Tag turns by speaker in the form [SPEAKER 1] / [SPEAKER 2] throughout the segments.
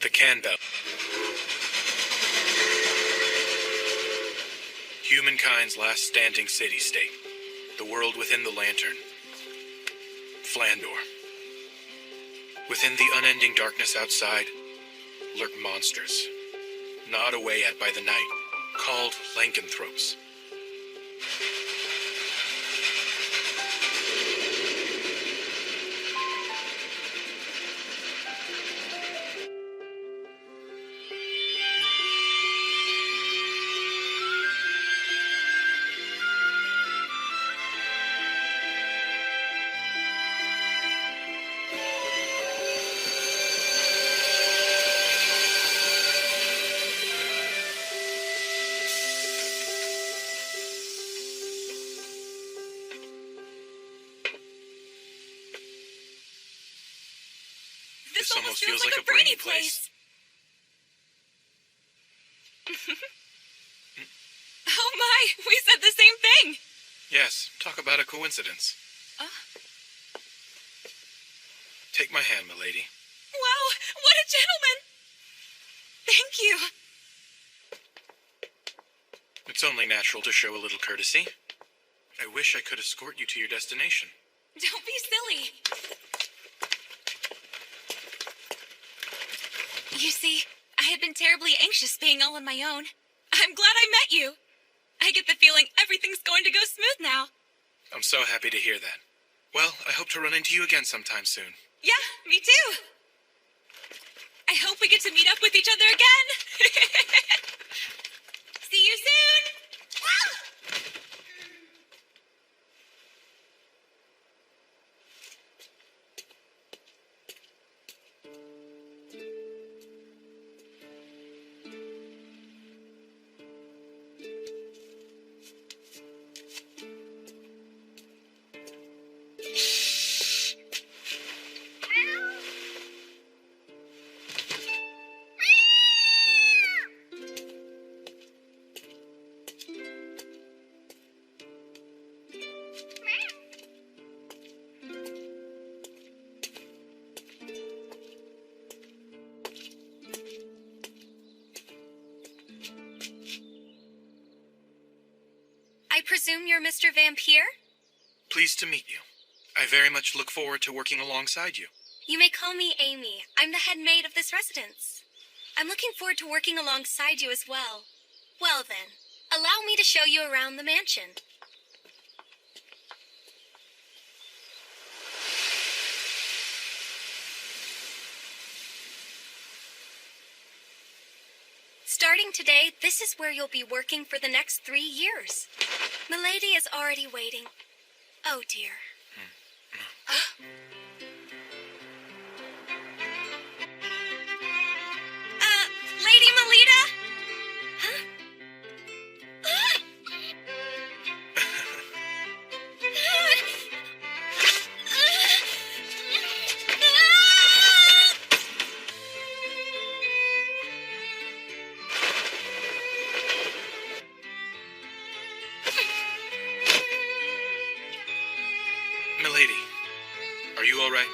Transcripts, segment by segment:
[SPEAKER 1] The Canbell. Humankind's last standing city-state. The world within the lantern. Flandor. Within the unending darkness outside lurk monsters, gnawed away at by the night, called lycanthropes.
[SPEAKER 2] This almost feels like a brainy place. Oh my, we said the same thing.
[SPEAKER 1] Yes, talk about a coincidence. Take my hand, milady.
[SPEAKER 2] Wow, what a gentleman. Thank you.
[SPEAKER 1] It's only natural to show a little courtesy. I wish I could escort you to your destination.
[SPEAKER 2] Don't be silly. You see, I had been terribly anxious being all on my own. I'm glad I met you. I get the feeling everything's going to go smooth now.
[SPEAKER 1] I'm so happy to hear that. Well, I hope to run into you again sometime soon.
[SPEAKER 2] Yeah, me too. I hope we get to meet up with each other again. See you soon. I presume you're Mr. Vampire?
[SPEAKER 1] Pleased to meet you. I very much look forward to working alongside you.
[SPEAKER 2] You may call me Amy. I'm the head maid of this residence. I'm looking forward to working alongside you as well. Well then, allow me to show you around the mansion. Starting today, this is where you'll be working for the next 3 years. Milady is already waiting. Oh dear. Lady Melita? Huh?
[SPEAKER 1] Milady, are you all right?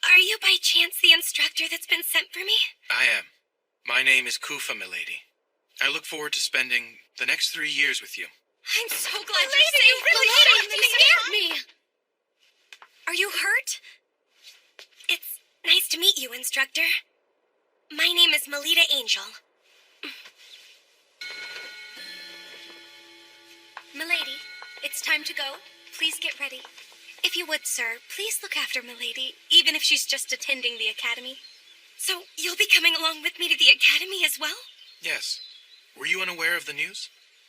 [SPEAKER 2] Are you by chance the instructor that's been sent for me?
[SPEAKER 1] I am. My name is Kufa, milady. I look forward to spending the next 3 years with you.
[SPEAKER 2] I'm so glad you're safe.
[SPEAKER 3] You scared me!
[SPEAKER 2] Are you hurt? It's nice to meet you, instructor. My name is Melita Angel. Milady, it's time to go. Please get ready. If you would, sir, please look after Milady, even if she's just attending the academy. So, you'll be coming along with me to the academy as well?
[SPEAKER 1] Yes. Were you unaware of the news?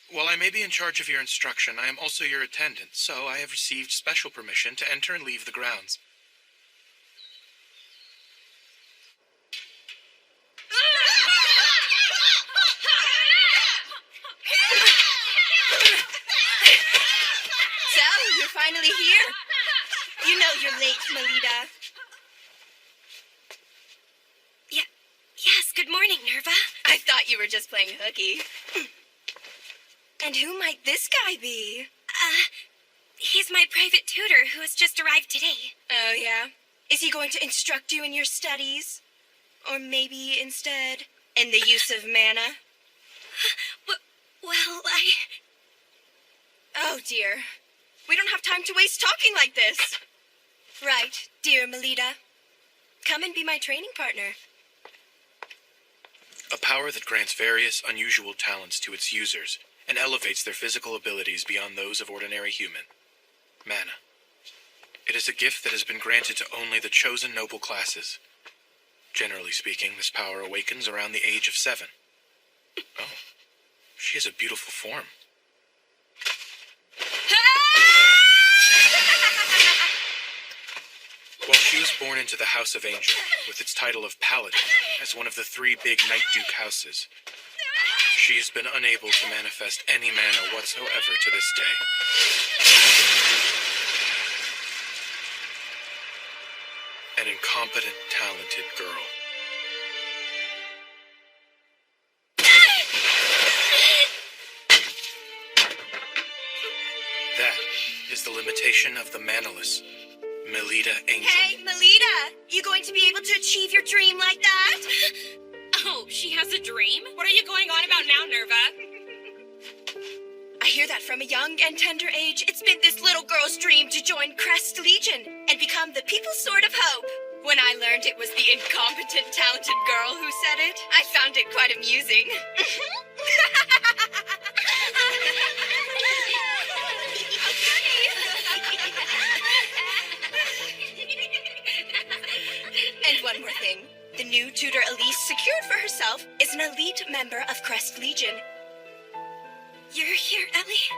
[SPEAKER 1] While I may be in charge of your instruction, I am also your attendant, so I have received special permission to enter and leave the grounds.
[SPEAKER 3] So, you're finally here. You know you're late, Melita.
[SPEAKER 2] Yes, good morning, Nerva.
[SPEAKER 3] I thought you were just playing hooky. And who might this guy be?
[SPEAKER 2] He's my private tutor who has just arrived today.
[SPEAKER 3] Oh, yeah? Is he going to instruct you in your studies? Or maybe instead in the use of mana?
[SPEAKER 2] Well,
[SPEAKER 3] Oh, dear. We don't have time to waste talking like this. Right, dear Melita. Come and be my training partner.
[SPEAKER 1] A power that grants various unusual talents to its users and elevates their physical abilities beyond those of ordinary human. Mana. It is a gift that has been granted to only the chosen noble classes. Generally speaking, this power awakens around the age of 7. Oh, she has a beautiful form. While she was born into the House of Angel, with its title of Paladin, as one of the 3 big Night Duke houses, she has been unable to manifest any mana whatsoever to this day. An incompetent, talented girl. That is the limitation of the Manaless, Melita Angel.
[SPEAKER 3] Hey, Melita! You going to be able to achieve your dream like that?
[SPEAKER 4] Oh, she has a dream? What are you going on about now, Nerva?
[SPEAKER 3] I hear that from a young and tender age, it's been this little girl's dream to join Crest Legion and become the people's sword of hope. When I learned it was the incompetent, talented girl who said it, I found it quite amusing. And one more thing. The new tutor Elise secured for herself is an elite member of Crest Legion.
[SPEAKER 2] you're here, Ellie?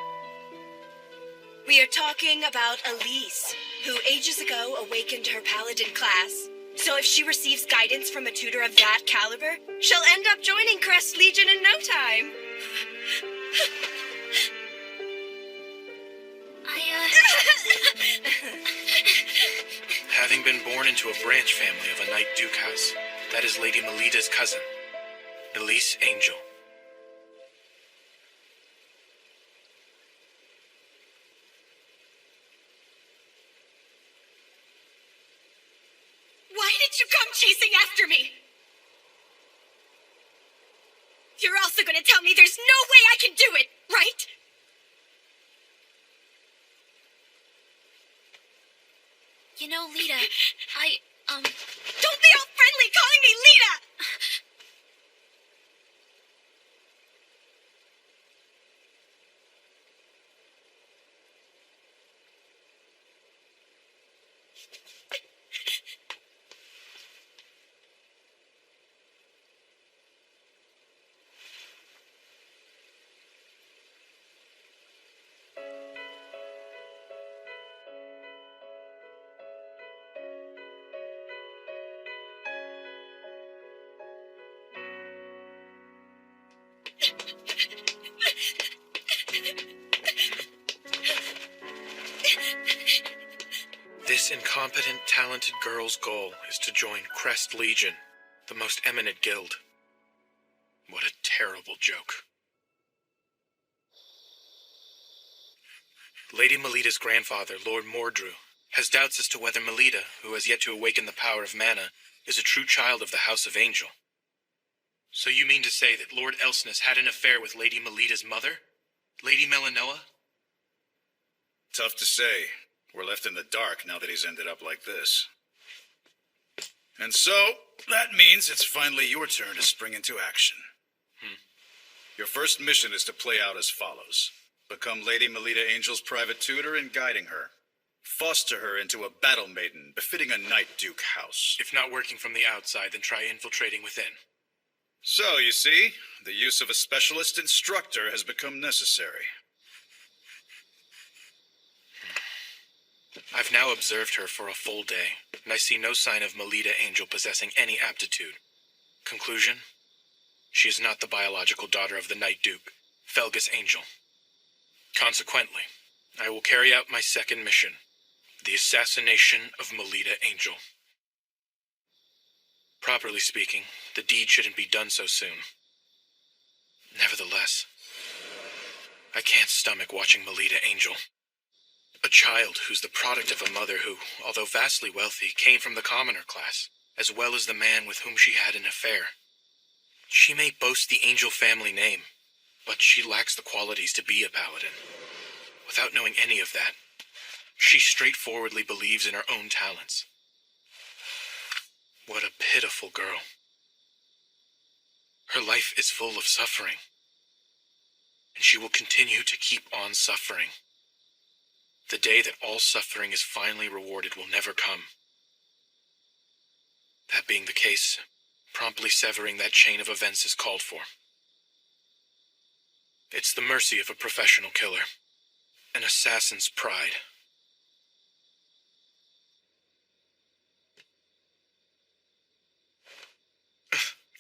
[SPEAKER 3] We are talking about Elise, who ages ago awakened her paladin class. So if she receives guidance from a tutor of that caliber, she'll end up joining Crest Legion in no time.
[SPEAKER 1] Having been born into a branch family of a Night Duke house, that is Lady Melita's cousin, Elise Angel.
[SPEAKER 4] Why did you come chasing after me? You're also gonna tell me there's no way I can do it, right?
[SPEAKER 2] You know, Lita,
[SPEAKER 4] Don't be all friendly calling me Lita!
[SPEAKER 1] This incompetent, talented girl's goal is to join Crest Legion, the most eminent guild. What a terrible joke. Lady Melita's grandfather, Lord Mordru, has doubts as to whether Melita, who has yet to awaken the power of mana, is a true child of the House of Angel. So you mean to say that Lord Elsness had an affair with Lady Melita's mother? Lady Melinoa?
[SPEAKER 5] Tough to say. We're left in the dark now that he's ended up like this. And so, that means it's finally your turn to spring into action. Your first mission is to play out as follows. Become Lady Melita Angel's private tutor in guiding her. Foster her into a battle maiden befitting a Night Duke house.
[SPEAKER 1] If not working from the outside, then try infiltrating within.
[SPEAKER 5] So, you see, the use of a specialist instructor has become necessary.
[SPEAKER 1] I've now observed her for a full day, and I see no sign of Melita Angel possessing any aptitude. Conclusion? She is not the biological daughter of the Night Duke, Felgus Angel. Consequently, I will carry out my second mission, the assassination of Melita Angel. Properly speaking, the deed shouldn't be done so soon. Nevertheless, I can't stomach watching Melita Angel. A child who's the product of a mother who, although vastly wealthy, came from the commoner class, as well as the man with whom she had an affair. She may boast the Angel family name, but she lacks the qualities to be a paladin. Without knowing any of that, she straightforwardly believes in her own talents. What a pitiful girl. Her life is full of suffering, and she will continue to keep on suffering. The day that all suffering is finally rewarded will never come. That being the case, promptly severing that chain of events is called for. It's the mercy of a professional killer, an assassin's pride.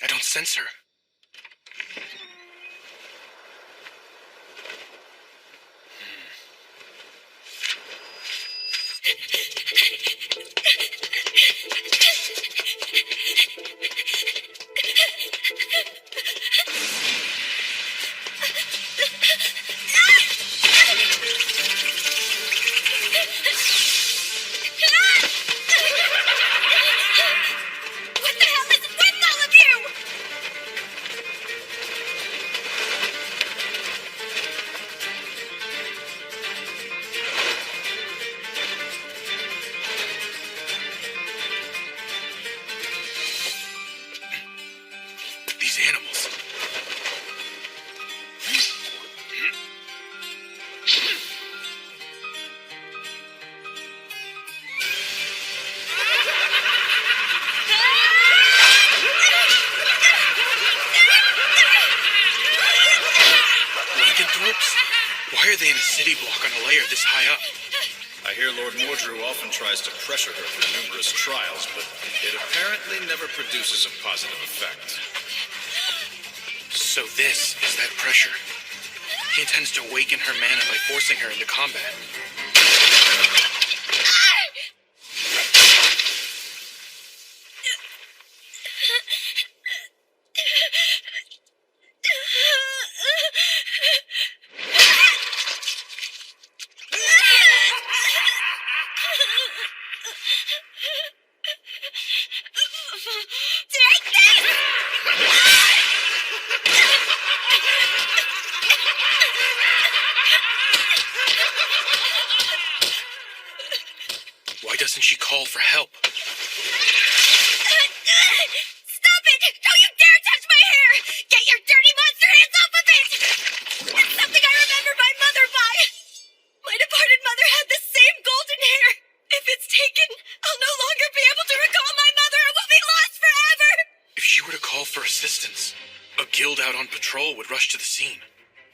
[SPEAKER 1] I don't sense her.
[SPEAKER 4] What the hell is with all of you?
[SPEAKER 1] These animals. Lycanthropes? Why are they in a city block on a layer this high up?
[SPEAKER 5] I hear Lord Mordrew often tries to pressure her through numerous trials, but it apparently never produces a positive effect.
[SPEAKER 1] So this is that pressure. He intends to awaken her mana by forcing her into combat.
[SPEAKER 4] Take this!
[SPEAKER 1] Why doesn't she call for help?
[SPEAKER 4] Stop it! Don't you dare touch my hair! Get your dirty monster hands off of it! It's something I remember my mother by. My departed mother had the same golden hair. If it's taken, I'll no longer be able to recall my mother and will be lost forever!
[SPEAKER 1] If she were to call for assistance, a guild out on patrol would rush to the scene.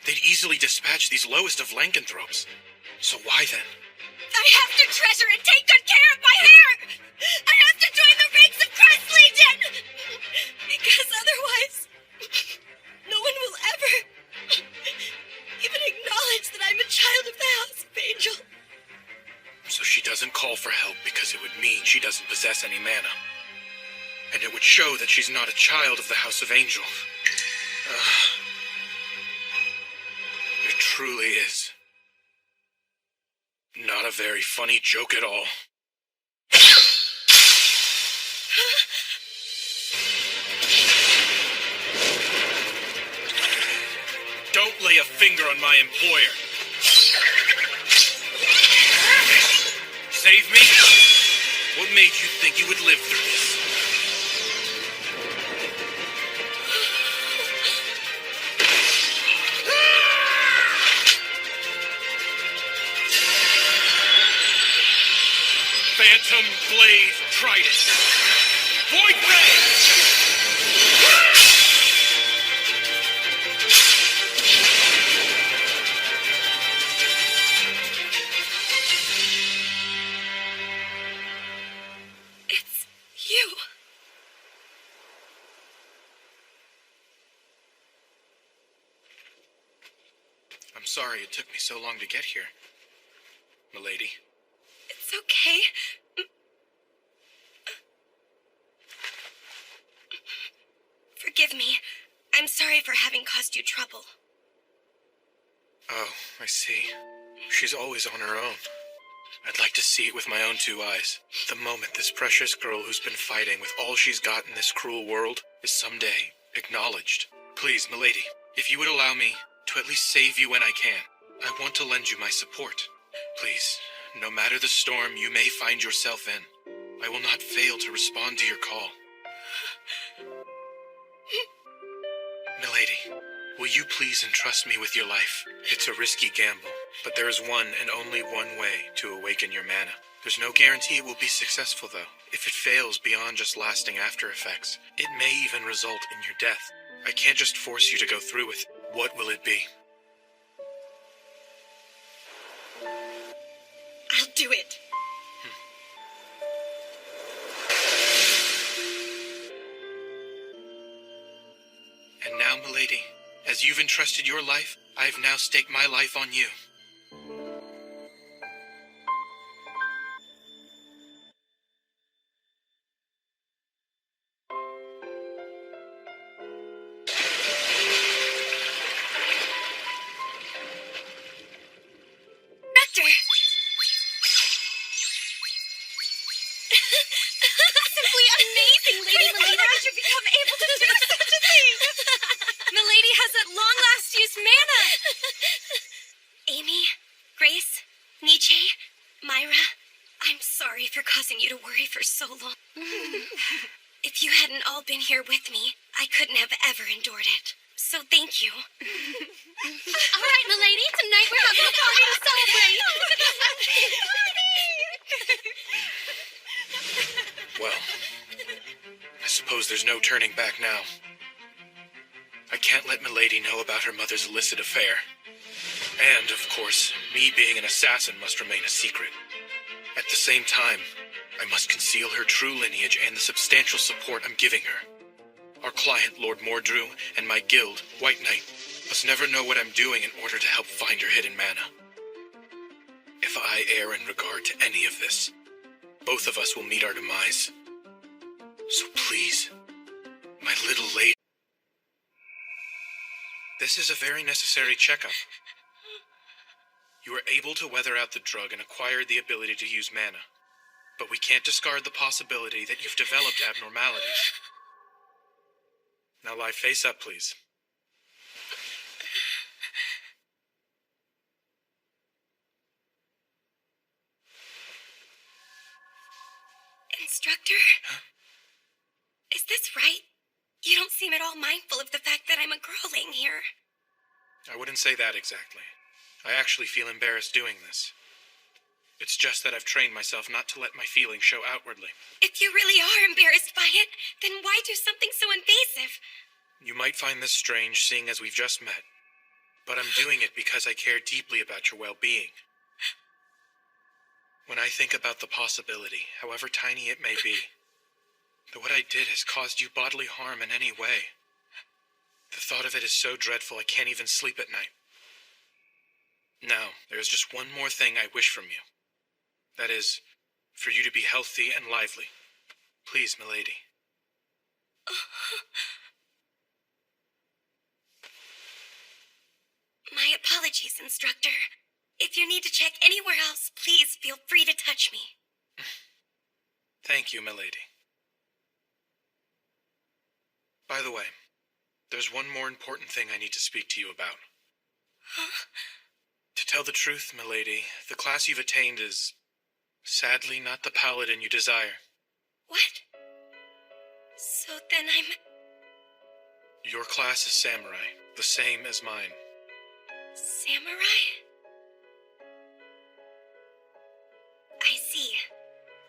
[SPEAKER 1] They'd easily dispatch these lowest of lycanthropes. So why then?
[SPEAKER 4] I have to treasure and take good care of my hair! I have to join the ranks of Crest Legion! Because otherwise, no one will ever even acknowledge that I'm a child of the House of Angel.
[SPEAKER 1] So she doesn't call for help because it would mean she doesn't possess any mana. And it would show that she's not a child of the House of Angel. It truly is not a very funny joke at all. Don't lay a finger on my employer. Save me? What made you think you would live through this? Phantom Blade Trident. Void Ray!
[SPEAKER 4] It's you.
[SPEAKER 1] I'm sorry it took me so long to get here, milady.
[SPEAKER 4] It's okay. Forgive me. I'm sorry for having caused you trouble.
[SPEAKER 1] Oh, I see. She's always on her own. I'd like to see it with my own two eyes. The moment this precious girl who's been fighting with all she's got in this cruel world is someday acknowledged. Please, milady, if you would allow me to at least save you when I can, I want to lend you my support. Please, no matter the storm you may find yourself in, I will not fail to respond to your call. Milady, will you please entrust me with your life? It's a risky gamble, but there is one and only one way to awaken your mana. There's no guarantee it will be successful, though. If it fails beyond just lasting after effects, it may even result in your death. I can't just force you to go through with it. What will it be?
[SPEAKER 3] I'll do it.
[SPEAKER 1] And now, milady, as you've entrusted your life, I've now staked my life on you.
[SPEAKER 3] Doctor! Simply amazing, Lady Melina! How did you become able to do such a thing?
[SPEAKER 2] Milady has at long last used mana! Amy, Grace, Nietzsche, Myra, I'm sorry for causing you to worry for so long. If you hadn't all been here with me, I couldn't have ever endured it. So thank you.
[SPEAKER 4] All right, milady, tonight we're having a party to celebrate.
[SPEAKER 1] Well, I suppose there's no turning back now. I can't let milady know about her mother's illicit affair. And, of course, me being an assassin must remain a secret. At the same time, I must conceal her true lineage and the substantial support I'm giving her. Our client, Lord Mordrew, and my guild, White Knight, must never know what I'm doing in order to help find her hidden mana. If I err in regard to any of this, both of us will meet our demise. So please, my little lady. This is a very necessary checkup. You were able to weather out the drug and acquired the ability to use mana. But we can't discard the possibility that you've developed abnormalities. Now lie face up, please.
[SPEAKER 2] Instructor?
[SPEAKER 1] Huh?
[SPEAKER 2] Is this right? You don't seem at all mindful of the fact that I'm a girl laying here.
[SPEAKER 1] I wouldn't say that exactly. I actually feel embarrassed doing this. It's just that I've trained myself not to let my feelings show outwardly.
[SPEAKER 2] If you really are embarrassed by it, then why do something so invasive?
[SPEAKER 1] You might find this strange, seeing as we've just met. But I'm doing it because I care deeply about your well-being. When I think about the possibility, however tiny it may be, that what I did has caused you bodily harm in any way, the thought of it is so dreadful I can't even sleep at night. Now, there is just one more thing I wish from you. That is, for you to be healthy and lively. Please, milady.
[SPEAKER 2] My apologies, Instructor. If you need to check anywhere else, please feel free to touch me.
[SPEAKER 1] Thank you, milady. By the way, there's one more important thing I need to speak to you about.
[SPEAKER 2] Huh?
[SPEAKER 1] To tell the truth, milady, the class you've attained is, sadly, not the paladin you desire.
[SPEAKER 2] What? So then
[SPEAKER 1] Your class is samurai, the same as mine.
[SPEAKER 2] Samurai? I see.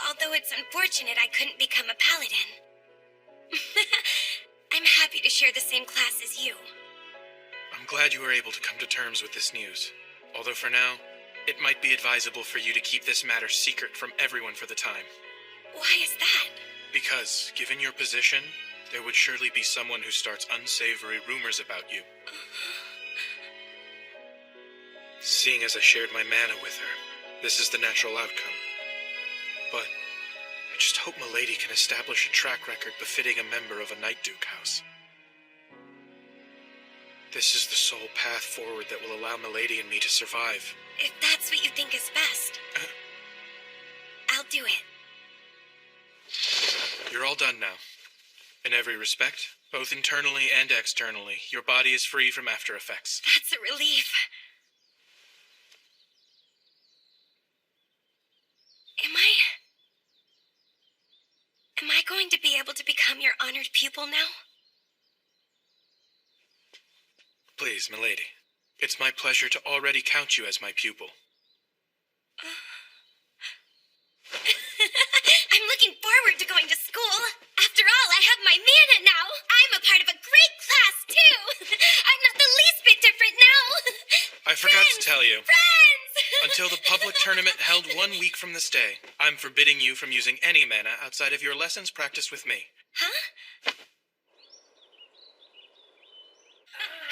[SPEAKER 2] Although it's unfortunate I couldn't become a paladin. I'm happy to share the same class as you.
[SPEAKER 1] I'm glad you were able to come to terms with this news. Although for now, it might be advisable for you to keep this matter secret from everyone for the time.
[SPEAKER 2] Why is that?
[SPEAKER 1] Because, given your position, there would surely be someone who starts unsavory rumors about you. Seeing as I shared my mana with her, this is the natural outcome. But I just hope milady can establish a track record befitting a member of a Night Duke house. This is the sole path forward that will allow Milady and me to survive.
[SPEAKER 2] If that's what you think is best, I'll do it.
[SPEAKER 1] You're all done now. In every respect, both internally and externally, your body is free from after effects.
[SPEAKER 2] That's a relief. Am I going to be able to become your honored pupil now?
[SPEAKER 1] Please, Milady. It's my pleasure to already count you as my pupil.
[SPEAKER 2] I'm looking forward to going to school. After all, I have my mana now. I'm a part of a great class, too. I'm not the least bit different now.
[SPEAKER 1] I forgot to tell you.
[SPEAKER 2] Friends!
[SPEAKER 1] Until the public tournament held 1 week from this day, I'm forbidding you from using any mana outside of your lessons practiced with me.
[SPEAKER 2] Huh?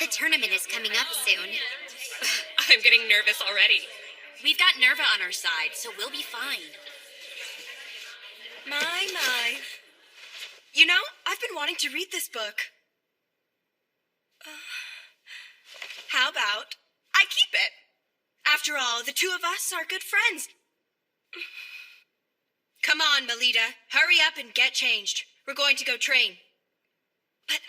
[SPEAKER 4] The tournament is coming up soon.
[SPEAKER 3] I'm getting nervous already.
[SPEAKER 4] We've got Nerva on our side, so we'll be fine.
[SPEAKER 3] My. You know, I've been wanting to read this book. How about I keep it? After all, the two of us are good friends. Come on, Melita. Hurry up and get changed. We're going to go train.
[SPEAKER 2] But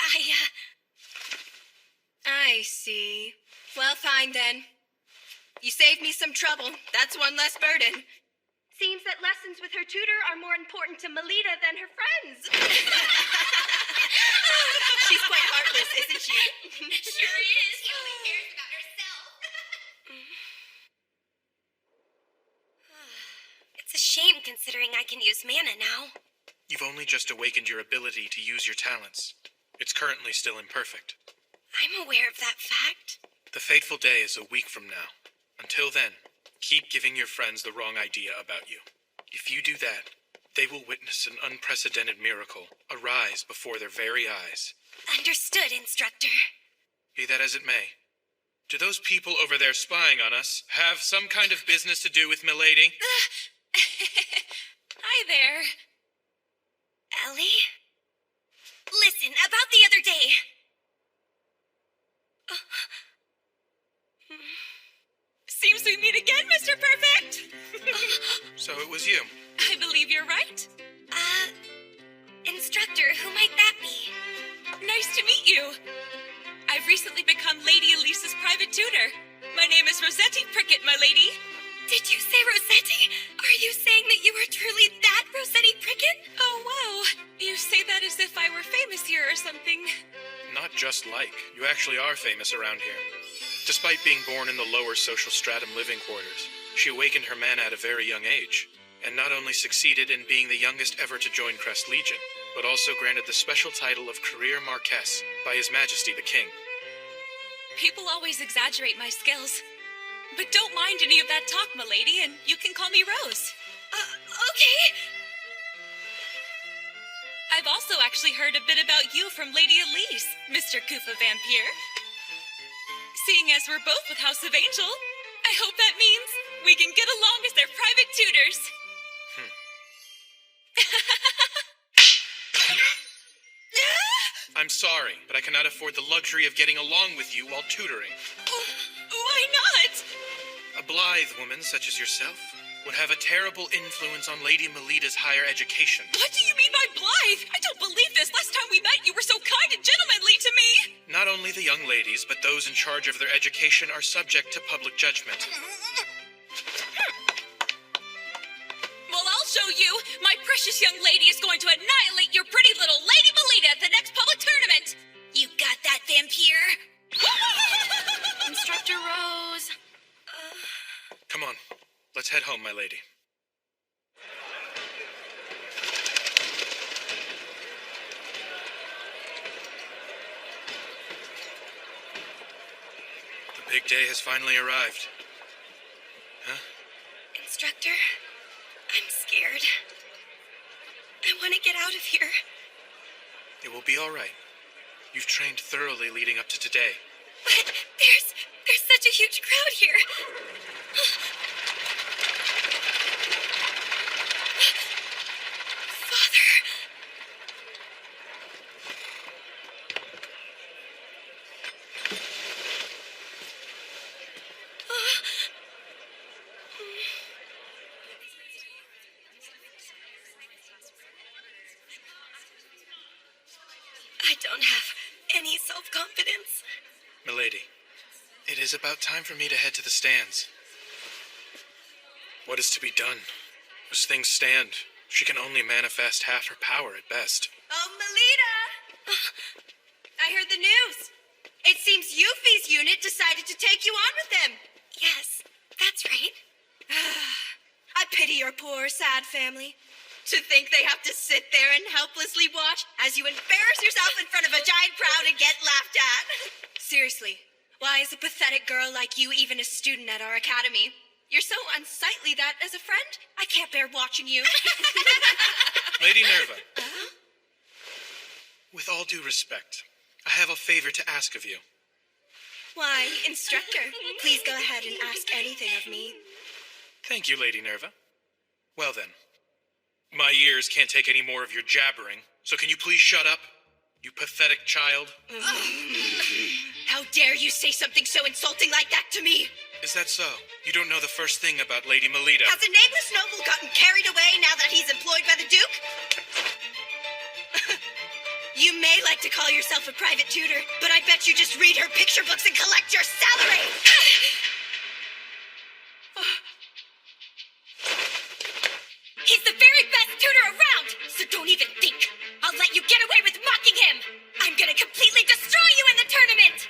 [SPEAKER 3] I see. Well, fine then. You saved me some trouble. That's one less burden. Seems that lessons with her tutor are more important to Melita than her friends. She's quite heartless, isn't she?
[SPEAKER 4] Sure is. She only cares about herself.
[SPEAKER 2] it's a shame considering I can use mana now.
[SPEAKER 1] You've only just awakened your ability to use your talents. It's currently still imperfect.
[SPEAKER 2] I'm aware of that fact.
[SPEAKER 1] The fateful day is a week from now. Until then, keep giving your friends the wrong idea about you. If you do that, they will witness an unprecedented miracle arise before their very eyes.
[SPEAKER 2] Understood, instructor.
[SPEAKER 1] Be that as it may, do those people over there spying on us have some kind of business to do with Milady?
[SPEAKER 3] Hi there.
[SPEAKER 2] Ellie? Listen, about the other day.
[SPEAKER 3] Seems we meet again, Mr. Perfect.
[SPEAKER 1] So it was you.
[SPEAKER 3] I believe you're right.
[SPEAKER 2] Instructor, who might that be?
[SPEAKER 3] Nice to meet you. I've recently become Lady Elise's private tutor. My name is Rossetti Prickett, my lady.
[SPEAKER 2] Did you say Rossetti? Are you saying that you are truly that Rossetti Prickett?
[SPEAKER 3] Oh, wow. You say that as if I were famous here or something.
[SPEAKER 1] Not just like. You actually are famous around here. Despite being born in the lower social stratum living quarters, she awakened her mana at a very young age, and not only succeeded in being the youngest ever to join Crest Legion, but also granted the special title of Career Marquess by His Majesty the King.
[SPEAKER 3] People always exaggerate my skills. But don't mind any of that talk, milady, and you can call me Rose.
[SPEAKER 2] Okay.
[SPEAKER 3] I've also actually heard a bit about you from Lady Elise, Mr. Koopa Vampire. Seeing as we're both with House of Angel, I hope that means we can get along as their private tutors.
[SPEAKER 1] I'm sorry, but I cannot afford the luxury of getting along with you while tutoring.
[SPEAKER 3] Why not?
[SPEAKER 1] A blithe woman such as yourself would have a terrible influence on Lady Melita's higher education.
[SPEAKER 3] What do you mean by blithe? I don't believe this. Last time we met, you were so kind and gentlemanly to me.
[SPEAKER 1] Not only the young ladies, but those in charge of their education are subject to public judgment.
[SPEAKER 3] Well, I'll show you. My precious young lady is going to annihilate your pretty little Lady Melita at the next public tournament.
[SPEAKER 2] You got that, vampire?
[SPEAKER 3] Instructor Rose.
[SPEAKER 1] Come on, let's head home, my lady. The big day has finally arrived. Huh?
[SPEAKER 2] Instructor, I'm scared. I want to get out of here.
[SPEAKER 1] It will be all right. You've trained thoroughly leading up to today.
[SPEAKER 2] But there's such a huge crowd here. Father.
[SPEAKER 4] I don't have any self-confidence.
[SPEAKER 1] Milady, it is about time for me to head to the stands. What is to be done? As things stand, she can only manifest half her power at best.
[SPEAKER 3] Oh, Melita! I heard the news. It seems Yuffie's unit decided to take you on with them.
[SPEAKER 4] Yes, that's right.
[SPEAKER 3] I pity your poor, sad family. To think they have to sit there and helplessly watch as you embarrass yourself in front of a giant crowd and get laughed at. Seriously, why is a pathetic girl like you even a student at our academy? You're so unsightly that, as a friend, I can't bear watching you.
[SPEAKER 1] Lady Nerva, with all due respect, I have a favor to ask of you.
[SPEAKER 3] Why, instructor, please go ahead and ask anything of me.
[SPEAKER 1] Thank you, Lady Nerva. Well then, my ears can't take any more of your jabbering, so can you please shut up, you pathetic child?
[SPEAKER 3] How dare you say something so insulting like that to me?
[SPEAKER 1] Is that so? You don't know the first thing about Lady Melita.
[SPEAKER 3] Has a nameless noble gotten carried away now that he's employed by the Duke? You may like to call yourself a private tutor, but I bet you just read her picture books and collect your salary!
[SPEAKER 4] He's the very best tutor around, so don't even think. I'll let you get away with mocking him. I'm gonna completely destroy you in the tournament.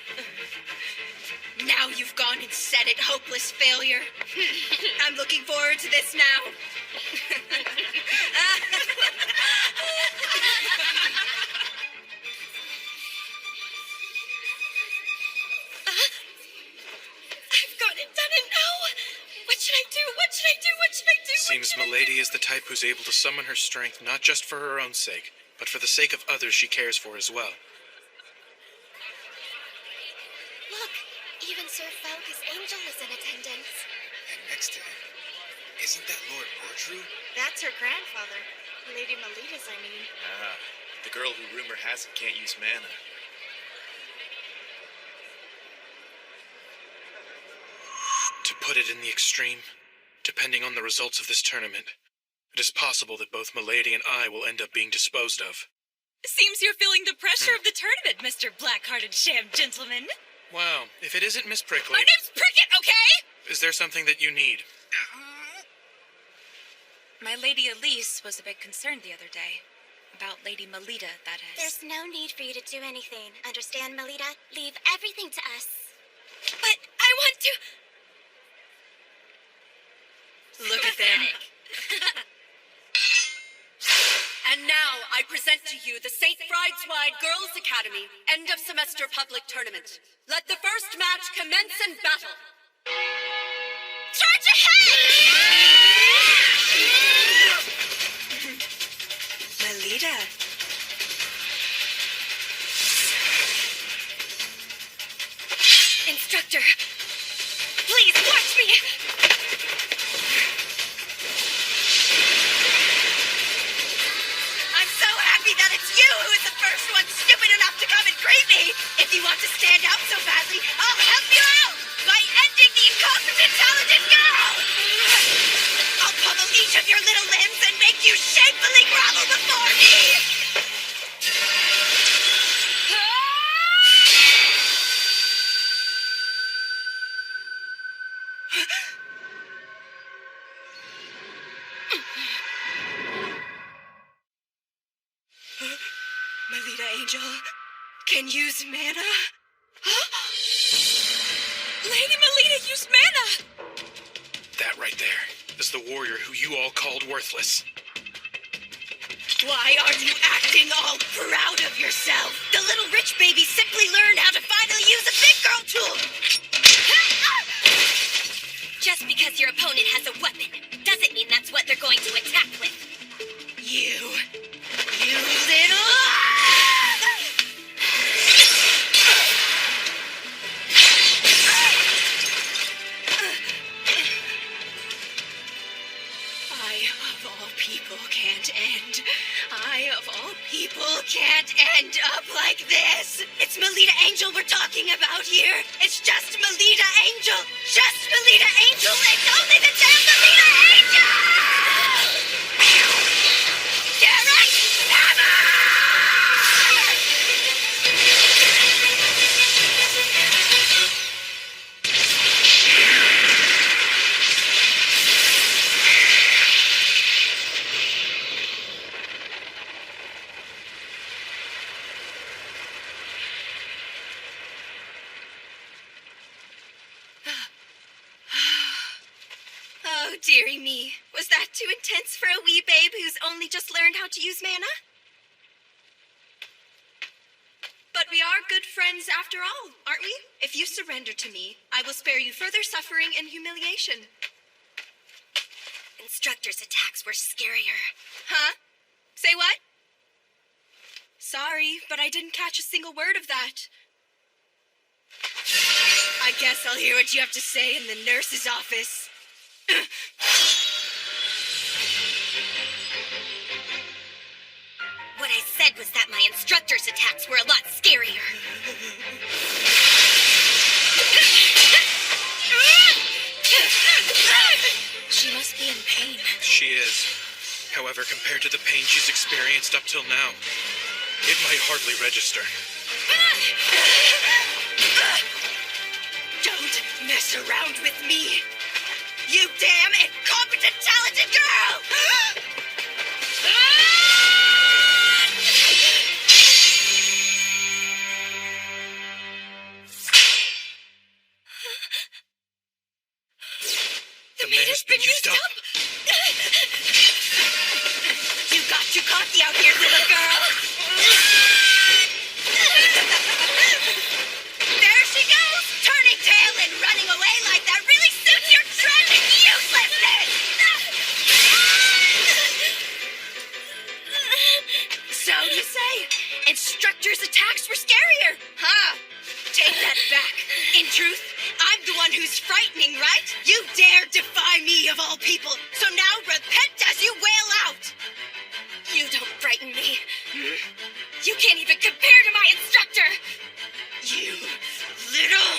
[SPEAKER 3] Now you've gone and said it, hopeless failure. I'm looking forward to this now.
[SPEAKER 4] I've got it done and now. What should I do? What should I do? What should I do?
[SPEAKER 1] Seems Milady is the type who's able to summon her strength not just for her own sake, but for the sake of others she cares for as well.
[SPEAKER 2] Look, even Sir Falcus Angel is in attendance.
[SPEAKER 6] And next to him, isn't that Lord Mordru?
[SPEAKER 2] That's her grandfather. Lady Melita's, I mean.
[SPEAKER 6] Ah, the girl who rumor has it can't use mana.
[SPEAKER 1] To put it in the extreme, depending on the results of this tournament, it is possible that both Milady and I will end up being disposed of.
[SPEAKER 4] Seems you're feeling the pressure of the tournament, Mr. Black-Hearted Sham Gentleman.
[SPEAKER 1] Wow, if it isn't Miss Prickly,
[SPEAKER 4] My name's Prickett, okay?
[SPEAKER 1] is there something that you need?
[SPEAKER 7] My Lady Elise was a bit concerned the other day. About Lady Melita, that is.
[SPEAKER 2] There's no need for you to do anything. Understand, Melita? Leave everything to us.
[SPEAKER 4] But I want to...
[SPEAKER 3] Look at them.
[SPEAKER 8] And now I present to you the St. Brideswide Girls Academy end of semester public tournament. Let the first match commence in battle.
[SPEAKER 4] Charge ahead!
[SPEAKER 3] Melita.
[SPEAKER 4] Instructor, please watch me!
[SPEAKER 3] I'm so happy that it's you who is the first one stupid enough to come and greet me. If you want to stand out so badly, I'll help you out by ending the incompetent talented girl. I'll pummel each of your little limbs and make you shamefully grovel before me. Melita Angel can use mana?
[SPEAKER 4] Lady Melita used mana!
[SPEAKER 1] That right there is the warrior who you all called worthless.
[SPEAKER 3] Why are you acting all proud of yourself? The little rich baby simply learned how to finally use a big girl tool.
[SPEAKER 4] Just because your opponent has a weapon doesn't mean that's what they're going to attack with.
[SPEAKER 3] You little... I, of all people, can't end. I, of all people, can't end up like this. It's Melita Angel we're talking about here. It's just Melita Angel. Just Melita
[SPEAKER 4] Melita Angel! It's only the damn Melita Angel! Derek, never! Oh, dearie me. Was that too intense for a wee babe who's only just learned how to use mana? But we are good friends after all, aren't we? If you surrender to me, I will spare you further suffering and humiliation.
[SPEAKER 2] Instructor's attacks were scarier.
[SPEAKER 4] Huh? Say what? Sorry, but I didn't catch a single word of that. I guess I'll hear what you have to say in the nurse's office.
[SPEAKER 2] What I said was that my instructor's attacks were a lot scarier.
[SPEAKER 7] She must be in pain.
[SPEAKER 1] She is. However, compared to the pain she's experienced up till now, it might hardly register.
[SPEAKER 4] Don't mess around with me, you damn incompetent talented girl!
[SPEAKER 1] The mana's been used up.
[SPEAKER 4] You got too cocky out here, little girl. There she goes, turning tail and running away like that really suits your trend of uselessness. So you say, instructor's attacks were scarier, huh? Take that back. In truth, I'm the one who's frightening, right? You dare defy me of all people, so now repent as you wail out.
[SPEAKER 2] You don't frighten me. You can't even compare to my instructor!
[SPEAKER 4] You little...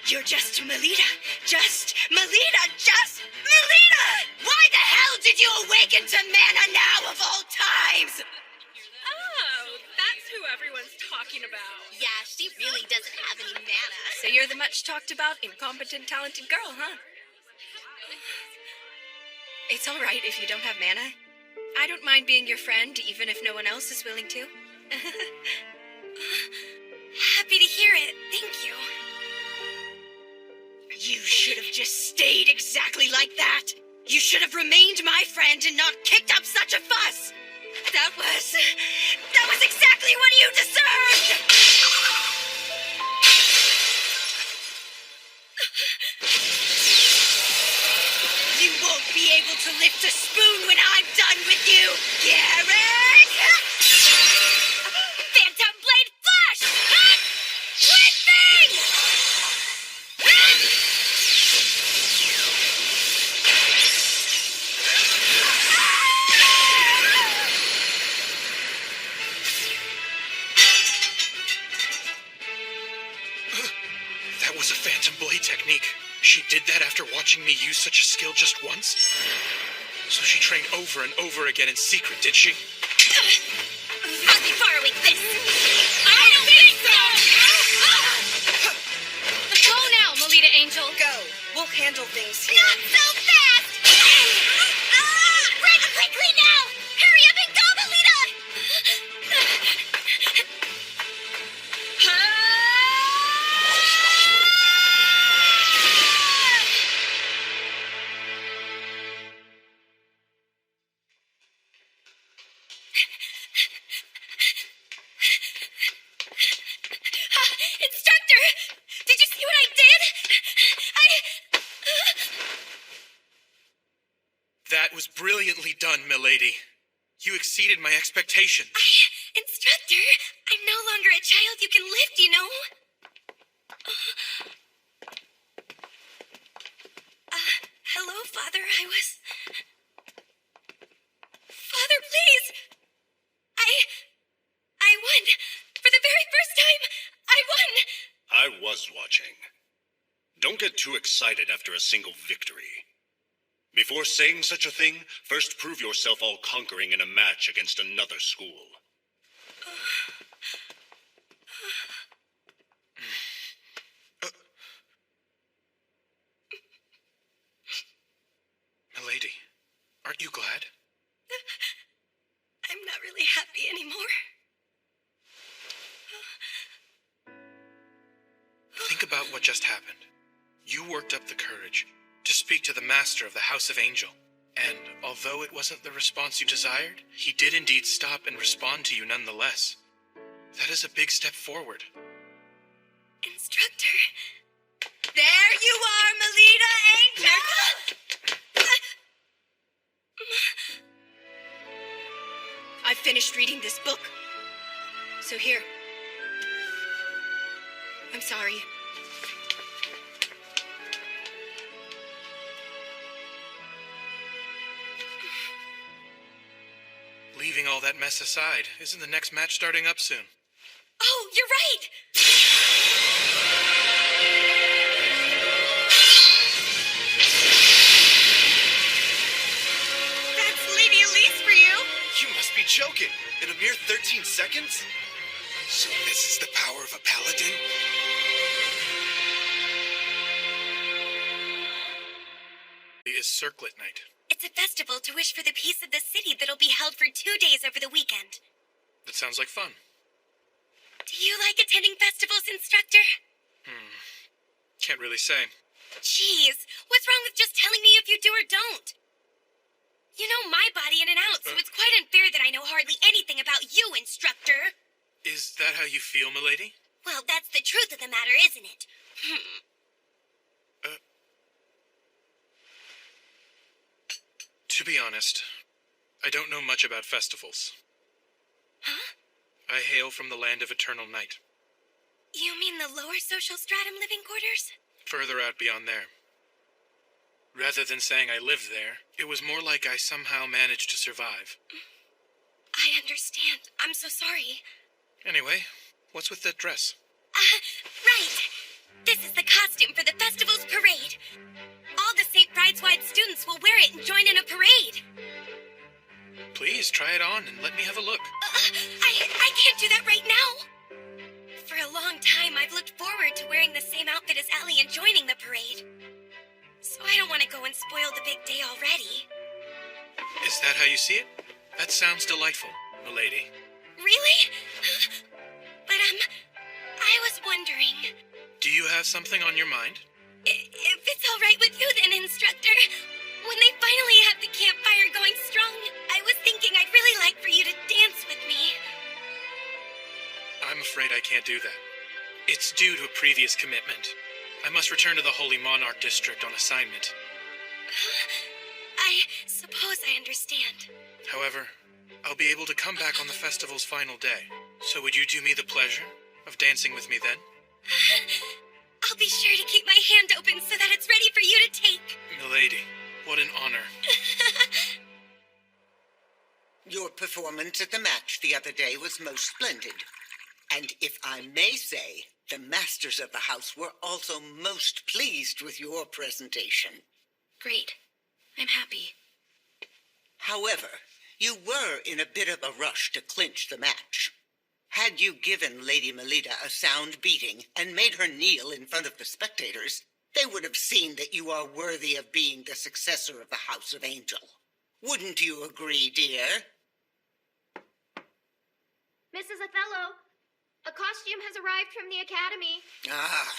[SPEAKER 4] You're just Melita. Just Melita. Just Melita! Why the hell did you awaken to mana now of all times?
[SPEAKER 3] Oh, that's who everyone's talking about.
[SPEAKER 2] Yeah, she really doesn't have any mana.
[SPEAKER 4] So you're the much talked about incompetent talented girl, huh? It's all right if you don't have mana. I don't mind being your friend, even if no one else is willing to.
[SPEAKER 2] Happy to hear it. Thank you.
[SPEAKER 4] You should have just stayed exactly like that. You should have remained my friend and not kicked up such a fuss. That was exactly what you deserved. You won't be able to lift a spoon when I'm done with you, Garrett!
[SPEAKER 2] Phantom Blade Flash! Switch thing!
[SPEAKER 1] That was a Phantom Blade technique. She did that after watching me use such a skill just once? So she trained over and over again in secret, did she?
[SPEAKER 2] I'll be borrowing this. I don't think so!
[SPEAKER 3] Go now, Melita Angel.
[SPEAKER 4] Go. We'll handle things here.
[SPEAKER 2] Not so fast! Run quickly now! Hurry up and go, Melita!
[SPEAKER 4] Instructor! Did you see what I did?
[SPEAKER 1] That was brilliantly done, milady. You exceeded my expectations.
[SPEAKER 2] Instructor, I'm no longer a child you can lift, you know? Hello, Father. Father, please! I won! For the very first time, I won!
[SPEAKER 5] I was watching.
[SPEAKER 9] don't get too excited after a single victory. Before saying such a thing, first prove yourself all conquering in a match against another school.
[SPEAKER 1] Milady, aren't you glad?
[SPEAKER 4] I'm not really happy anymore.
[SPEAKER 1] Think about what just happened. You worked up the courage to speak to the master of the House of Angel. And although it wasn't the response you desired, he did indeed stop and respond to you nonetheless. That is a big step forward.
[SPEAKER 4] Instructor.
[SPEAKER 3] There you are, Melita Angel! I've finished reading this book. So here. I'm sorry.
[SPEAKER 1] Leaving all that mess aside, isn't the next match starting up soon?
[SPEAKER 4] Oh, you're right! That's Lady Elise for you!
[SPEAKER 6] You must be joking. In a mere 13 seconds? So this is the power of a paladin?
[SPEAKER 1] It is Circlet Night.
[SPEAKER 2] It's a festival to wish for the peace of the city that'll be held for 2 days over the weekend.
[SPEAKER 1] That sounds like fun.
[SPEAKER 2] Do you like attending festivals, Instructor?
[SPEAKER 1] Can't really say.
[SPEAKER 2] Jeez, what's wrong with just telling me if you do or don't? You know my body in and out, so it's quite unfair that I know hardly anything about you, Instructor.
[SPEAKER 1] Is that how you feel, milady?
[SPEAKER 2] Well, that's the truth of the matter, isn't it?
[SPEAKER 1] To be honest, I don't know much about festivals.
[SPEAKER 2] Huh?
[SPEAKER 1] I hail from the land of eternal night,
[SPEAKER 2] You mean the lower social stratum living quarters?
[SPEAKER 1] further out beyond there. Rather than saying I lived there, it was more like I somehow managed to survive.
[SPEAKER 2] I understand. I'm so sorry.
[SPEAKER 1] Anyway, what's with that dress?
[SPEAKER 2] Right. This is the costume for the festival's parade. All the St. Brideswide students will wear it and join in a parade.
[SPEAKER 1] Please try it on and let me have a look.
[SPEAKER 2] I can't do that right now. For a long time, I've looked forward to wearing the same outfit as Ellie and joining the parade. So I don't want to go and spoil the big day already.
[SPEAKER 1] Is that how you see it? That sounds delightful, milady.
[SPEAKER 2] Really? But, I was wondering,
[SPEAKER 1] Do you have something on your mind?
[SPEAKER 2] if it's all right with you then, Instructor, when they finally have the campfire going strong, I was thinking I'd really like for you to dance with me.
[SPEAKER 1] I'm afraid I can't do that. It's due to a previous commitment. I must return to the Holy Monarch District on assignment.
[SPEAKER 2] I suppose I understand.
[SPEAKER 1] However, I'll be able to come back on the festival's final day. So would you do me the pleasure of dancing with me then?
[SPEAKER 2] I'll be sure to keep my hand open so that it's ready for you to take.
[SPEAKER 1] Milady, what an honor.
[SPEAKER 10] Your performance at the match the other day was most splendid. And if I may say, the masters of the house were also most pleased with your presentation.
[SPEAKER 2] Great. I'm happy.
[SPEAKER 10] However, you were in a bit of a rush to clinch the match. Had you given Lady Melita a sound beating and made her kneel in front of the spectators, they would have seen that you are worthy of being the successor of the House of Angel. Wouldn't you agree, dear?
[SPEAKER 11] Mrs. Othello, a costume has arrived from the Academy.
[SPEAKER 10] Ah,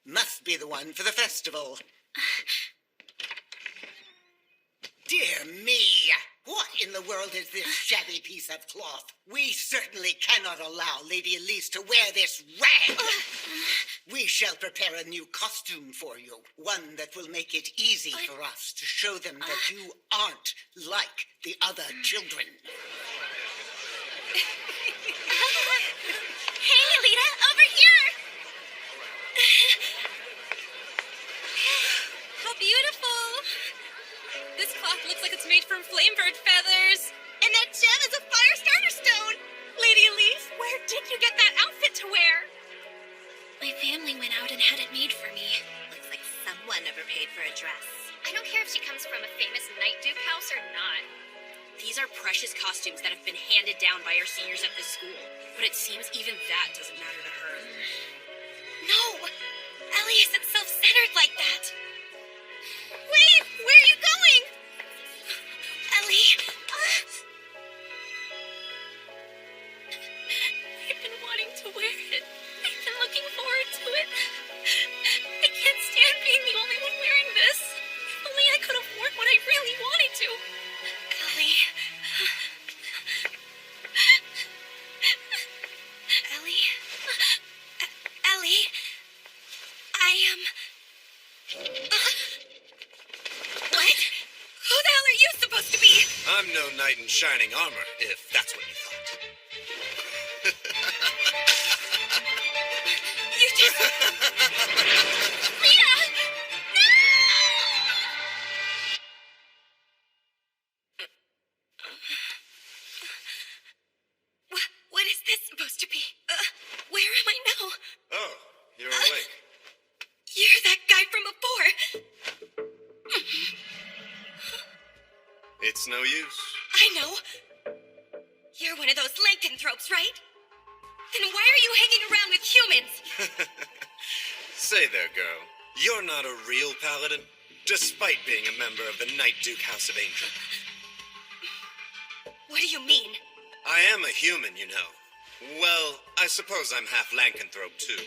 [SPEAKER 10] must be the one for the festival. Dear me! What in the world is this shabby piece of cloth? We certainly cannot allow Lady Elise to wear this rag. We shall prepare a new costume for you, one that will make it easy for us to show them that you aren't like the other children.
[SPEAKER 2] Hey, Alita, over here!
[SPEAKER 7] How beautiful! This cloth looks like it's made from flamebird feathers.
[SPEAKER 4] And that gem is a fire starter stone! Lady Elise, where did you get that outfit to wear?
[SPEAKER 2] My family went out and had it made for me. Looks like
[SPEAKER 4] One never paid for a dress.
[SPEAKER 11] I don't care if she comes from a famous Night Duke house or not.
[SPEAKER 3] These are precious costumes that have been handed down by our seniors at this school. But it seems even that doesn't matter to her.
[SPEAKER 2] No! Ellie isn't self-centered like that.
[SPEAKER 4] Wait, where are you going?
[SPEAKER 2] Ellie,
[SPEAKER 4] I've been wanting to wear it. I've been looking forward to it. I can't stand being the only one wearing this. If only I could have worn what I really wanted to.
[SPEAKER 2] Ellie. Ellie? Ellie? What? Who the hell are you supposed to be?
[SPEAKER 6] I'm no knight in shining armor, if that's what you thought.
[SPEAKER 2] You just...
[SPEAKER 4] Lita!
[SPEAKER 2] What is this supposed to be? Where am I now?
[SPEAKER 6] Oh, you're awake.
[SPEAKER 2] You're that guy from before.
[SPEAKER 6] It's no use.
[SPEAKER 2] I know. You're one of those lycanthropes, right? Then why are you hanging around with humans?
[SPEAKER 6] Say there, girl. You're not a real paladin, despite being a member of the Night Duke House of Angel.
[SPEAKER 2] What do you mean?
[SPEAKER 6] I am a human, you know. Well, I suppose I'm half lycanthrope, too.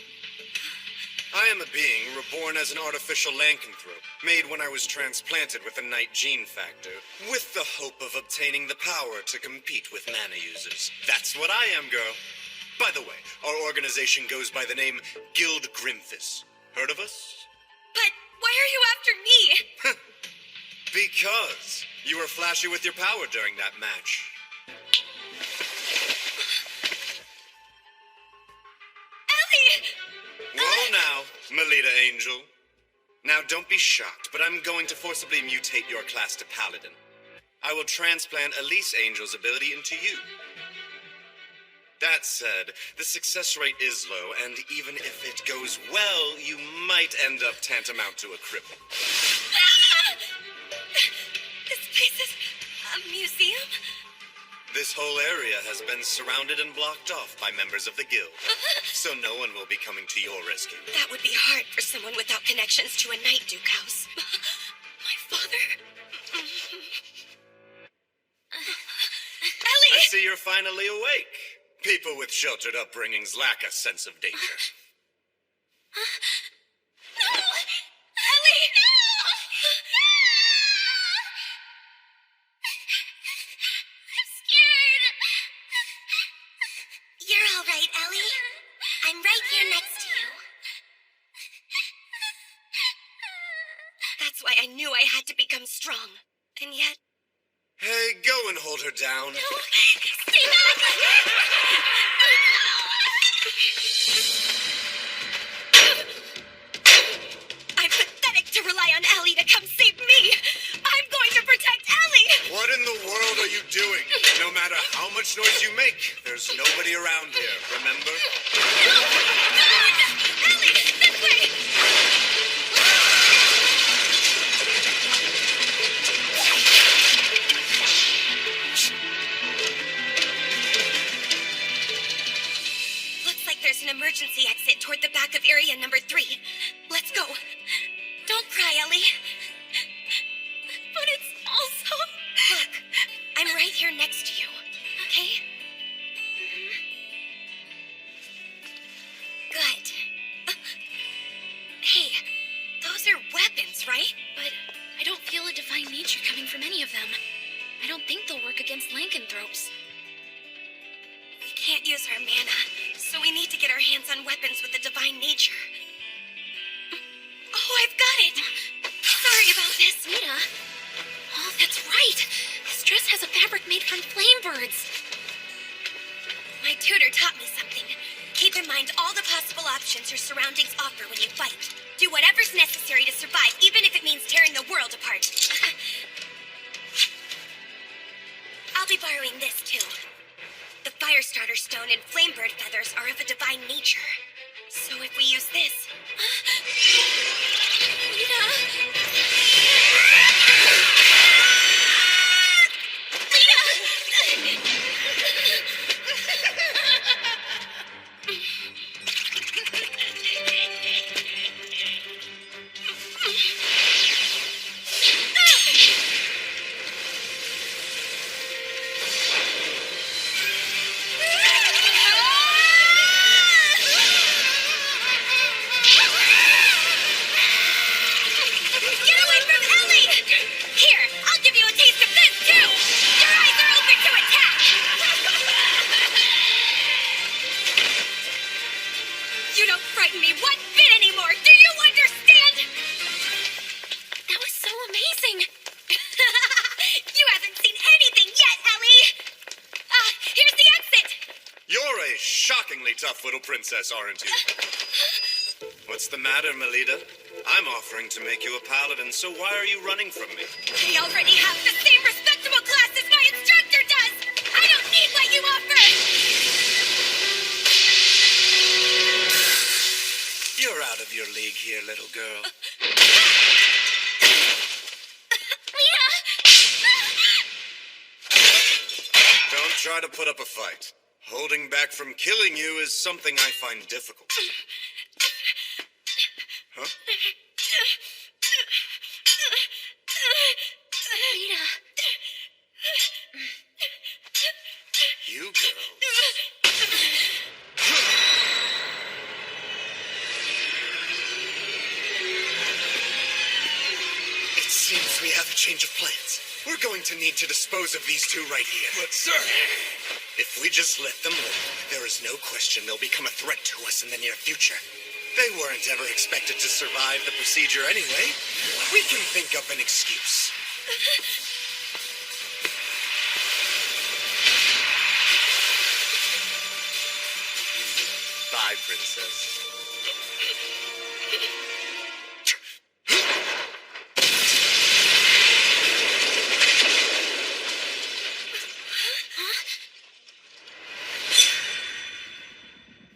[SPEAKER 6] I am a being reborn as an artificial lycanthrope, made when I was transplanted with a Night gene factor, with the hope of obtaining the power to compete with mana users. That's what I am, girl. By the way, our organization goes by the name Guild Grimthus. Heard of us?
[SPEAKER 2] But why are you after me?
[SPEAKER 6] Because you were flashy with your power during that match.
[SPEAKER 2] Ellie!
[SPEAKER 6] Whoa now, Melita Angel. Now don't be shocked, but I'm going to forcibly mutate your class to Paladin. I will transplant Elise Angel's ability into you. That said, the success rate is low, and even if it goes well, you might end up tantamount to a cripple.
[SPEAKER 2] This place is a museum?
[SPEAKER 6] This whole area has been surrounded and blocked off by members of the guild, so no one will be coming to your rescue.
[SPEAKER 2] That would be hard for someone without connections to a Night Duke house. My father? Ellie!
[SPEAKER 6] I see you're finally awake. People with sheltered upbringings lack a sense of danger.
[SPEAKER 2] No! Ellie!
[SPEAKER 11] I'm scared. You're all right, Ellie. I'm right here next to you.
[SPEAKER 2] That's why I knew I had to become strong. And yet...
[SPEAKER 6] Hey, go and hold her down.
[SPEAKER 11] Stay back!
[SPEAKER 2] I'm pathetic to rely on Ellie to come save me. I'm going to protect Ellie.
[SPEAKER 6] What in the world are you doing? No matter how much noise you make, there's nobody around here, remember?
[SPEAKER 2] Ellie, this way. Looks like there's an emergency exit toward the back of area number 3. Let's go. Don't cry, Ellie.
[SPEAKER 11] But it's also...
[SPEAKER 2] Look, I'm right here next to you, okay? Good. Hey, those are weapons, right?
[SPEAKER 4] But I don't feel a divine nature coming from any of them. I don't think they'll work against lycanthropes.
[SPEAKER 2] We can't use our mana, so we need to get our hands on weapons with a divine nature. Oh, I've got it! Sorry about this.
[SPEAKER 4] Lita? Oh, that's right. This dress has a fabric made from flame birds.
[SPEAKER 2] My tutor taught me something. Keep in mind all the possible options your surroundings offer when you fight. Do whatever's necessary to survive, even if it means tearing the world apart. I'll be borrowing this, too. The Firestarter Stone and Flamebird feathers are of a divine nature. So if we use this...
[SPEAKER 4] Lita! Get away from Ellie! Here, I'll give you a taste of this, too! Your eyes are open to attack!
[SPEAKER 2] You don't frighten me one bit anymore. Do you understand? That was so amazing. You haven't seen anything yet, Ellie. Here's the exit.
[SPEAKER 6] You're a shockingly tough little princess, aren't you? What's the matter, Melita? I'm offering to make you a paladin, so why are you running from me?
[SPEAKER 2] I already have the same respectable class as my instructor does. I don't need what you offer.
[SPEAKER 6] You're out of your league here, little girl. Don't try to put up a fight. Holding back from killing you is something I find difficult. Huh?
[SPEAKER 2] Lita.
[SPEAKER 6] You girls. It seems we have a change of plans. We're going to need to dispose of these two right here.
[SPEAKER 1] But, sir...
[SPEAKER 6] If we just let them live, there is no question they'll become a threat to us in the near future. They weren't ever expected to survive the procedure anyway. We can think up an excuse. Bye, princess.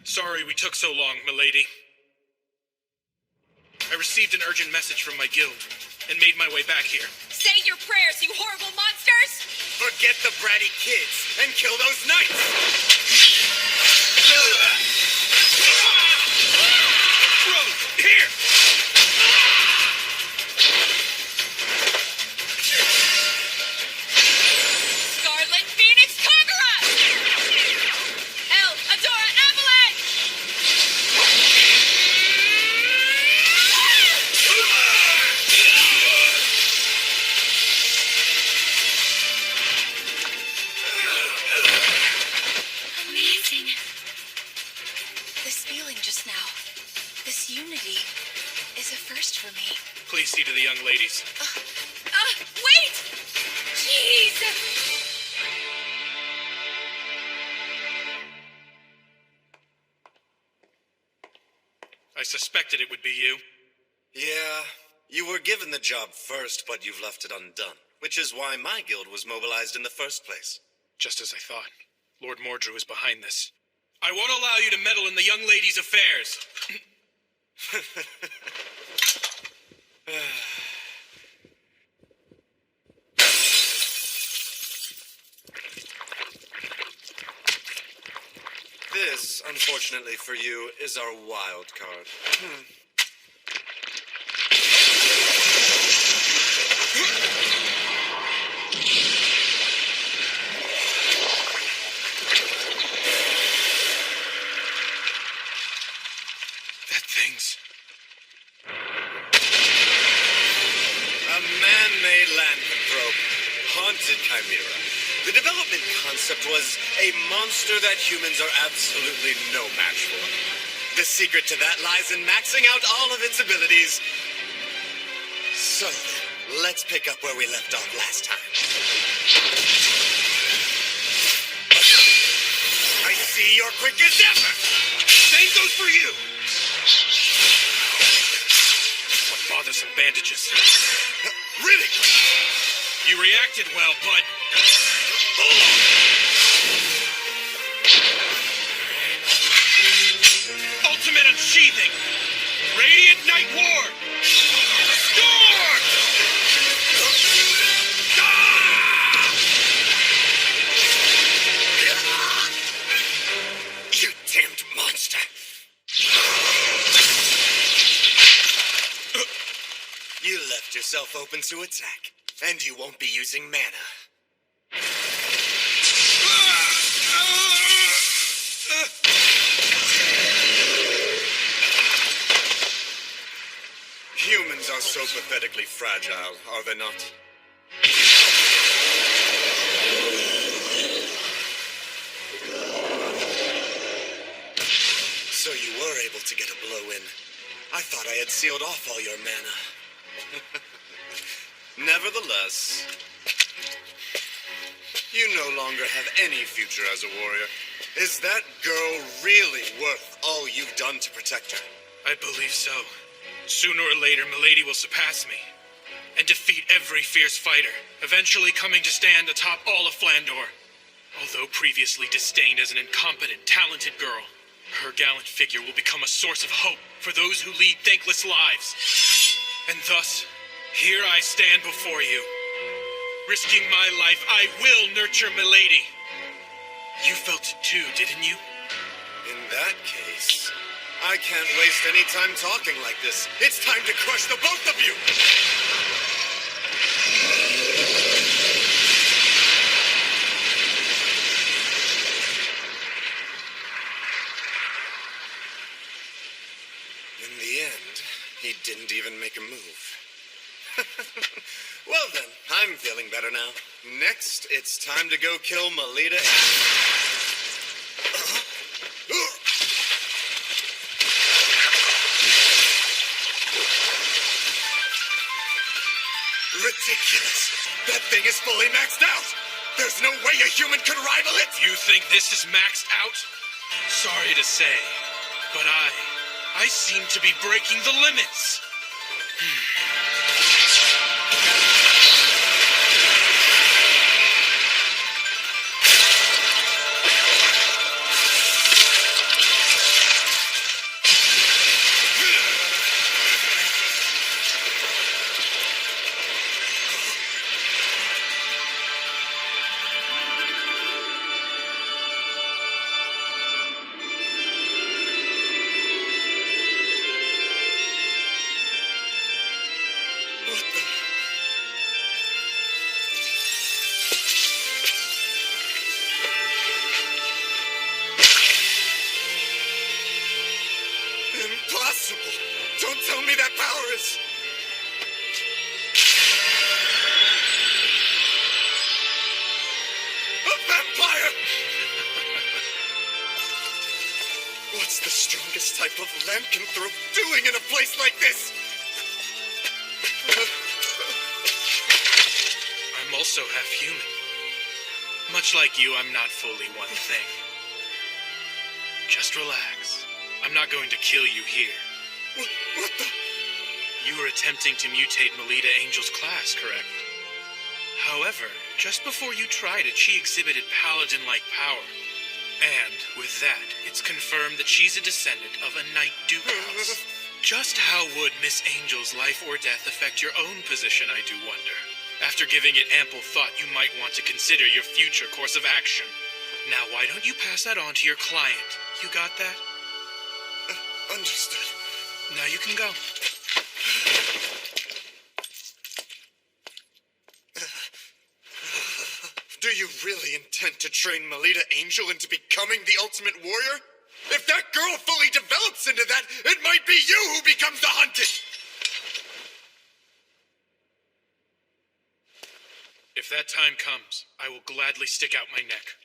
[SPEAKER 1] Sorry we took so long, milady. I received an urgent message from my guild and made my way back here.
[SPEAKER 8] Say your prayers, you horrible monsters!
[SPEAKER 6] Forget the bratty kids and kill those knights!
[SPEAKER 1] Here!
[SPEAKER 8] Scarlet Phoenix, conquer us! El Adora Avalanche!
[SPEAKER 7] Amazing. This feeling just now, this unity, is a first for me.
[SPEAKER 1] Please see to the young ladies.
[SPEAKER 8] Wait! Jeez!
[SPEAKER 1] I suspected it would be you.
[SPEAKER 6] Yeah, you were given the job first, but you've left it undone, which is why my guild was mobilized in the first place.
[SPEAKER 1] Just as I thought. Lord Mordrew is behind this. I won't allow you to meddle in the young ladies' affairs.
[SPEAKER 6] This, unfortunately for you, is our wild card.
[SPEAKER 1] That thing's...
[SPEAKER 6] A man-made lycanthrope, haunted chimera. The development concept was a monster that humans are absolutely no match for. The secret to that lies in maxing out all of its abilities. So then, let's pick up where we left off last time. I see you're quick as ever!
[SPEAKER 1] Same goes for you! What bothersome bandages.
[SPEAKER 6] Really quick!
[SPEAKER 1] You reacted well, bud. Ultimate unsheathing! Radiant Night Ward!
[SPEAKER 6] left yourself open to attack, and you won't be using mana. Humans are so pathetically fragile, are they not? So you were able to get a blow in. I thought I had sealed off all your mana. Nevertheless, you no longer have any future as a warrior. Is that girl really worth all you've done to protect her?
[SPEAKER 1] I believe so. Sooner or later, Milady will surpass me and defeat every fierce fighter, eventually coming to stand atop all of Flandor. Although previously disdained as an incompetent, talented girl, her gallant figure will become a source of hope for those who lead thankless lives. And thus, here I stand before you. Risking my life, I will nurture Milady. You felt it too, didn't you?
[SPEAKER 6] In that case, I can't waste any time talking like this. It's time to crush the both of you! In the end, he didn't even make a move. Well then, I'm feeling better now. Next, it's time to go kill Melita. Ridiculous! That thing is fully maxed out! There's no way a human could rival it!
[SPEAKER 1] You think this is maxed out? Sorry to say, but I seem to be breaking the limits.
[SPEAKER 6] What the? Impossible! Don't tell me that power is... a vampire! What's the strongest type of lycanthrope doing in a place like this?
[SPEAKER 1] I'm also half human. Much like you, I'm not fully one thing. Just relax. I'm not going to kill you here.
[SPEAKER 6] What the?
[SPEAKER 1] You were attempting to mutate Melita Angel's class, correct? However, just before you tried it, she exhibited paladin-like power. And, with that, it's confirmed that she's a descendant of a Knight Duke house. Just how would Miss Angel's life or death affect your own position, I do wonder. After giving it ample thought, you might want to consider your future course of action. Now, why don't you pass that on to your client? You got that?
[SPEAKER 6] Understood.
[SPEAKER 1] Now you can go.
[SPEAKER 6] Do you really intend to train Melita Angel into becoming the ultimate warrior? If that girl fully develops into that, it might be you who becomes the hunted!
[SPEAKER 1] If that time comes, I will gladly stick out my neck.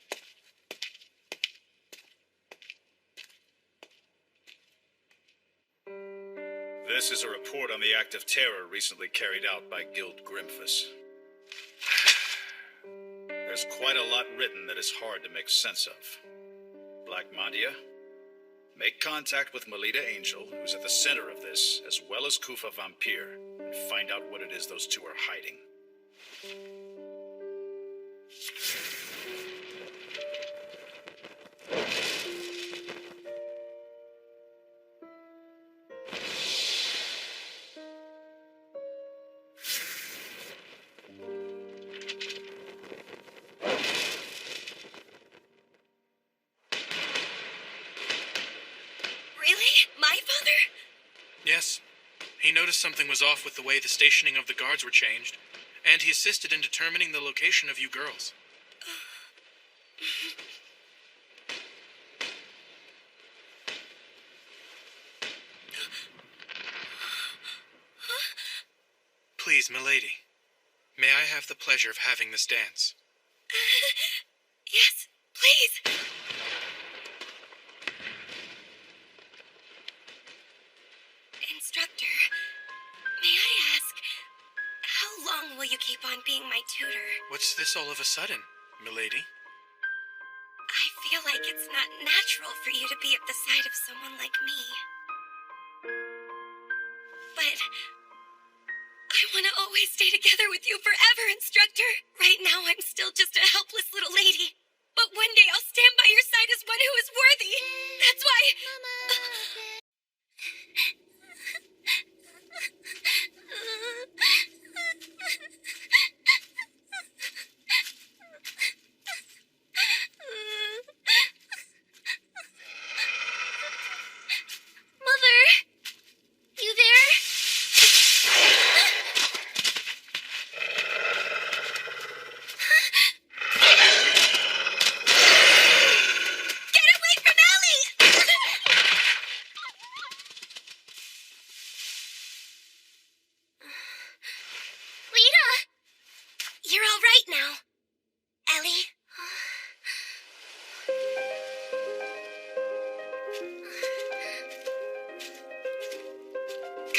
[SPEAKER 5] This is a report on the act of terror recently carried out by Guild Grimphus. There's quite a lot written that is hard to make sense of. Black Mandia, make contact with Melita Angel, who's at the center of this, as well as Kufa Vampire, and find out what it is those two are hiding.
[SPEAKER 2] Really? My father?
[SPEAKER 1] Yes, He noticed something was off with the way the stationing of the guards were changed, and he assisted in determining the location of you girls. Please, milady, may I have the pleasure of having this dance?
[SPEAKER 2] Yes, please. Instructor, may I ask, how long will you keep on being my tutor?
[SPEAKER 1] What's this all of a sudden, milady?
[SPEAKER 2] I feel like it's not natural for you to be at the side of someone like me. But I want to always stay together with you forever, Instructor. Right now, I'm still just a helpless little lady. But one day I'll stand by your side as one who is worthy. That's why...
[SPEAKER 11] Mother? You there?
[SPEAKER 2] Get away from Ellie!
[SPEAKER 11] Lita!
[SPEAKER 2] You're all right now, Ellie.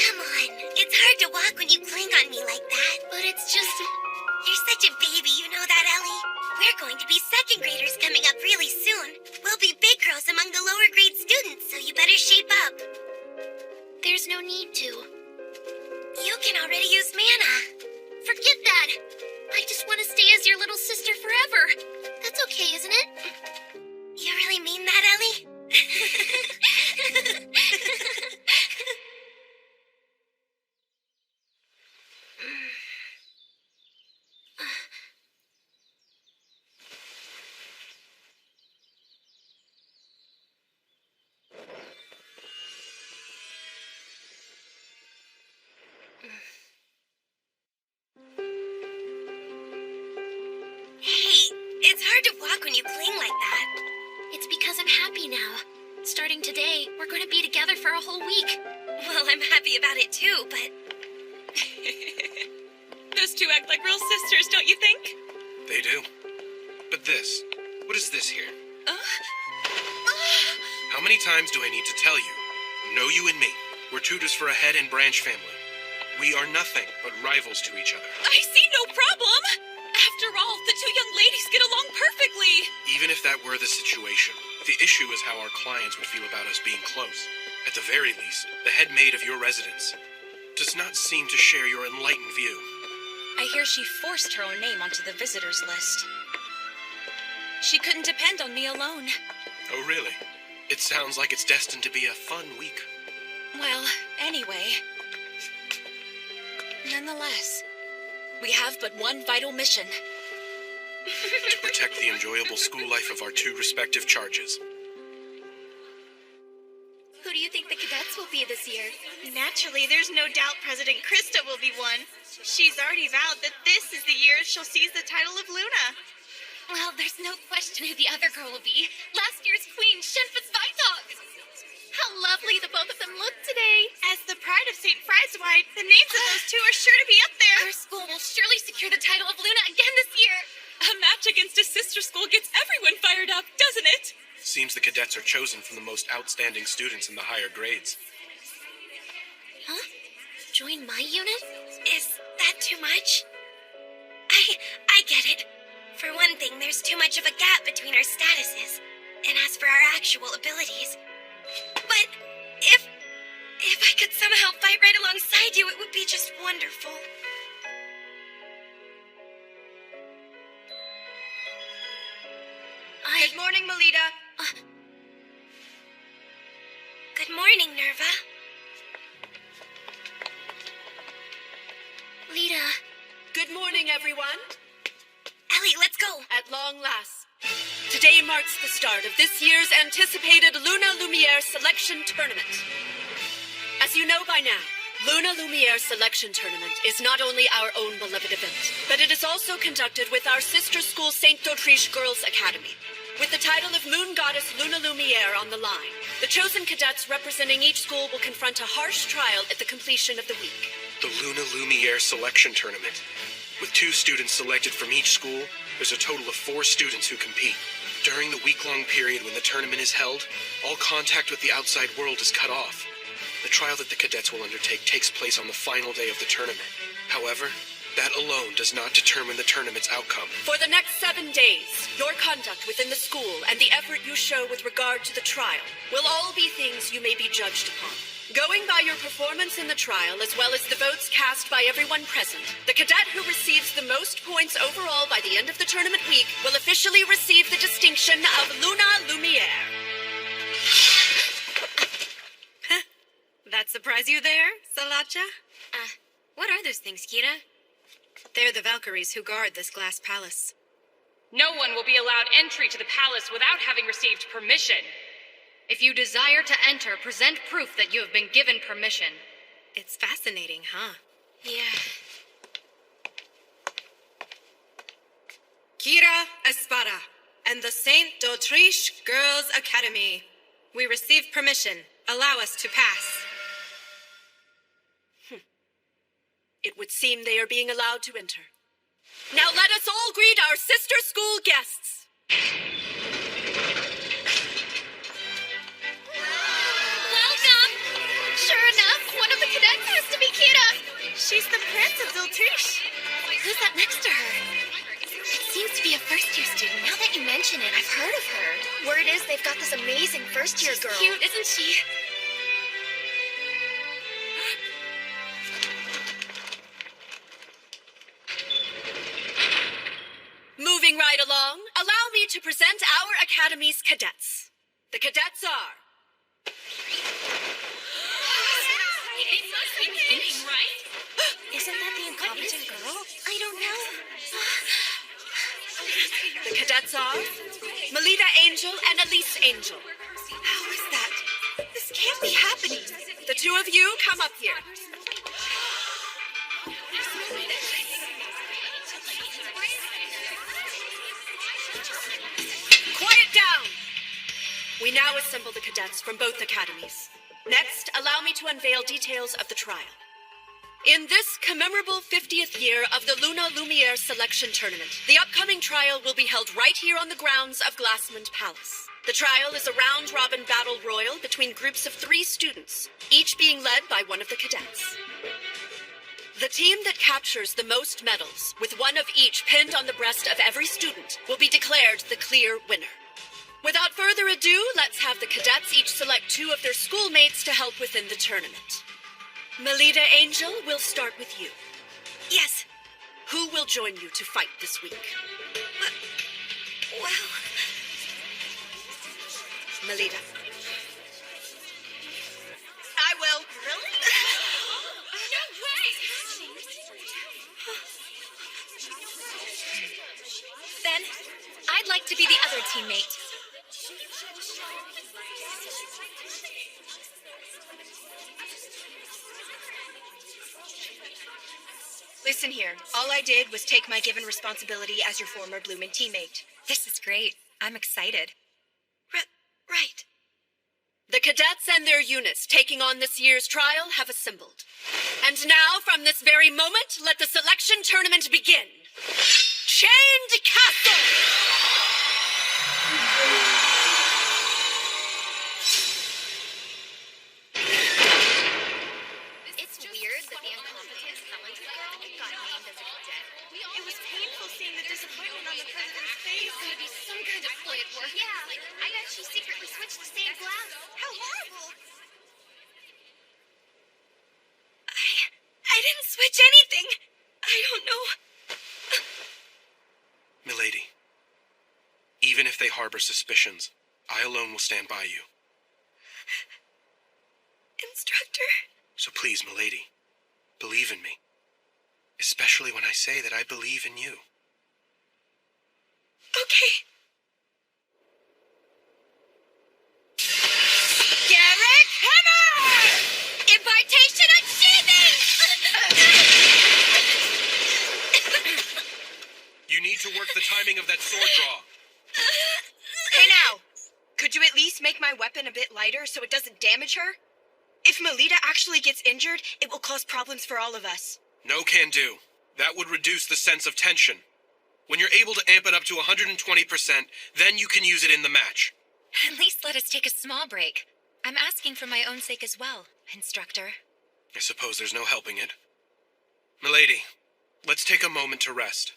[SPEAKER 2] Come on, it's hard to walk when you cling on me like that. But it's just... You're such a baby, you know that, Ellie? We're going to be second graders coming up really soon. We'll be big girls among the lower grade students, so you better shape up.
[SPEAKER 11] There's no need to.
[SPEAKER 2] You can already use mana.
[SPEAKER 11] Forget that. I just want to stay as your little sister forever. That's okay, isn't it?
[SPEAKER 2] You really mean that, Ellie? Hey, it's hard to walk when you cling like that.
[SPEAKER 11] It's because I'm happy now. Starting today, we're going to be together for a whole week.
[SPEAKER 2] Well, I'm happy about it too, but...
[SPEAKER 3] Those two act like real sisters, don't you think?
[SPEAKER 1] They do. But this, what is this here? How many times do I need to tell you? Know you and me. We're tutors for a head and branch family. We are nothing but rivals to each other.
[SPEAKER 3] I see no problem. After all, the two young ladies get along perfectly.
[SPEAKER 1] Even if that were the situation, the issue is how our clients would feel about us being close. At the very least, the head maid of your residence does not seem to share your enlightened view.
[SPEAKER 7] I hear she forced her own name onto the visitors list. She couldn't depend on me alone.
[SPEAKER 1] Oh, really? It sounds like it's destined to be a fun week.
[SPEAKER 7] Well, anyway. Nonetheless, we have but one vital mission.
[SPEAKER 1] To protect the enjoyable school life of our two respective charges.
[SPEAKER 11] Who do you think the cadets will be this year?
[SPEAKER 4] Naturally, there's no doubt President Krista will be one. She's already vowed that this is the year she'll seize the title of Luna.
[SPEAKER 11] Well, there's no question who the other girl will be. Last year's queen, Shenfa Svitog. How lovely the both of them look today.
[SPEAKER 4] As the pride of St. Frieswide, the names of those two are sure to be up there.
[SPEAKER 11] Our school will surely secure the title of Luna again this year.
[SPEAKER 3] A match against a sister school gets everyone fired up, doesn't it?
[SPEAKER 1] Seems the cadets are chosen from the most outstanding students in the higher grades.
[SPEAKER 11] Huh? Join my unit?
[SPEAKER 2] Is that too much? I get it. For one thing, there's too much of a gap between our statuses. And as for our actual abilities... But if I could somehow fight right alongside you, it would be just wonderful.
[SPEAKER 3] Good morning, Melita.
[SPEAKER 2] Good morning, Nerva.
[SPEAKER 11] Lita.
[SPEAKER 8] Good morning, everyone.
[SPEAKER 2] Ellie, let's go.
[SPEAKER 8] At long last. Today marks the start of this year's anticipated Luna Lumiere Selection Tournament. As you know by now, Luna Lumiere Selection Tournament is not only our own beloved event, but it is also conducted with our sister school St. D'Autriche Girls Academy. With the title of Moon Goddess Luna Lumiere on the line, the chosen cadets representing each school will confront a harsh trial at the completion of the week.
[SPEAKER 1] The Luna Lumiere Selection Tournament. With 2 students selected from each school, there's a total of 4 students who compete. During the week-long period when the tournament is held, all contact with the outside world is cut off. The trial that the cadets will undertake takes place on the final day of the tournament. However, that alone does not determine the tournament's outcome.
[SPEAKER 8] For the next 7 days, your conduct within the school and the effort you show with regard to the trial will all be things you may be judged upon. Going by your performance in the trial, as well as the votes cast by everyone present, the cadet who receives the most points overall by the end of the tournament week will officially receive the distinction of Luna Lumiere.
[SPEAKER 3] That surprise you there, Salacha?
[SPEAKER 2] What are those things, Kira?
[SPEAKER 3] They're the Valkyries who guard this glass palace.
[SPEAKER 12] No one will be allowed entry to the palace without having received permission.
[SPEAKER 11] If you desire to enter, present proof that you have been given permission.
[SPEAKER 3] It's fascinating, huh?
[SPEAKER 2] Yeah.
[SPEAKER 3] Kira Espada and the St. D'Autriche Girls Academy. We receive permission. Allow us to pass.
[SPEAKER 8] It would seem they are being allowed to enter. Now let us all greet our sister school guests.
[SPEAKER 11] Welcome! Sure enough, one of the cadets has to be Kira.
[SPEAKER 3] She's the Prince of D'Autriche.
[SPEAKER 2] Who's that next to her? It seems to be a first-year student. Now that you mention it, I've heard of her. Word is they've got this amazing first-year girl.
[SPEAKER 11] Cute, isn't she?
[SPEAKER 8] Moving right along, allow me to present our Academy's cadets. The cadets are...
[SPEAKER 2] Isn't that the incompetent girl? I don't know.
[SPEAKER 8] The cadets are Melita Angel and Elise Angel.
[SPEAKER 3] How is that? This can't be happening.
[SPEAKER 8] The 2 of you come up here. Quiet down! We now assemble the cadets from both academies. Next, allow me to unveil details of the trial. In this commemorable 50th year of the Luna Lumiere Selection Tournament, the upcoming trial will be held right here on the grounds of Glassmond Palace. The trial is a round-robin battle royal between groups of 3 students, each being led by one of the cadets. The team that captures the most medals, with one of each pinned on the breast of every student, will be declared the clear winner. Without further ado, let's have the cadets each select 2 of their schoolmates to help within the tournament. Melita Angel, we'll start with you.
[SPEAKER 3] Yes.
[SPEAKER 8] Who will join you to fight this week?
[SPEAKER 3] Well...
[SPEAKER 8] Melita.
[SPEAKER 3] I will. Really?
[SPEAKER 11] No way!
[SPEAKER 2] Then, I'd like to be the other teammate.
[SPEAKER 3] Listen here. All I did was take my given responsibility as your former Bloomin' teammate.
[SPEAKER 2] This is great. I'm excited.
[SPEAKER 3] Right.
[SPEAKER 8] The cadets and their units taking on this year's trial have assembled. And now, from this very moment, let the selection tournament begin. Chained Castle!
[SPEAKER 11] It's weird that the incompetent talented girl got named as a cadet.
[SPEAKER 3] It was painful seeing the disappointment on the president's face.
[SPEAKER 11] Maybe some kind of play at work. Yeah, I bet she secretly switched to stained glass.
[SPEAKER 3] How horrible! I didn't switch anything. I don't know.
[SPEAKER 1] Milady, even if they harbor suspicions, I alone will stand by you.
[SPEAKER 3] Instructor?
[SPEAKER 1] So please, Milady, believe in me. Especially when I say that I believe in you.
[SPEAKER 3] Okay. Garrick Hammer! Impartation achievement!
[SPEAKER 1] You need to work the timing of that sword draw.
[SPEAKER 3] Hey now, could you at least make my weapon a bit lighter so it doesn't damage her? If Melita actually gets injured, it will cause problems for all of us.
[SPEAKER 1] No can do. That would reduce the sense of tension. When you're able to amp it up to 120%, then you can use it in the match.
[SPEAKER 7] At least let us take a small break. I'm asking for my own sake as well, instructor.
[SPEAKER 1] I suppose there's no helping it. Milady, let's take a moment to rest.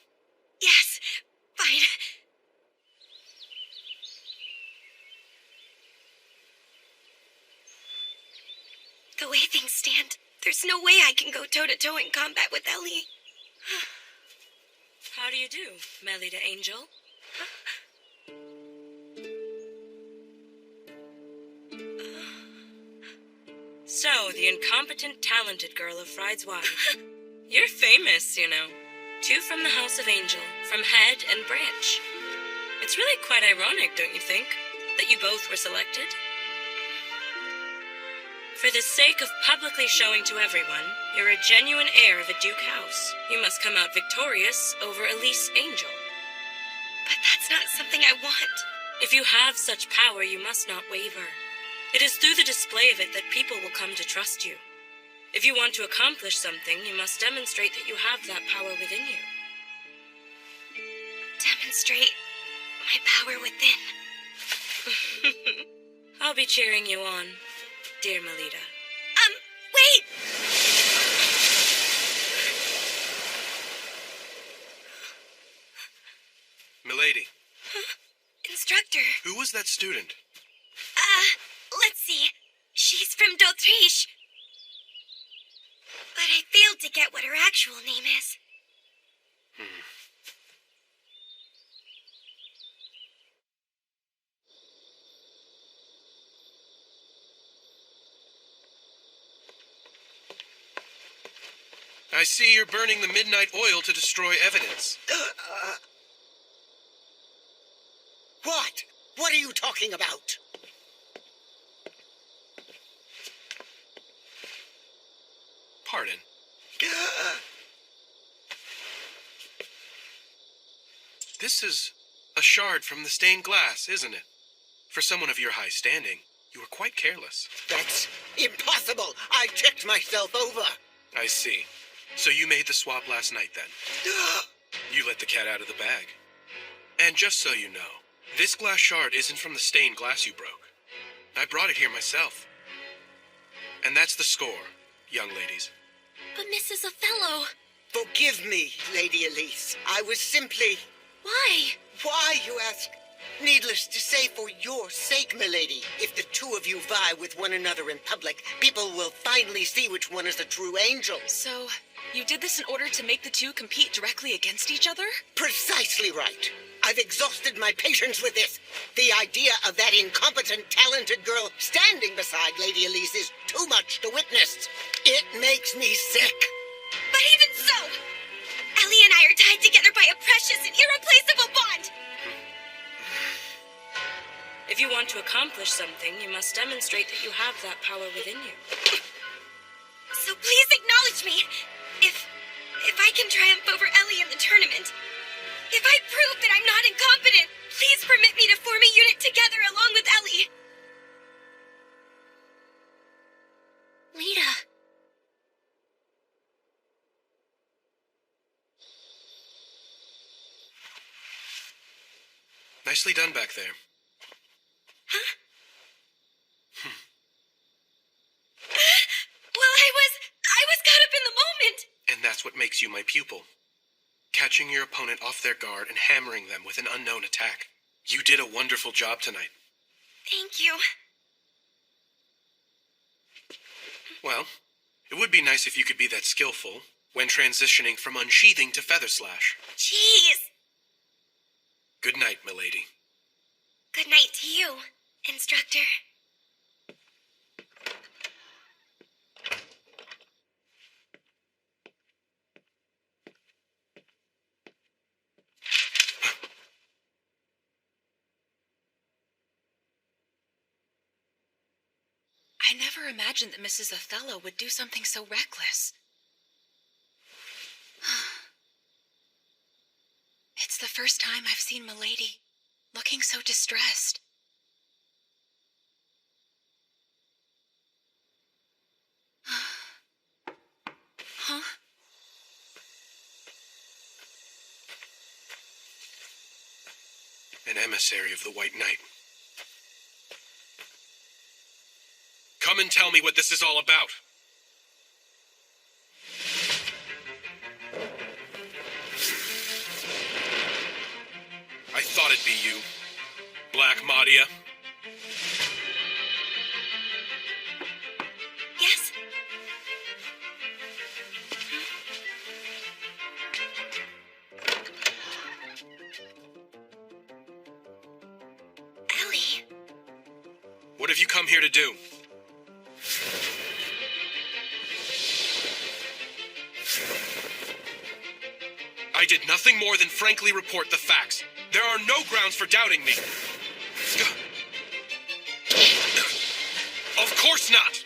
[SPEAKER 2] Yes, fine. The way things stand, there's no way I can go toe-to-toe in combat with Ellie.
[SPEAKER 8] How do you do, Melita Angel? So, the incompetent, talented girl of Fride's wife. You're famous, you know. 2 from the House of Angel, from Head and Branch. It's really quite ironic, don't you think, that you both were selected? For the sake of publicly showing to everyone, you're a genuine heir of a Duke house. You must come out victorious over Elise Angel.
[SPEAKER 2] But that's not something I want.
[SPEAKER 8] If you have such power, you must not waver. It is through the display of it that people will come to trust you. If you want to accomplish something, you must demonstrate that you have that power within you.
[SPEAKER 2] Demonstrate my power within.
[SPEAKER 8] I'll be cheering you on, dear Melita.
[SPEAKER 2] Wait!
[SPEAKER 1] Milady,
[SPEAKER 2] Instructor.
[SPEAKER 1] who was that student?
[SPEAKER 2] Let's see. She's from D'Autriche. But I failed to get what her actual name is.
[SPEAKER 1] I see you're burning the midnight oil to destroy evidence.
[SPEAKER 10] What? What are you talking about?
[SPEAKER 1] Pardon. This is a shard from the stained glass, isn't it? For someone of your high standing, you were quite careless.
[SPEAKER 10] That's impossible. I checked myself over.
[SPEAKER 1] I see. So you made the swap last night, then? You let the cat out of the bag. And just so you know, this glass shard isn't from the stained glass you broke. I brought it here myself. And that's the score, young ladies.
[SPEAKER 2] But Mrs. Othello...
[SPEAKER 10] Forgive me, Lady Elise. I was simply...
[SPEAKER 2] Why?
[SPEAKER 10] Why, you ask? Needless to say, for your sake, milady. If the 2 of you vie with one another in public, people will finally see which one is a true angel.
[SPEAKER 7] So, you did this in order to make the 2 compete directly against each other?
[SPEAKER 10] Precisely right. I've exhausted my patience with this. The idea of that incompetent, talented girl standing beside Lady Elise is too much to witness. It makes me sick.
[SPEAKER 2] But even so, Ellie and I are tied together by a precious and irreplaceable bond.
[SPEAKER 8] If you want to accomplish something, you must demonstrate that you have that power within you.
[SPEAKER 2] So please acknowledge me. If I can triumph over Ellie in the tournament, if I prove that I'm not incompetent, please permit me to form a unit together along with Ellie. Lita.
[SPEAKER 1] Nicely done back there.
[SPEAKER 2] Huh? Well, I was caught up in the moment.
[SPEAKER 1] And that's what makes you my pupil. Catching your opponent off their guard and hammering them with an unknown attack. You did a wonderful job tonight.
[SPEAKER 2] Thank you.
[SPEAKER 1] Well, it would be nice if you could be that skillful when transitioning from unsheathing to feather slash.
[SPEAKER 2] Jeez.
[SPEAKER 1] Good night, milady.
[SPEAKER 2] Good night to you, instructor.
[SPEAKER 7] I never imagined that Mrs. Othello would do something so reckless. first time I've seen Milady looking so distressed. Huh?
[SPEAKER 1] An emissary of the White Knight. Come and tell me what this is all about. I thought it'd be you, Black Madia.
[SPEAKER 2] Yes? Ellie.
[SPEAKER 1] What have you come here to do? I did nothing more than frankly report the facts. There are no grounds for doubting me. Of course not!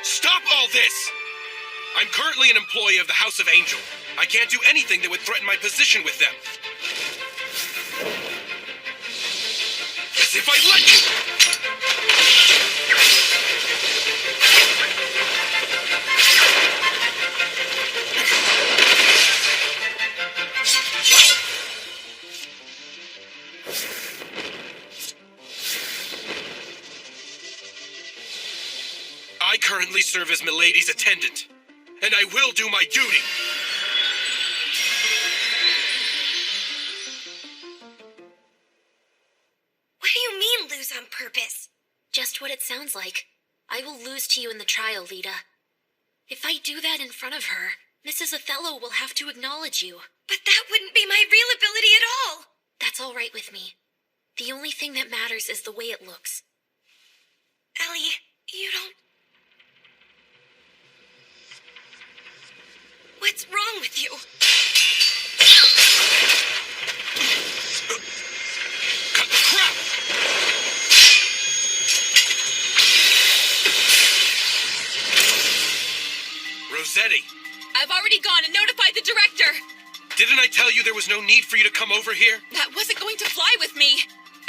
[SPEAKER 1] Stop all this! I'm currently an employee of the House of Angel. I can't do anything that would threaten my position with them. As if I'd let you! I currently serve as Milady's attendant, and I will do my duty.
[SPEAKER 2] What do you mean, lose on purpose?
[SPEAKER 4] Just what it sounds like. I will lose to you in the trial, Lita. If I do that in front of her, Mrs. Othello will have to acknowledge you.
[SPEAKER 2] But that wouldn't be my real ability at all.
[SPEAKER 4] That's all right with me. The only thing that matters is the way it looks.
[SPEAKER 2] Ellie, you don't... What's wrong with you?
[SPEAKER 1] Cut the crap! Rossetti,
[SPEAKER 8] I've already gone and notified the director.
[SPEAKER 1] didn't I tell you there was no need for you to come over here?
[SPEAKER 8] That wasn't going to fly with me.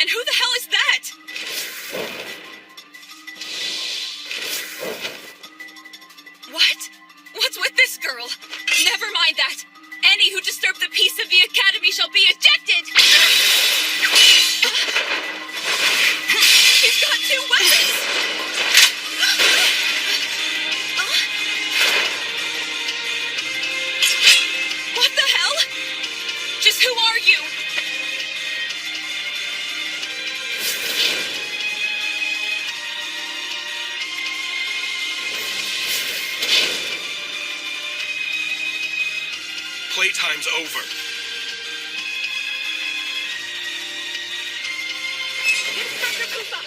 [SPEAKER 8] And who the hell is that? What? What's with this girl? Never mind that. Any who disturb the peace of the Academy shall be ejected. He's got two weapons. What the hell? Just who are you?
[SPEAKER 1] Playtime's over.
[SPEAKER 12] Inspector Koopa,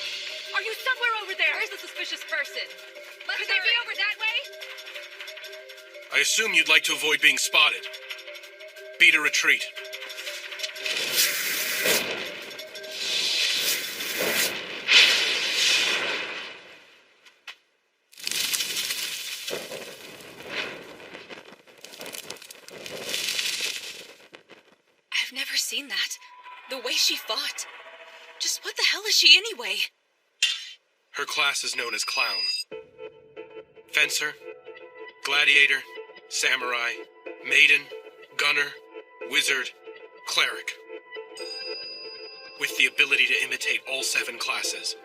[SPEAKER 12] are you somewhere over there? Where's the suspicious person? Could they be over that way?
[SPEAKER 1] I assume you'd like to avoid being spotted. Beat a retreat.
[SPEAKER 8] I've never seen that. The way she fought. Just what the hell is she anyway?
[SPEAKER 1] Her class is known as Clown. Fencer, Gladiator, Samurai, Maiden, Gunner, Wizard, Cleric. With the ability to imitate all 7 classes.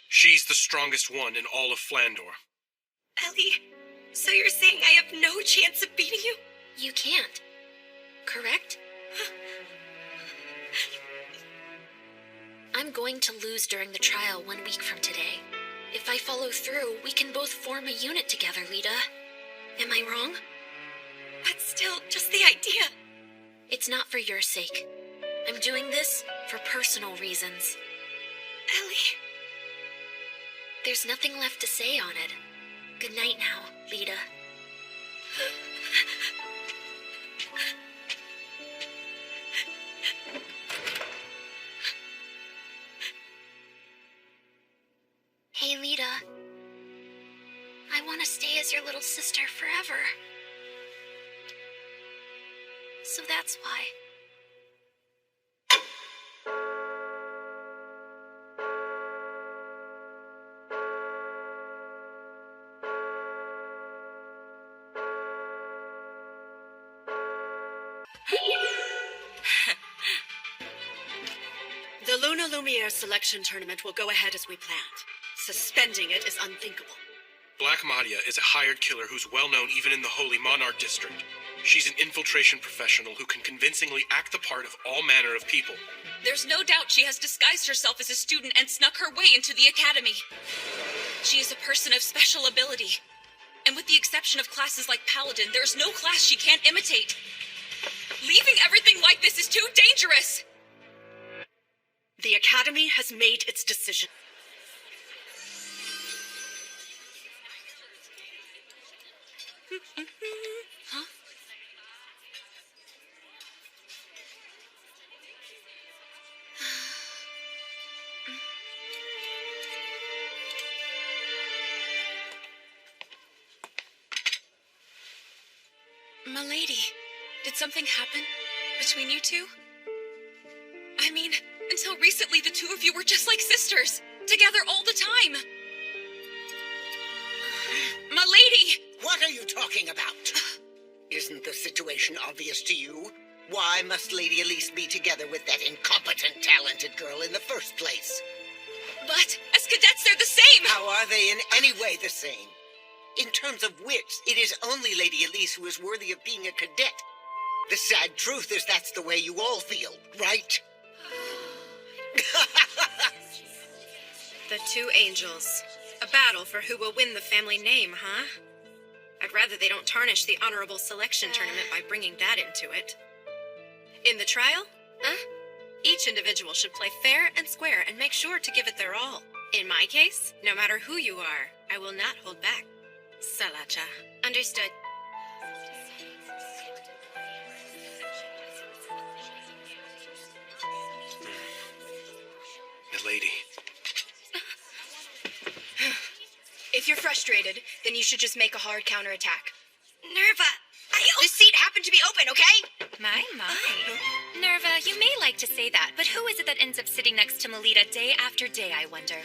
[SPEAKER 1] She's the strongest one in all of Flandor.
[SPEAKER 2] Ellie, so you're saying I have no chance of beating you?
[SPEAKER 4] You can't. Correct? I'm going to lose during the trial 1 week from today. If I follow through, we can both form a unit together, Lita. Am I wrong?
[SPEAKER 2] But still, just the idea.
[SPEAKER 4] It's not for your sake. I'm doing this for personal reasons.
[SPEAKER 2] Ellie.
[SPEAKER 4] There's nothing left to say on it. Good night now, Lita.
[SPEAKER 2] as your little sister forever. So that's why.
[SPEAKER 8] The Luna Lumiere selection tournament will go ahead as we planned. Suspending it is unthinkable.
[SPEAKER 1] Black Madia is a hired killer who's well known even in the Holy Monarch District. She's an infiltration professional who can convincingly act the part of all manner of people.
[SPEAKER 12] There's no doubt she has disguised herself as a student and snuck her way into the academy. She is a person of special ability. And with the exception of classes like Paladin, there's no class she can't imitate. Leaving everything like this is too dangerous!
[SPEAKER 8] The Academy has made its decision.
[SPEAKER 12] Huh? Milady, did something happen between you two? I mean, until recently the two of you were just like sisters, together all the time. Milady!
[SPEAKER 10] What are you talking about? Isn't the situation obvious to you? Why must Lady Elise be together with that incompetent, talented girl in the first place?
[SPEAKER 12] But as cadets, they're the same!
[SPEAKER 10] How are they in any way the same? In terms of wits, it is only Lady Elise who is worthy of being a cadet. The sad truth is that's the way you all feel, right?
[SPEAKER 3] The two angels. A battle for who will win the family name, huh? I'd rather they don't tarnish the honorable selection tournament by bringing that into it. In the trial, each individual should play fair and square and make sure to give it their all. In my case, no matter who you are, I will not hold back. Salacha.
[SPEAKER 2] Understood.
[SPEAKER 1] Milady.
[SPEAKER 3] If you're frustrated, then you should just make a hard counterattack.
[SPEAKER 2] Nerva,
[SPEAKER 3] This seat happened to be open, okay?
[SPEAKER 11] My. Nerva, you may like to say that, but who is it that ends up sitting next to Melita day after day, I wonder?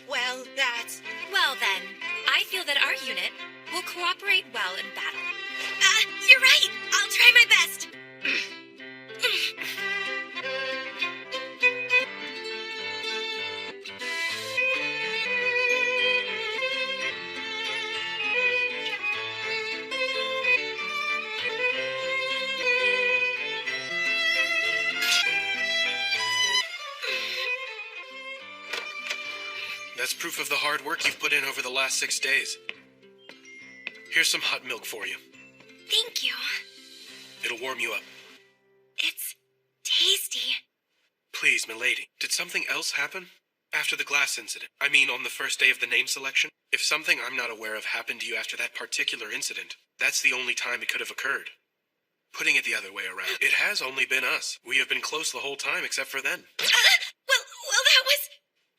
[SPEAKER 3] Well, that's...
[SPEAKER 11] Well then, I feel that our unit will cooperate well in battle.
[SPEAKER 2] You're right. I'll try my best.
[SPEAKER 1] That's proof of the hard work you've put in over the last 6 days. Here's some hot milk for you.
[SPEAKER 2] Thank you.
[SPEAKER 1] It'll warm you up.
[SPEAKER 2] It's tasty.
[SPEAKER 1] Please, milady, did something else happen? After the glass incident. I mean, on the first day of the name selection? If something I'm not aware of happened to you after that particular incident, that's the only time it could have occurred. Putting it the other way around, it has only been us. We have been close the whole time except for then.
[SPEAKER 2] Well, that was...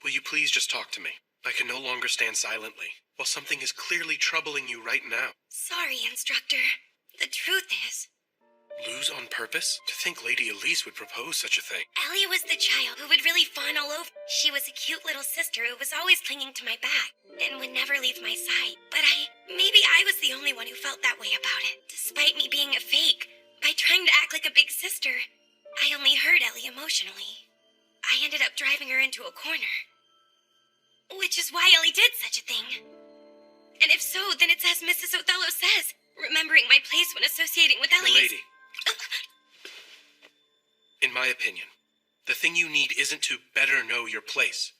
[SPEAKER 1] Will you please just talk to me? I can no longer stand silently, while something is clearly troubling you right now.
[SPEAKER 2] Sorry, Instructor. The truth is...
[SPEAKER 1] Lose on purpose? To think Lady Elise would propose such a thing.
[SPEAKER 2] Ellie was the child who would really fawn all over. She was a cute little sister who was always clinging to my back and would never leave my side. But maybe I was the only one who felt that way about it. Despite me being a fake, by trying to act like a big sister, I only hurt Ellie emotionally. I ended up driving her into a corner. Which is why Ellie did such a thing. And if so, then it's as Mrs. Othello says, remembering my place when associating with Ellie is...
[SPEAKER 1] Milady. In my opinion, the thing you need isn't to better know your place.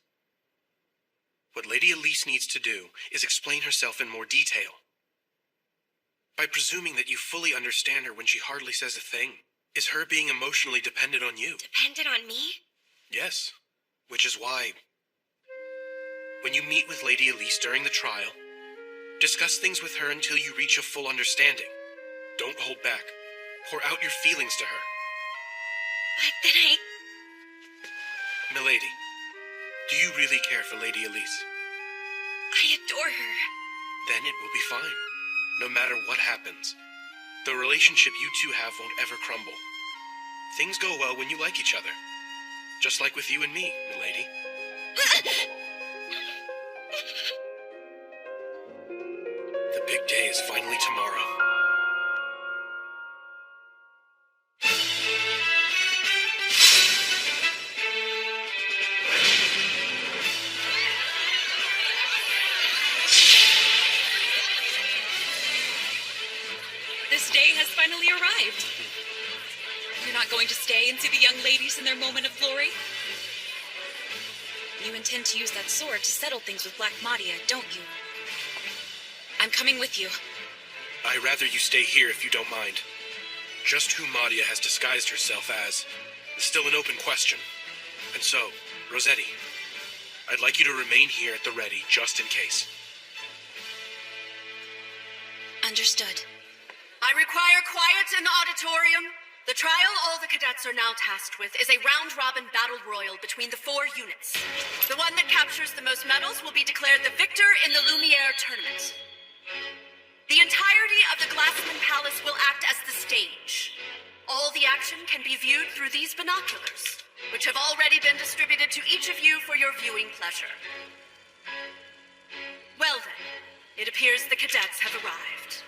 [SPEAKER 1] What Lady Elise needs to do is explain herself in more detail. By presuming that you fully understand her when she hardly says a thing, is her being emotionally dependent on you.
[SPEAKER 2] Dependent on me?
[SPEAKER 1] Yes, which is why, when you meet with Lady Elise during the trial, discuss things with her until you reach a full understanding. Don't hold back. Pour out your feelings to her.
[SPEAKER 2] But then
[SPEAKER 1] Milady, do you really care for Lady Elise?
[SPEAKER 2] I adore her.
[SPEAKER 1] Then it will be fine. No matter what happens, the relationship you two have won't ever crumble. Things go well when you like each other. Just like with you and me, milady. The big day is finally tomorrow.
[SPEAKER 12] This day has finally arrived. You're not going to stay and see the young ladies in their moment of glory? You intend to use that sword to settle things with Black Madia, don't you? I'm coming with you.
[SPEAKER 1] I'd rather you stay here if you don't mind. Just who Madia has disguised herself as is still an open question. And so, Rossetti, I'd like you to remain here at the ready just in case.
[SPEAKER 12] Understood.
[SPEAKER 8] I require quiet in the auditorium. The trial all the cadets are now tasked with is a round-robin battle royal between the 4 units. The one that captures the most medals will be declared the victor in the Lumiere tournament. The entirety of the Glassman Palace will act as the stage. All the action can be viewed through these binoculars, which have already been distributed to each of you for your viewing pleasure. Well then, it appears the cadets have arrived.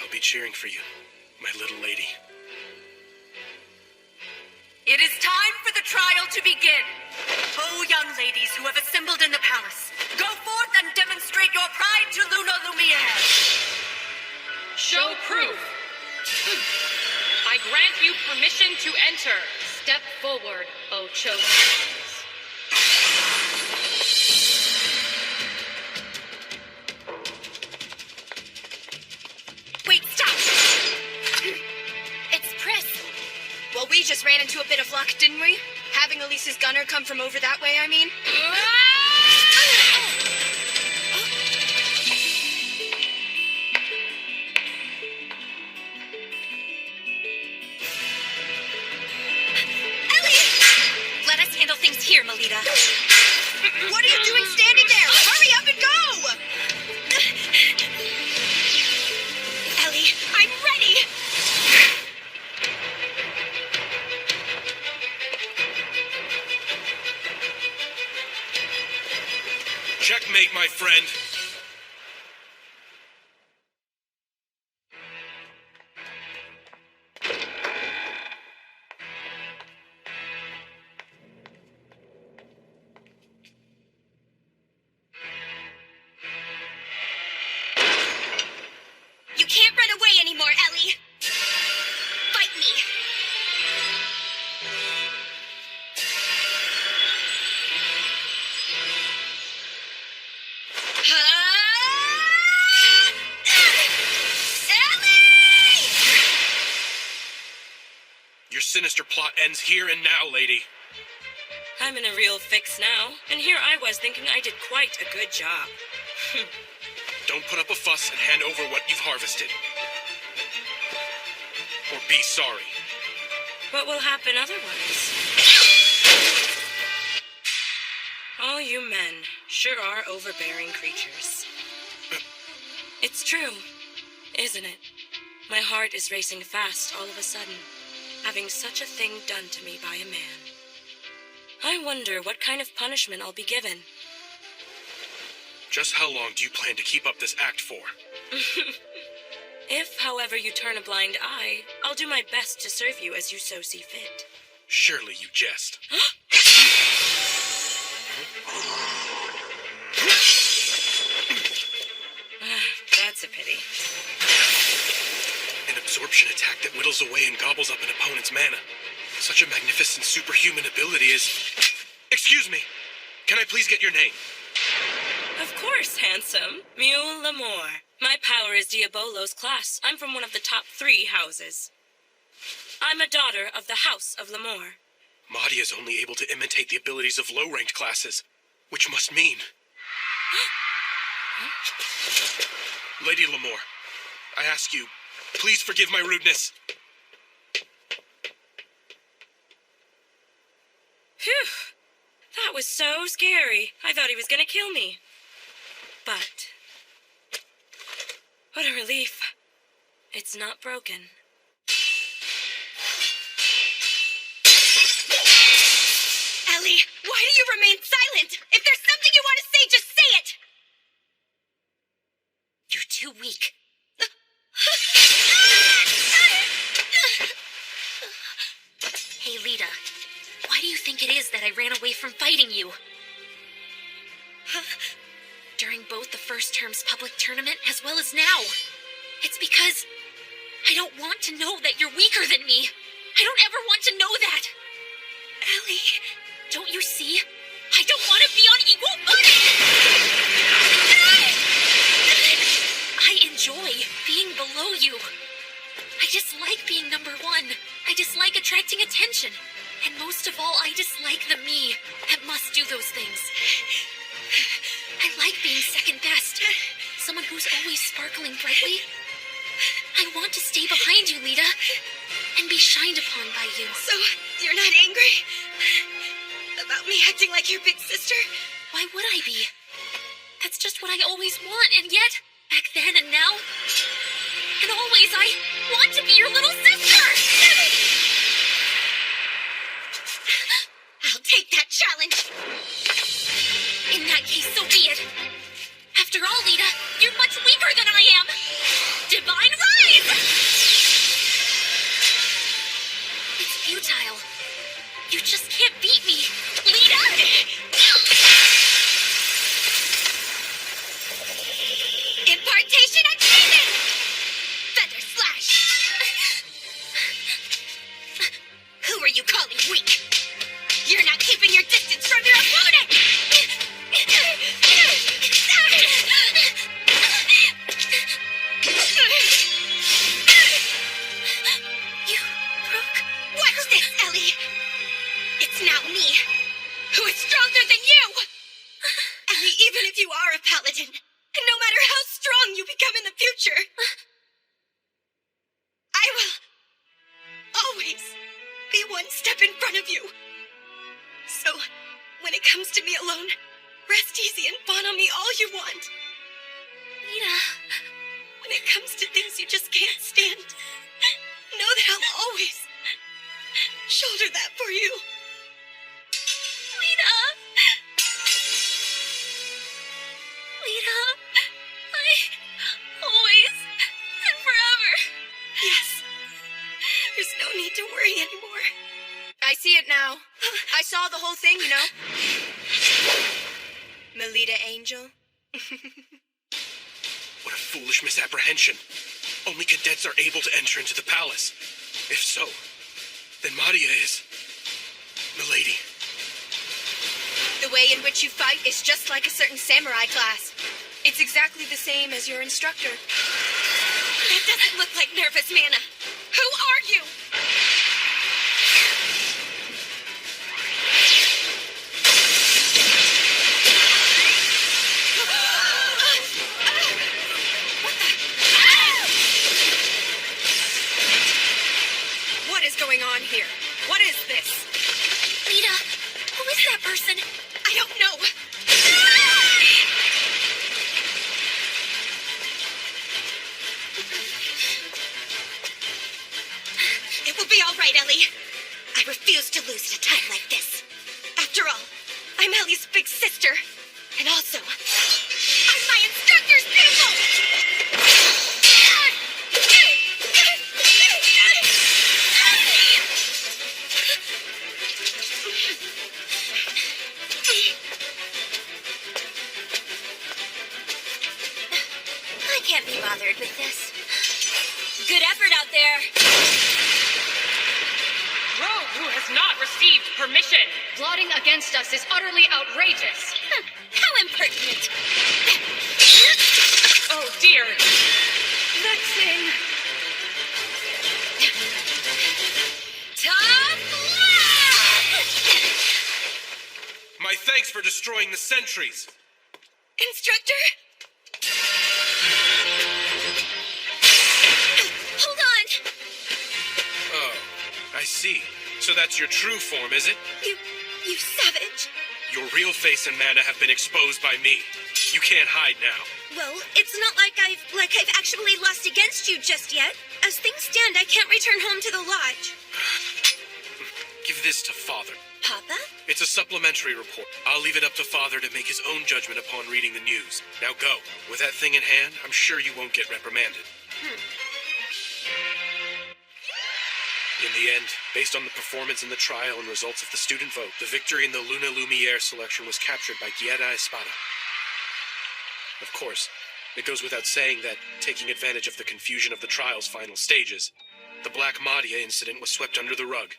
[SPEAKER 1] I'll be cheering for you, my little lady.
[SPEAKER 8] It is time for the trial to begin. Oh, young ladies who have assembled in the palace, go forth and demonstrate your pride to Luna Lumiere.
[SPEAKER 13] Show proof. I grant you permission to enter. Step forward, O chosen ones.
[SPEAKER 3] Wait, stop! It's Pris. Well, we just ran into a bit of luck, didn't we? Having Elise's gunner come from over that way, I mean.
[SPEAKER 12] Let us handle things here, Melita.
[SPEAKER 3] What are you doing standing there? Hurry up and go! Ellie, I'm ready!
[SPEAKER 1] Checkmate, my friend.
[SPEAKER 3] You can't run away anymore, Ellie! Fight me!
[SPEAKER 1] Your sinister plot ends here and now, lady.
[SPEAKER 14] I'm in a real fix now, and here I was thinking I did quite a good job.
[SPEAKER 1] Don't put up a fuss and hand over what you've harvested. Or be sorry.
[SPEAKER 14] What will happen otherwise? All you men sure are overbearing creatures. It's true, isn't it? My heart is racing fast all of a sudden, having such a thing done to me by a man. I wonder what kind of punishment I'll be given.
[SPEAKER 1] Just how long do you plan to keep up this act for?
[SPEAKER 14] If, however, you turn a blind eye, I'll do my best to serve you as you so see fit.
[SPEAKER 1] Surely you jest.
[SPEAKER 14] That's a pity.
[SPEAKER 1] An absorption attack that whittles away and gobbles up an opponent's mana. Such a magnificent superhuman ability is... Excuse me. Can I please get your name?
[SPEAKER 14] Of course, handsome. Mule Lamore. My power is Diabolo's class. I'm from one of the top 3 houses. I'm a daughter of the House of Lamore.
[SPEAKER 1] Madia is only able to imitate the abilities of low-ranked classes, which must mean... Lady Lamore, I ask you, Please forgive my rudeness.
[SPEAKER 14] Phew. That was so scary. I thought he was gonna kill me. But what a relief. It's not broken.
[SPEAKER 4] Ellie, why do you remain silent? If there's something you want to say, just say it!
[SPEAKER 2] You're too weak. Hey, Lita. Why do you think it is that I ran away from fighting you? During both the first term's public tournament as well as now. It's because I don't want to know that you're weaker than me. I don't ever want to know that.
[SPEAKER 4] Ellie,
[SPEAKER 2] don't you see? I don't want to be on equal footing! I enjoy being below you. I dislike being number one. I dislike attracting attention. And most of all, I dislike the me that must do those things. I like being second best. Someone who's always sparkling brightly. I want to stay behind you, Lita, and be shined upon by you.
[SPEAKER 4] So, you're not angry? About me acting like your big sister?
[SPEAKER 2] Why would I be? That's just what I always want, and yet, back then and now, and always, I want to be your little sister!
[SPEAKER 4] I'll take that challenge!
[SPEAKER 2] In that case, so be it. After all, Lita, you're much weaker than I am. Divine Rise! It's futile. You just can't beat me, Lita!
[SPEAKER 4] Impartation achievement! Feather Slash! Who are you calling weak? You're not keeping your distance from your opponent!
[SPEAKER 2] You broke...
[SPEAKER 4] Watch this, Ellie! It's now me, who is stronger than you! Ellie, even if you are a paladin, and no matter how strong you become in the future, I will always be one step in front of you. So, when it comes to me alone, rest easy and fawn on me all you want.
[SPEAKER 2] Lita...
[SPEAKER 4] When it comes to things you just can't stand, know that I'll always shoulder that for you.
[SPEAKER 2] Lita... Lita... I... always... and forever...
[SPEAKER 4] Yes. There's no need to worry anymore.
[SPEAKER 3] I see it now. I saw the whole thing, you know. Melita Angel.
[SPEAKER 1] What a foolish misapprehension. Only cadets are able to enter into the palace. If so, then Madia is... Milady.
[SPEAKER 3] The way in which you fight is just like a certain samurai class. It's exactly the same as your instructor.
[SPEAKER 4] That doesn't look like nervous Mana. Who are you?
[SPEAKER 3] What is going on here? What is this?
[SPEAKER 2] Lita, who is that person?
[SPEAKER 4] I don't know. It will be all right, Ellie. I refuse to lose at a time like this. After all, I'm Ellie's big sister. And also, I'm my instructor's pupil!
[SPEAKER 2] I can't be bothered with this. Good effort out there.
[SPEAKER 13] Rogue who has not received permission. Plotting against us is utterly outrageous.
[SPEAKER 2] How impertinent.
[SPEAKER 13] Oh dear. Vexing.
[SPEAKER 2] Tough
[SPEAKER 1] My thanks for destroying the sentries.
[SPEAKER 4] Instructor?
[SPEAKER 1] see. So that's your true form, is it?
[SPEAKER 2] You savage.
[SPEAKER 1] Your real face and mana have been exposed by me. You can't hide now.
[SPEAKER 2] Well, it's not like I've actually lost against you just yet. As things stand, I can't return home to the lodge.
[SPEAKER 1] Give this to Father.
[SPEAKER 2] Papa?
[SPEAKER 1] It's a supplementary report. I'll leave it up to Father to make his own judgment upon reading the news. Now go. With that thing in hand, I'm sure you won't get reprimanded. In the end, based on the performance in the trial and results of the student vote, the victory in the Luna Lumiere selection was captured by Guerra Espada. Of course, it goes without saying that, taking advantage of the confusion of the trial's final stages, the Black Madia incident was swept under the rug.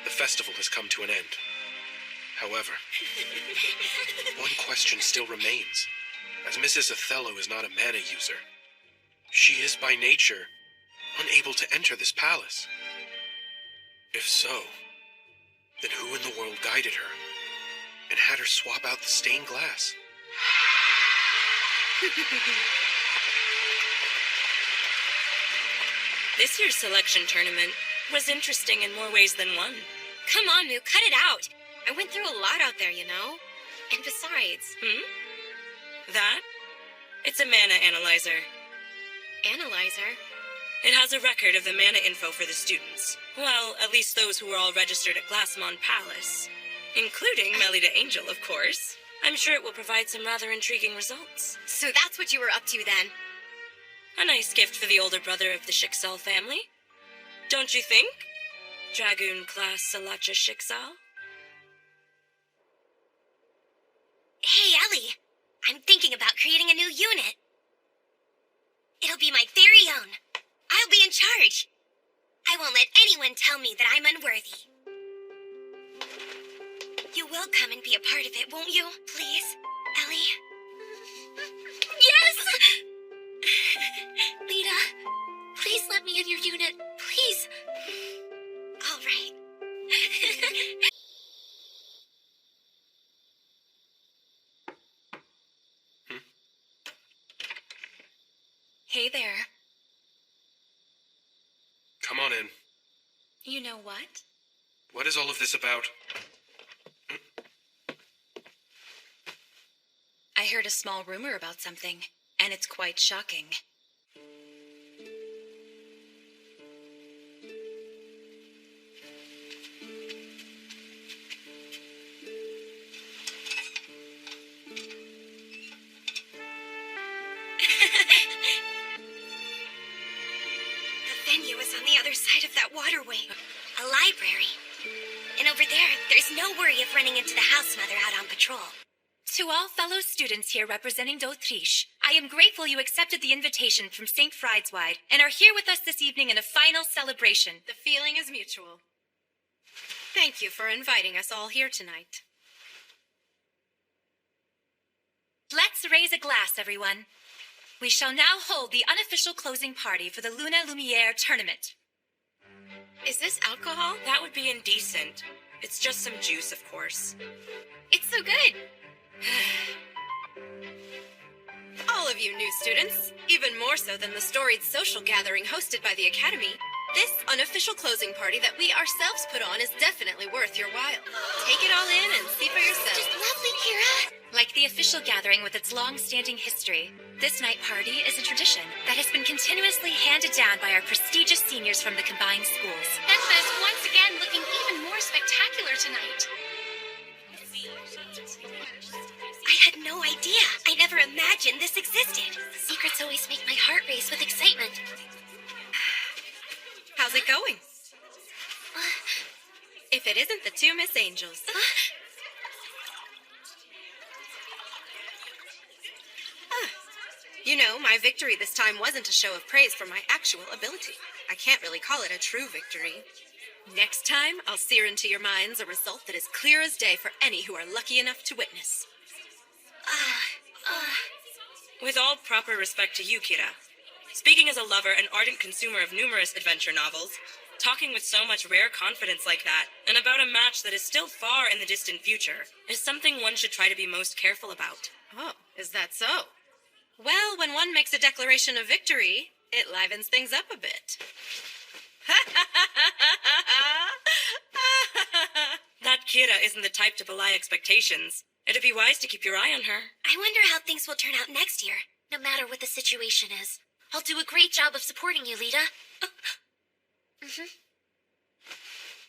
[SPEAKER 1] The festival has come to an end. However, one question still remains. As Mrs. Othello is not a mana user, she is by nature unable to enter this palace. If so, then who in the world guided her and had her swap out the stained glass?
[SPEAKER 14] This year's selection tournament was interesting in more ways than one.
[SPEAKER 2] Come on, Moo, cut it out. I went through a lot out there, you know? And besides...
[SPEAKER 14] That? It's a mana analyzer.
[SPEAKER 2] Analyzer?
[SPEAKER 14] It has a record of the mana info for the students. Well, at least those who were all registered at Glassmon Palace. Including Melida Angel, of course. I'm sure it will provide some rather intriguing results.
[SPEAKER 2] So that's what you were up to then?
[SPEAKER 14] A nice gift for the older brother of the Schicksal family. Don't you think? Dragoon class Salacha Schicksal?
[SPEAKER 2] Hey, Ellie. I'm thinking about creating a new unit. It'll be my very own. I'll be in charge. I won't let anyone tell me that I'm unworthy. You will come and be a part of it, won't you? Please, Ellie?
[SPEAKER 11] Yes! Lita, please let me in your unit. Please.
[SPEAKER 2] All right.
[SPEAKER 11] Hey there.
[SPEAKER 1] Come on in.
[SPEAKER 11] You know what?
[SPEAKER 1] What is all of this about?
[SPEAKER 11] I heard a small rumor about something, and it's quite shocking.
[SPEAKER 2] The venue is on the other side of that waterway. A library. And over there, there's no worry of running into the house mother out on patrol.
[SPEAKER 15] To all fellow students here representing d'Autriche, I am grateful you accepted the invitation from St. Friedeswide and are here with us this evening in a final celebration.
[SPEAKER 8] The feeling is mutual. Thank you for inviting us all here tonight.
[SPEAKER 15] Let's raise a glass, everyone. We shall now hold the unofficial closing party for the Luna Lumiere tournament.
[SPEAKER 8] Is this alcohol?
[SPEAKER 14] That would be indecent. It's just some juice, of course.
[SPEAKER 2] It's so good.
[SPEAKER 8] All of you new students, even more so than the storied social gathering hosted by the Academy, this unofficial closing party that we ourselves put on is definitely worth your while. Take it all in and see for yourselves.
[SPEAKER 2] Just lovely, Kira.
[SPEAKER 15] Like the official gathering with its long-standing history, this night party is a tradition that has been continuously handed down by our prestigious seniors from the combined schools.
[SPEAKER 11] Memphis once again looking even more spectacular tonight.
[SPEAKER 2] I had no idea. I never imagined this existed.
[SPEAKER 11] Secrets always make my heart race with excitement.
[SPEAKER 8] How's it going? If it isn't the two Miss Angels. You know, my victory this time wasn't a show of praise for my actual ability. I can't really call it a true victory. Next time, I'll sear into your minds a result that is clear as day for any who are lucky enough to witness.
[SPEAKER 14] With all proper respect to you, Kira, speaking as a lover and ardent consumer of numerous adventure novels, talking with so much rare confidence like that, and about a match that is still far in the distant future, is something one should try to be most careful about.
[SPEAKER 8] Oh, is that so? Well, when one makes a declaration of victory, it livens things up a bit.
[SPEAKER 14] That Kira isn't the type to belie expectations. It'd be wise to keep your eye on her.
[SPEAKER 2] I wonder how things will turn out next year.
[SPEAKER 11] No matter what the situation is, I'll do a great job of supporting you, Lita.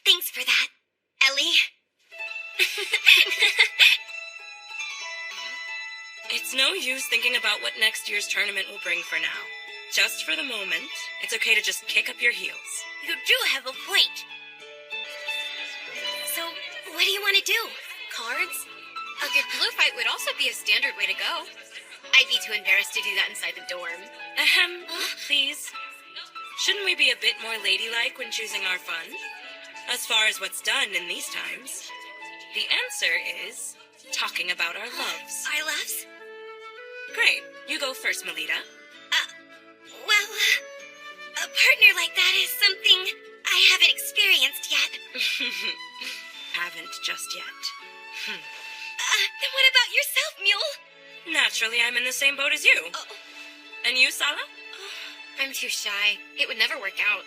[SPEAKER 2] Thanks for that, Ellie.
[SPEAKER 14] It's no use thinking about what next year's tournament will bring for now. Just for the moment, it's okay to just kick up your heels.
[SPEAKER 2] You do have a point. So, what do you want to do?
[SPEAKER 11] Cards? A good blue fight would also be a standard way to go.
[SPEAKER 3] I'd be too embarrassed to do that inside the dorm.
[SPEAKER 14] Please. Shouldn't we be a bit more ladylike when choosing our fun? As far as what's done in these times, the answer is talking about our loves.
[SPEAKER 2] Our loves?
[SPEAKER 14] Great. You go first, Melita.
[SPEAKER 2] Well, a partner like that is something I haven't experienced yet.
[SPEAKER 14] Haven't just yet.
[SPEAKER 2] Then what about yourself, Mule?
[SPEAKER 14] Naturally, I'm in the same boat as you. And you, Sala?
[SPEAKER 3] I'm too shy. It would never work out.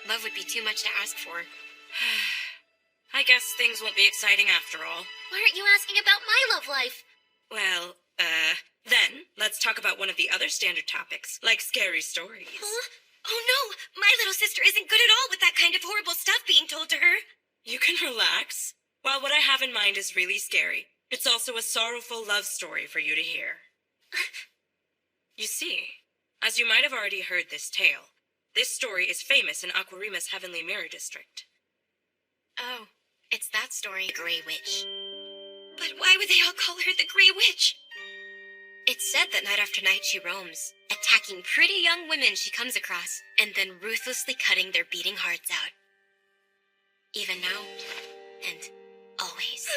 [SPEAKER 3] Love would be too much to ask for.
[SPEAKER 14] I guess things won't be exciting after all.
[SPEAKER 11] Why aren't you asking about my love life?
[SPEAKER 14] Well, then, let's talk about one of the other standard topics, like scary stories.
[SPEAKER 2] Huh? Oh no, my little sister isn't good at all with that kind of horrible stuff being told to her.
[SPEAKER 14] You can relax. While what I have in mind is really scary, it's also a sorrowful love story for you to hear. You see, as you might have already heard this tale, this story is famous in Aquarima's Heavenly Mirror District.
[SPEAKER 3] Oh, it's that story.
[SPEAKER 2] Grey Witch. But why would they all call her the Grey Witch?
[SPEAKER 3] It's said that night after night she roams, attacking pretty young women she comes across, and then ruthlessly cutting their beating hearts out. Even now, and always.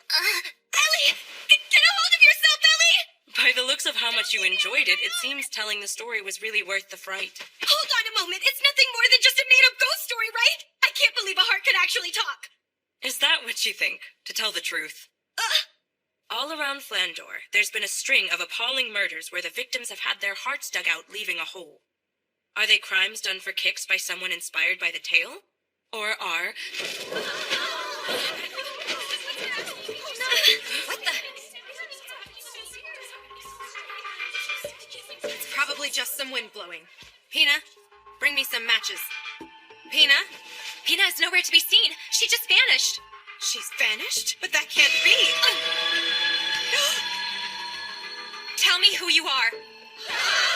[SPEAKER 2] Ellie! Get a hold of yourself, Ellie!
[SPEAKER 14] By the looks of how much you enjoyed it, it seems telling the story was really worth the fright.
[SPEAKER 2] Hold on a moment. It's nothing more than just a made-up ghost story, right? I can't believe a heart could actually talk.
[SPEAKER 14] Is that what you think, to tell the truth? All around Flandor, there's been a string of appalling murders where the victims have had their hearts dug out, leaving a hole. Are they crimes done for kicks by someone inspired by the tale? Or are...
[SPEAKER 3] What the? It's probably just some wind blowing. Pina, bring me some matches. Pina?
[SPEAKER 15] Pina is nowhere to be seen. She just vanished.
[SPEAKER 3] She's vanished? But that can't be.
[SPEAKER 15] Tell me who you are.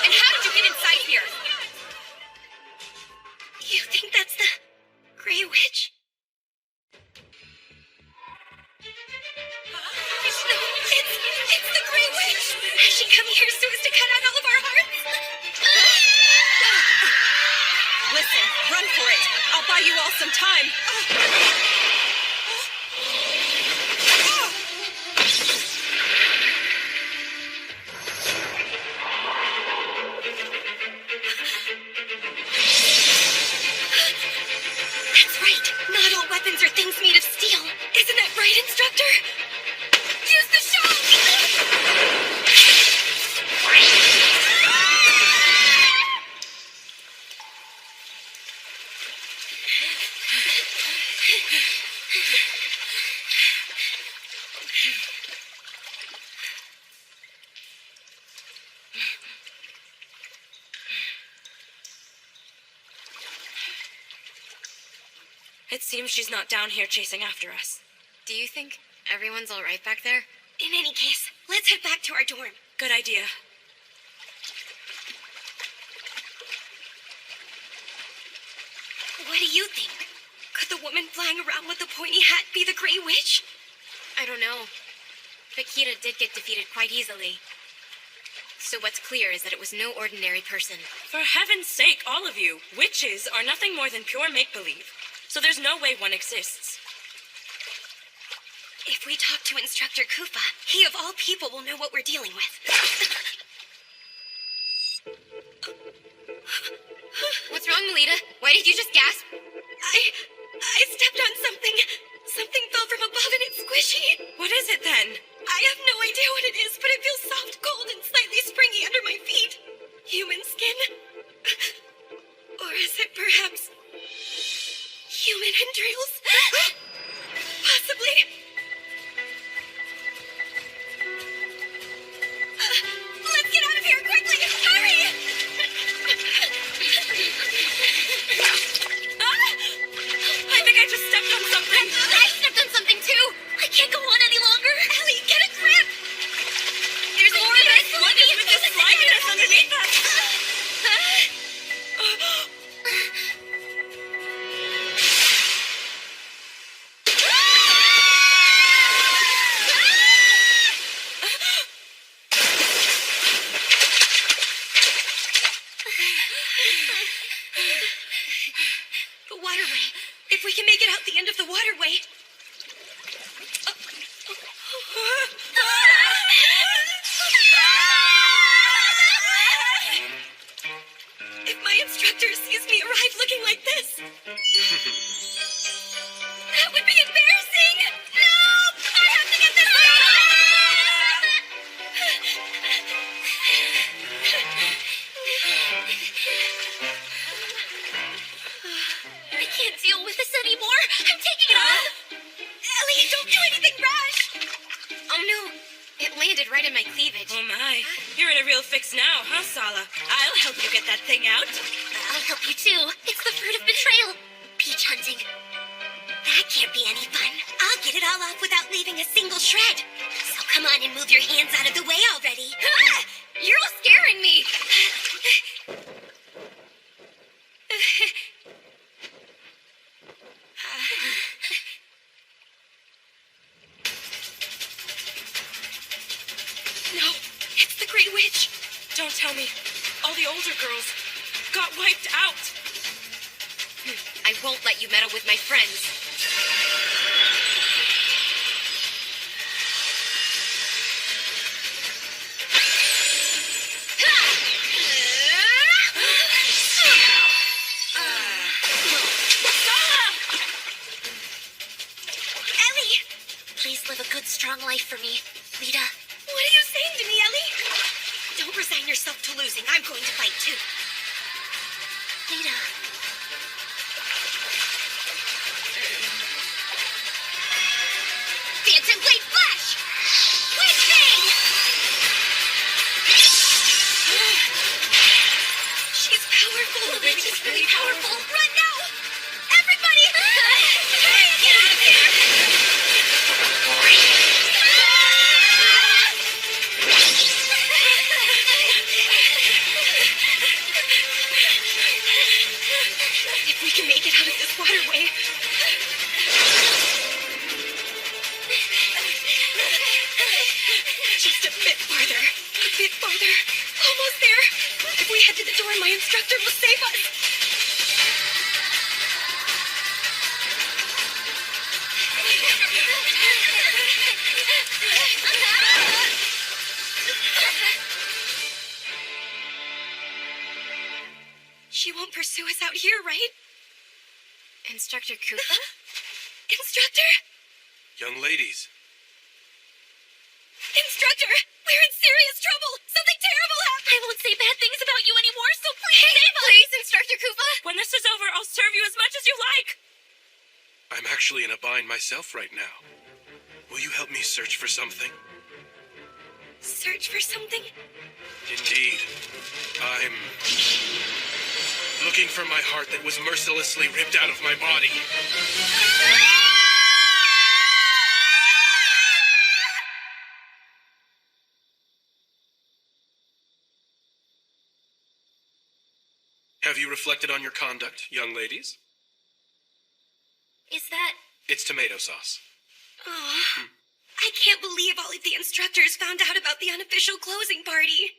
[SPEAKER 15] And how did you get inside here?
[SPEAKER 2] You think that's the Grey Witch? No, it's the Grey Witch! Has she come here so as to cut out all of our hearts?
[SPEAKER 8] Listen, run for it. I'll buy you all some time.
[SPEAKER 2] That's right. Not all weapons are things made of steel. Isn't that right, instructor? Use the shock!
[SPEAKER 14] It seems she's not down here chasing after us.
[SPEAKER 3] Do you think everyone's all right back there?
[SPEAKER 2] In any case, let's head back to our dorm.
[SPEAKER 14] Good idea.
[SPEAKER 2] What do you think? Could the woman flying around with the pointy hat be the Grey Witch?
[SPEAKER 3] I don't know. But Kira did get defeated quite easily. So what's clear is that it was no ordinary person.
[SPEAKER 14] For heaven's sake, all of you, witches are nothing more than pure make-believe. So there's no way one exists.
[SPEAKER 2] If we talk to Instructor Koopa, he of all people will know what we're dealing with.
[SPEAKER 3] What's wrong, Melita? Why did you just gasp?
[SPEAKER 2] I stepped on something. Something fell from above and it's squishy.
[SPEAKER 14] What is it then?
[SPEAKER 2] I have no idea what it is, but it feels soft, cold, and slightly springy under my feet. Human skin? Or is
[SPEAKER 4] Don't do anything rash! Oh no, it landed right in my cleavage.
[SPEAKER 14] Oh my, you're in a real fix now, huh, Sala? I'll help you get that thing out.
[SPEAKER 4] I'll help you too. It's the fruit of betrayal. Peach hunting. That can't be any fun. I'll get it all off without leaving a single shred. So come on and move your hands out of the way already. Ah! You're all scaring me.
[SPEAKER 14] No, it's the Great Witch. Don't tell me. All the older girls got wiped out.
[SPEAKER 4] I won't let you meddle with my friends. Ellie! Please live a good, strong life for me. Lita. What are you saying to me, Ellie? Don't resign yourself to losing. I'm going to fight too. Lita. Phantom Blade Flash! Witch Thing! She's powerful. The witch is really powerful. Run now! Everybody! Hurry, get out of here! If we can make it out of this waterway. Just a bit farther. A bit farther. Almost there. If we head to the door, my instructor will save us. She won't pursue us out here, right? Instructor Koopa? Instructor?
[SPEAKER 1] Young ladies,
[SPEAKER 4] Instructor! We're in serious trouble! Something terrible happened! I won't say bad things about you anymore, so please save us! Please, Instructor Koopa!
[SPEAKER 14] When this is over, I'll serve you as much as you like.
[SPEAKER 1] I'm actually in a bind myself right now. Will you help me search for something?
[SPEAKER 4] Search for something?
[SPEAKER 1] Indeed. I'm looking for my heart that was mercilessly ripped out of my body. Have you reflected on your conduct, young ladies?
[SPEAKER 4] Is that...
[SPEAKER 1] It's tomato sauce.
[SPEAKER 4] Oh, I can't believe all of the instructors found out about the unofficial closing party.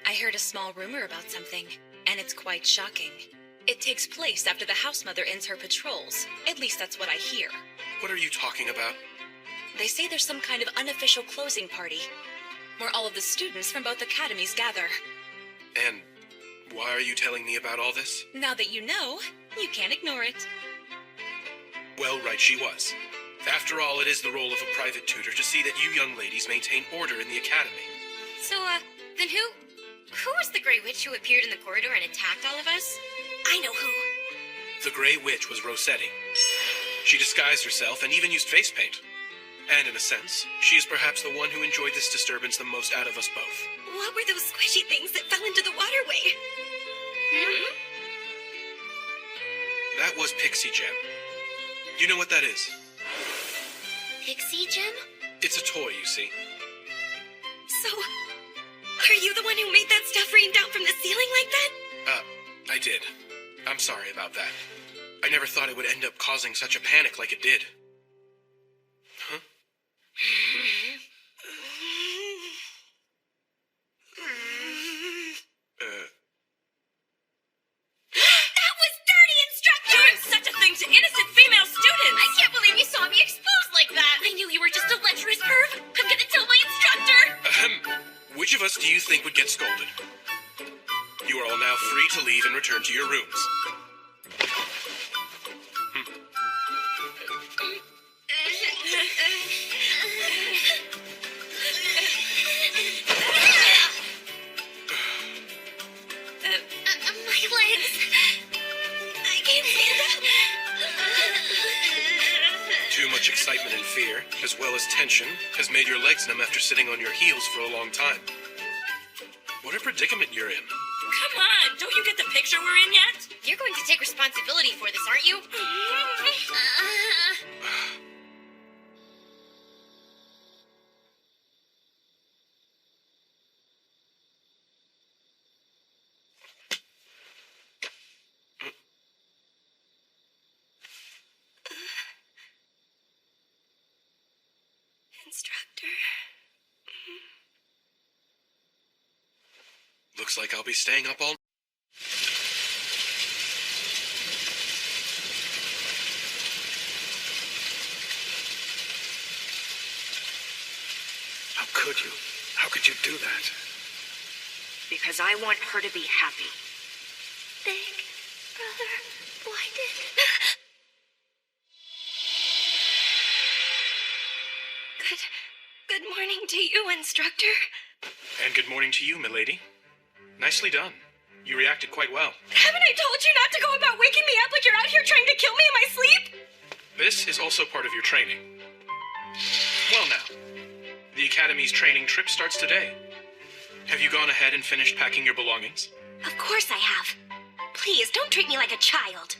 [SPEAKER 12] I heard a small rumor about something, and it's quite shocking. It takes place after the house mother ends her patrols. At least that's what I hear.
[SPEAKER 1] What are you talking about?
[SPEAKER 12] They say there's some kind of unofficial closing party, where all of the students from both academies gather.
[SPEAKER 1] And why are you telling me about all this?
[SPEAKER 12] Now that you know, you can't ignore it.
[SPEAKER 1] Well, right she was. After all, it is the role of a private tutor to see that you young ladies maintain order in the academy.
[SPEAKER 4] So, then who was the Grey Witch who appeared in the corridor and attacked all of us? I know who.
[SPEAKER 1] The Grey Witch was Rossetti. She disguised herself and even used face paint. And in a sense, she is perhaps the one who enjoyed this disturbance the most out of us both.
[SPEAKER 4] What were those squishy things that fell into the waterway?
[SPEAKER 1] That was Pixie Gem. You know what that is?
[SPEAKER 4] Pixie Gem?
[SPEAKER 1] It's a toy, you see.
[SPEAKER 4] So, are you the one who made that stuff rain down from the ceiling like that?
[SPEAKER 1] I did. I'm sorry about that. I never thought it would end up causing such a panic like it did. Huh?
[SPEAKER 4] That was dirty, instructor!
[SPEAKER 14] Doing such a thing to innocent female students!
[SPEAKER 4] I can't believe you saw me exposed like that! I knew you were just a lecherous perv! I'm gonna tell my instructor!
[SPEAKER 1] Which of us do you think would get scolded? You are all now free to leave and return to your rooms.
[SPEAKER 4] My legs! I can't stand up!
[SPEAKER 1] Too much excitement and fear, as well as tension, has made your legs numb after sitting on your heels for a long time. What a predicament you're in.
[SPEAKER 14] Come on, don't you get the picture we're in yet?
[SPEAKER 4] You're going to take responsibility for this, aren't you?
[SPEAKER 2] Instructor.
[SPEAKER 1] Looks like I'll be staying up all...
[SPEAKER 5] How could you? How could you do that?
[SPEAKER 8] Because I want her to be happy.
[SPEAKER 2] Big brother blinded. Good morning to you, instructor.
[SPEAKER 1] And good morning to you, milady. Nicely done. You reacted quite well.
[SPEAKER 4] Haven't I told you not to go about waking me up like you're out here trying to kill me in my sleep?
[SPEAKER 1] This is also part of your training. Well now, the Academy's training trip starts today. Have you gone ahead and finished packing your belongings?
[SPEAKER 2] Of course I have. Please, don't treat me like a child.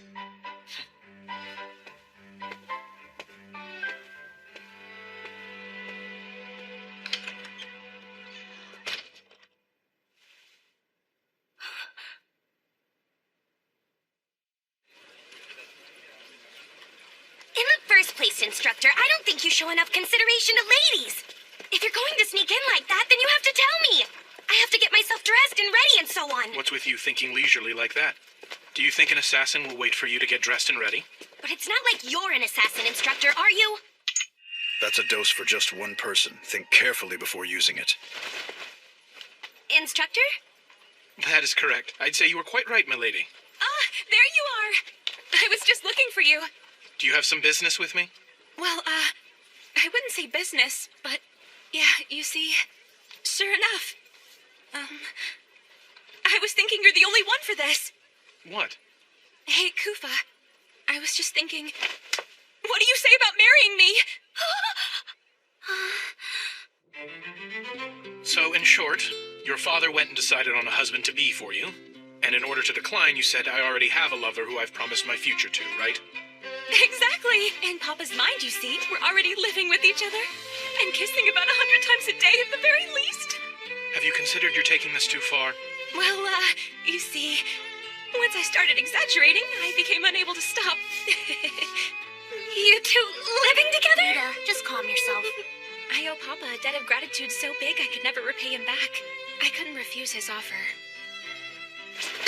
[SPEAKER 2] In the first place, instructor, I don't think you show enough consideration to ladies. If you're going to sneak in like that, then you have to tell me. I have to get myself dressed and ready and so on.
[SPEAKER 1] What's with you thinking leisurely like that? Do you think an assassin will wait for you to get dressed and ready?
[SPEAKER 2] But it's not like you're an assassin, instructor, are you?
[SPEAKER 5] That's a dose for just one person. Think carefully before using it.
[SPEAKER 2] Instructor?
[SPEAKER 12] That is correct. I'd say you were quite right, milady.
[SPEAKER 15] Ah, there you are. I was just looking for you.
[SPEAKER 12] Do you have some business with me?
[SPEAKER 15] Well, I wouldn't say business, but yeah, you see, sure enough. I was thinking you're the only one for this.
[SPEAKER 12] What?
[SPEAKER 15] Hey, Kufa, I was just thinking, what do you say about marrying me?
[SPEAKER 12] So, in short, your father went and decided on a husband-to-be for you, and in order to decline, you said, I already have a lover who I've promised my future to, right?
[SPEAKER 15] Exactly. In Papa's mind, you see, we're already living with each other and kissing about 100 times a day at the very least.
[SPEAKER 12] Have you considered you're taking this too far?
[SPEAKER 15] Well, you see, once I started exaggerating, I became unable to stop.
[SPEAKER 2] You two living together?
[SPEAKER 11] Rita, just calm yourself.
[SPEAKER 15] I owe Papa a debt of gratitude so big I could never repay him back. I couldn't refuse his offer.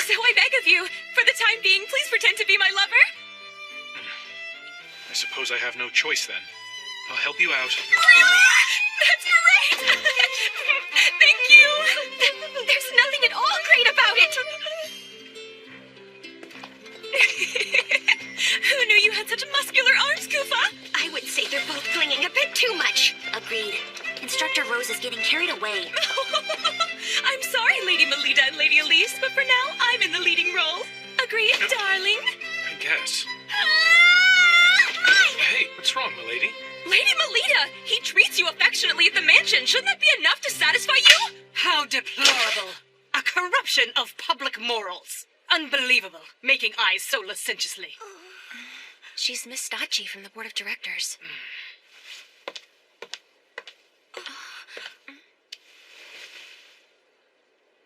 [SPEAKER 15] So I beg of you, for the time being, please pretend to be my lover.
[SPEAKER 12] I suppose I have no choice then. I'll help you out.
[SPEAKER 15] Really? That's great! Thank you!
[SPEAKER 2] There's nothing at all great about it!
[SPEAKER 15] Who knew you had such muscular arms, Kufa?
[SPEAKER 2] I would say they're both clinging a bit too much.
[SPEAKER 11] Agreed. Instructor Rose is getting carried away.
[SPEAKER 15] I'm sorry, Lady Melita and Lady Elise, but for now, I'm in the leading role. Agreed, darling?
[SPEAKER 12] I guess. Hey, what's wrong, milady?
[SPEAKER 15] Lady Melita, he treats you affectionately at the mansion. Shouldn't that be enough to satisfy you?
[SPEAKER 14] How deplorable. A corruption of public morals. Unbelievable, making eyes so licentiously.
[SPEAKER 15] She's Miss Stacci from the board of directors.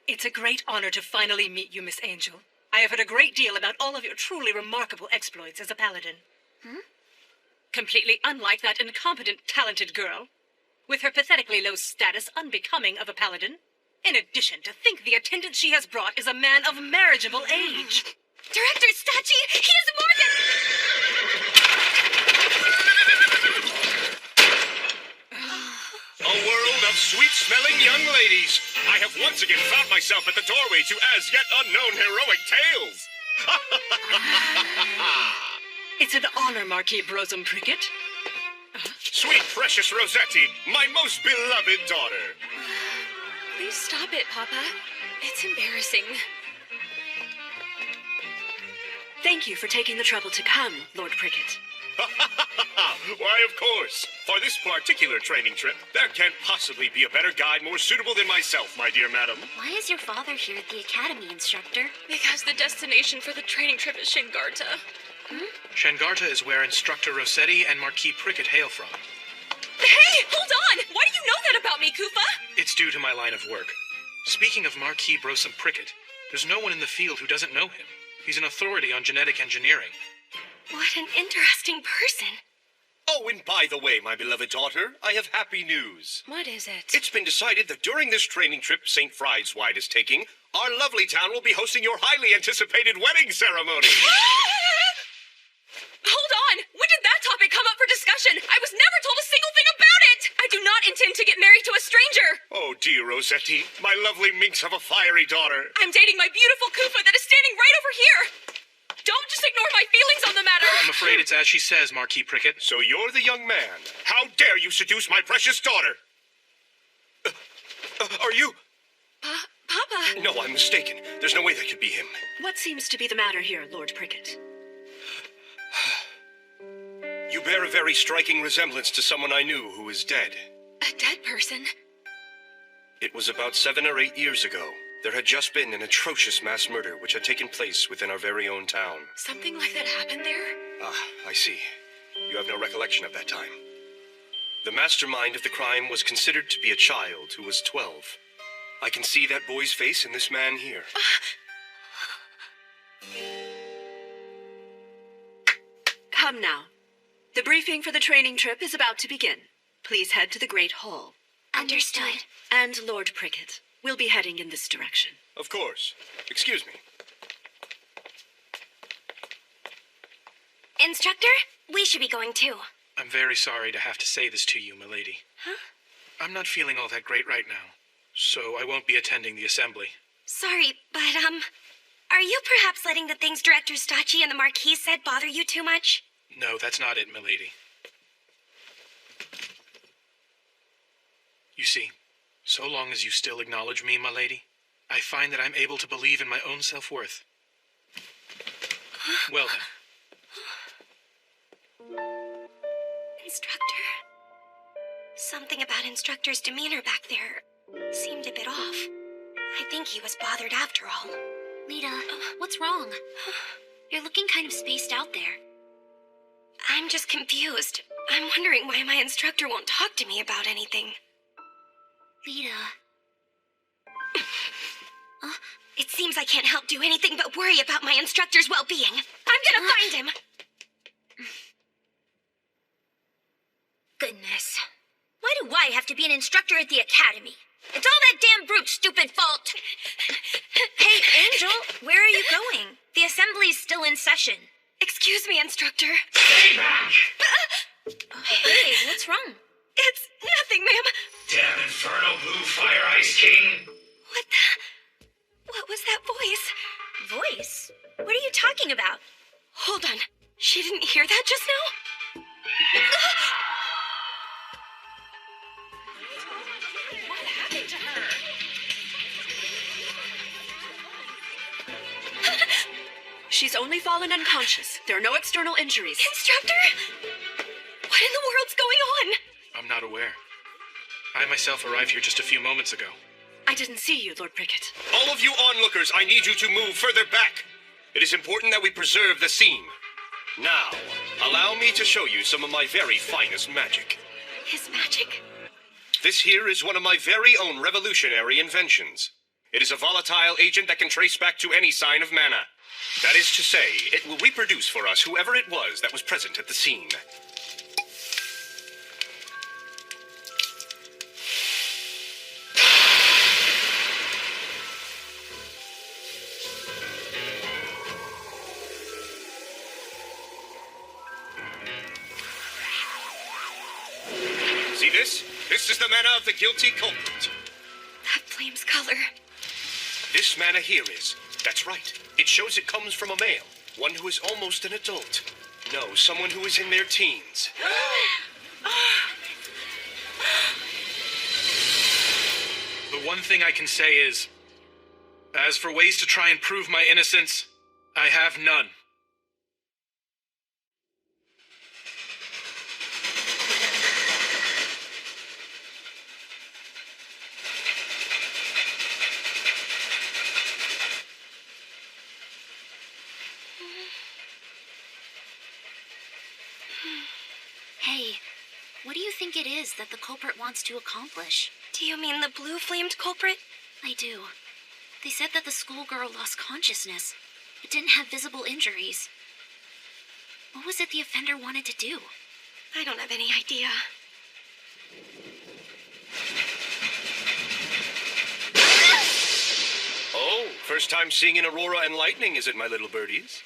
[SPEAKER 14] It's a great honor to finally meet you, Miss Angel. I have heard a great deal about all of your truly remarkable exploits as a paladin. Completely unlike that incompetent, talented girl, with her pathetically low status unbecoming of a paladin. In addition, to think the attendant she has brought is a man of marriageable age.
[SPEAKER 2] Director Stacci, he is more than...
[SPEAKER 9] A world of sweet-smelling young ladies. I have once again found myself at the doorway to as yet unknown heroic tales.
[SPEAKER 14] It's an honor, Marquis Brosum Prickett.
[SPEAKER 9] Sweet, precious Rossetti, my most beloved daughter.
[SPEAKER 15] Please stop it, Papa. It's embarrassing.
[SPEAKER 8] Thank you for taking the trouble to come, Lord Prickett.
[SPEAKER 9] Why, of course. For this particular training trip, there can't possibly be a better guide more suitable than myself, my dear madam.
[SPEAKER 11] Why is your father here at the academy, instructor?
[SPEAKER 15] Because the destination for the training trip is Shingarta.
[SPEAKER 1] Shangarta is where Instructor Rossetti and Marquis Prickett hail from.
[SPEAKER 12] Hey, hold on! Why do you know that about me, Koopa?
[SPEAKER 1] It's due to my line of work. Speaking of Marquis Brosum Prickett, there's no one in the field who doesn't know him. He's an authority on genetic engineering.
[SPEAKER 2] What an interesting person.
[SPEAKER 9] Oh, and by the way, my beloved daughter, I have happy news.
[SPEAKER 14] What is it?
[SPEAKER 9] It's been decided that during this training trip St. Frieswide is taking, our lovely town will be hosting your highly anticipated wedding ceremony.
[SPEAKER 12] Hold on! When did that topic come up for discussion? I was never told a single thing about it! I do not intend to get married to a stranger!
[SPEAKER 9] Oh, dear Rossetti, my lovely minx of a fiery daughter.
[SPEAKER 12] I'm dating my beautiful Koopa that is standing right over here! Don't just ignore my feelings on the matter!
[SPEAKER 1] I'm afraid it's as she says, Marquis Prickett.
[SPEAKER 9] So you're the young man. How dare you seduce my precious daughter? Are you?
[SPEAKER 8] Papa!
[SPEAKER 9] No, I'm mistaken. There's no way that could be him.
[SPEAKER 8] What seems to be the matter here, Lord Prickett?
[SPEAKER 9] You bear a very striking resemblance to someone I knew who is dead.
[SPEAKER 15] A dead person?
[SPEAKER 9] It was about 7 or 8 years ago. There had just been an atrocious mass murder which had taken place within our very own town.
[SPEAKER 15] Something like that happened there?
[SPEAKER 9] Ah, I see. You have no recollection of that time. The mastermind of the crime was considered to be a child who was 12. I can see that boy's face in this man here.
[SPEAKER 8] Come now. The briefing for the training trip is about to begin. Please head to the Great Hall.
[SPEAKER 11] Understood.
[SPEAKER 8] And Lord Prickett, we'll be heading in this direction.
[SPEAKER 9] Of course. Excuse me.
[SPEAKER 2] Instructor, we should be going too.
[SPEAKER 1] I'm very sorry to have to say this to you, milady.
[SPEAKER 2] Huh?
[SPEAKER 1] I'm not feeling all that great right now, so I won't be attending the assembly.
[SPEAKER 2] Sorry, but, are you perhaps letting the things Director Stacci and the Marquis said bother you too much?
[SPEAKER 1] No, that's not it, milady. You see, so long as you still acknowledge me, my lady, I find that I'm able to believe in my own self-worth. Well then.
[SPEAKER 2] Instructor. Something about Instructor's demeanor back there seemed a bit off. I think he was bothered after all.
[SPEAKER 11] Lita, what's wrong? You're looking kind of spaced out there.
[SPEAKER 2] I'm just confused. I'm wondering why my instructor won't talk to me about anything.
[SPEAKER 11] Lita.
[SPEAKER 2] It seems I can't help do anything but worry about my instructor's well-being. I'm gonna find him!
[SPEAKER 4] Goodness. Why do I have to be an instructor at the academy? It's all that damn brute's stupid fault. Hey, Angel, where are you going? The assembly's still in session.
[SPEAKER 2] Excuse me, Instructor.
[SPEAKER 4] Stay back! Hey, what's wrong?
[SPEAKER 2] It's nothing, ma'am.
[SPEAKER 16] Damn infernal blue fire ice king!
[SPEAKER 2] What was that voice?
[SPEAKER 4] Voice? What are you talking about?
[SPEAKER 2] Hold on. She didn't hear that just now?
[SPEAKER 12] What happened to her?
[SPEAKER 8] She's only fallen unconscious. There are no external injuries.
[SPEAKER 2] Instructor? What in the world's going on?
[SPEAKER 1] I'm not aware. I myself arrived here just a few moments ago.
[SPEAKER 8] I didn't see you, Lord Prickett.
[SPEAKER 9] All of you onlookers, I need you to move further back. It is important that we preserve the scene. Now, allow me to show you some of my very finest magic.
[SPEAKER 2] His magic?
[SPEAKER 9] This here is one of my very own revolutionary inventions. It is a volatile agent that can trace back to any sign of mana. That is to say, it will reproduce for us whoever it was that was present at the scene. See this? This is the mana of the guilty culprit.
[SPEAKER 2] That flame's color.
[SPEAKER 9] This mana here is. That's right. It shows it comes from a male. One who is almost an adult. No, someone who is in their teens.
[SPEAKER 1] The one thing I can say is, as for ways to try and prove my innocence, I have none.
[SPEAKER 11] What do you think it is that the culprit wants to accomplish?
[SPEAKER 2] Do you mean the blue-flamed culprit?
[SPEAKER 11] I do. They said that the schoolgirl lost consciousness, but didn't have visible injuries. What was it the offender wanted to do?
[SPEAKER 2] I don't have any idea.
[SPEAKER 9] Oh, first time seeing an aurora and lightning, is it, my little birdies?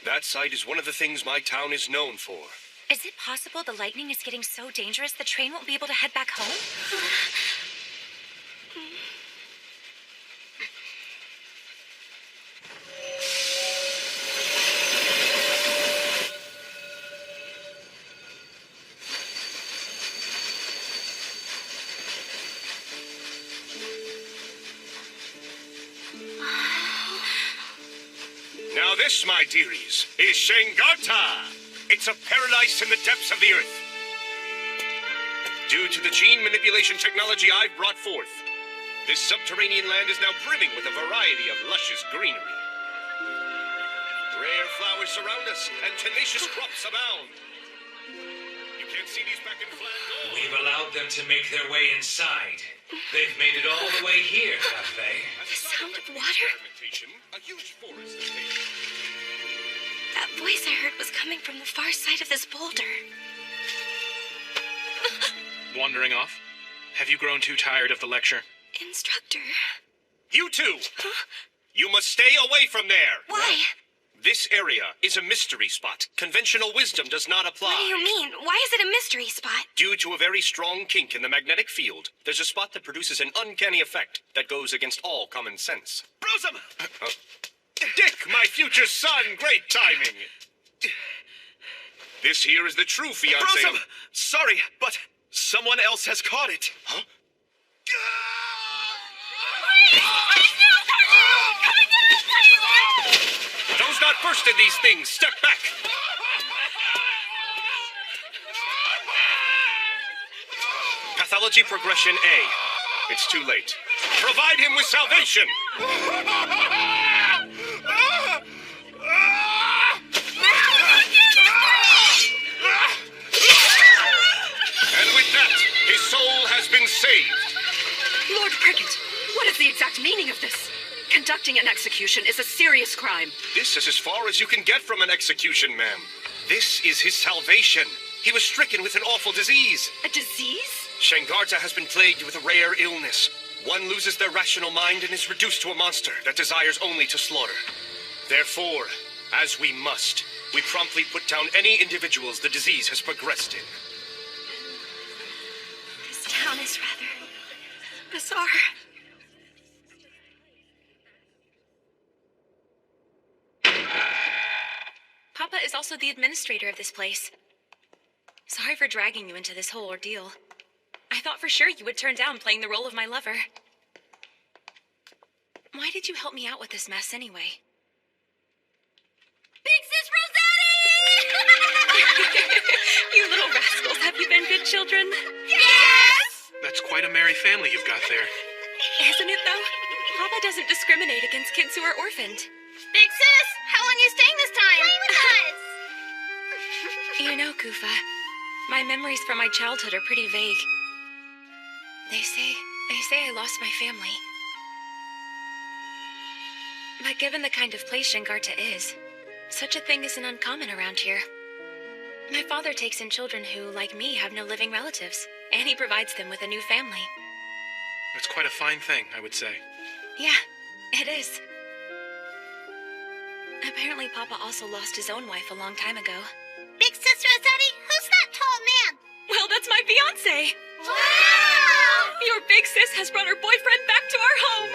[SPEAKER 9] That sight is one of the things my town is known for.
[SPEAKER 15] Is it possible the lightning is getting so dangerous the train won't be able to head back home?
[SPEAKER 9] Now this, my dearies, is Shengarta. It's a paradise in the depths of the earth. Due to the gene manipulation technology I've brought forth, this subterranean land is now brimming with a variety of luscious greenery. Rare flowers surround us, and tenacious crops abound. You can't see these back in Flandor.
[SPEAKER 16] We've allowed them to make their way inside. They've made it all the way here, have they?
[SPEAKER 2] The sound of water?
[SPEAKER 9] A huge forest is taken.
[SPEAKER 2] That voice I heard was coming from the far side of this boulder.
[SPEAKER 1] Wandering off? Have you grown too tired of the lecture?
[SPEAKER 2] Instructor.
[SPEAKER 9] You two! Huh? You must stay away from there!
[SPEAKER 2] Why?
[SPEAKER 9] This area is a mystery spot. Conventional wisdom does not apply.
[SPEAKER 2] What do you mean? Why is it a mystery spot?
[SPEAKER 9] Due to a very strong kink in the magnetic field, there's a spot that produces an uncanny effect that goes against all common sense.
[SPEAKER 5] Brosum!
[SPEAKER 9] Dick, my future son! Great timing! This here is the true fiancé.
[SPEAKER 5] Brosum! Sorry, but someone else has caught it.
[SPEAKER 9] Huh? Those not versed in these things, step back! Pathology progression A. It's too late. Provide him with salvation! And with that, his soul has been saved.
[SPEAKER 8] Lord Prickett, what is the exact meaning of this? Conducting an execution is a serious crime.
[SPEAKER 9] This is as far as you can get from an execution, ma'am. This is his salvation. He was stricken with an awful disease.
[SPEAKER 8] A disease?
[SPEAKER 9] Shengarta has been plagued with a rare illness. One loses their rational mind and is reduced to a monster that desires only to slaughter. Therefore, as we must, we promptly put down any individuals the disease has progressed in.
[SPEAKER 2] This town is rather bizarre.
[SPEAKER 15] Papa is also the administrator of this place. Sorry for dragging you into this whole ordeal. I thought for sure you would turn down playing the role of my lover. Why did you help me out with this mess anyway?
[SPEAKER 11] Big Sis Rossetti!
[SPEAKER 15] You little rascals, have you been good children?
[SPEAKER 11] Yes!
[SPEAKER 1] That's quite a merry family you've got there.
[SPEAKER 15] Isn't it, though? Papa doesn't discriminate against kids who are orphaned.
[SPEAKER 11] Big Sis, how long are you staying this time? Play with us!
[SPEAKER 15] You know, Kufa, my memories from my childhood are pretty vague. They say I lost my family. But given the kind of place Shengarta is, such a thing isn't uncommon around here. My father takes in children who, like me, have no living relatives, and he provides them with a new family.
[SPEAKER 1] That's quite a fine thing, I would say.
[SPEAKER 15] Yeah, it is. Apparently, Papa also lost his own wife a long time ago.
[SPEAKER 11] Big Sis Rossetti, who's that tall man?
[SPEAKER 15] Well, that's my fiancé!
[SPEAKER 11] Wow!
[SPEAKER 15] Your big sis has brought her boyfriend back to our home!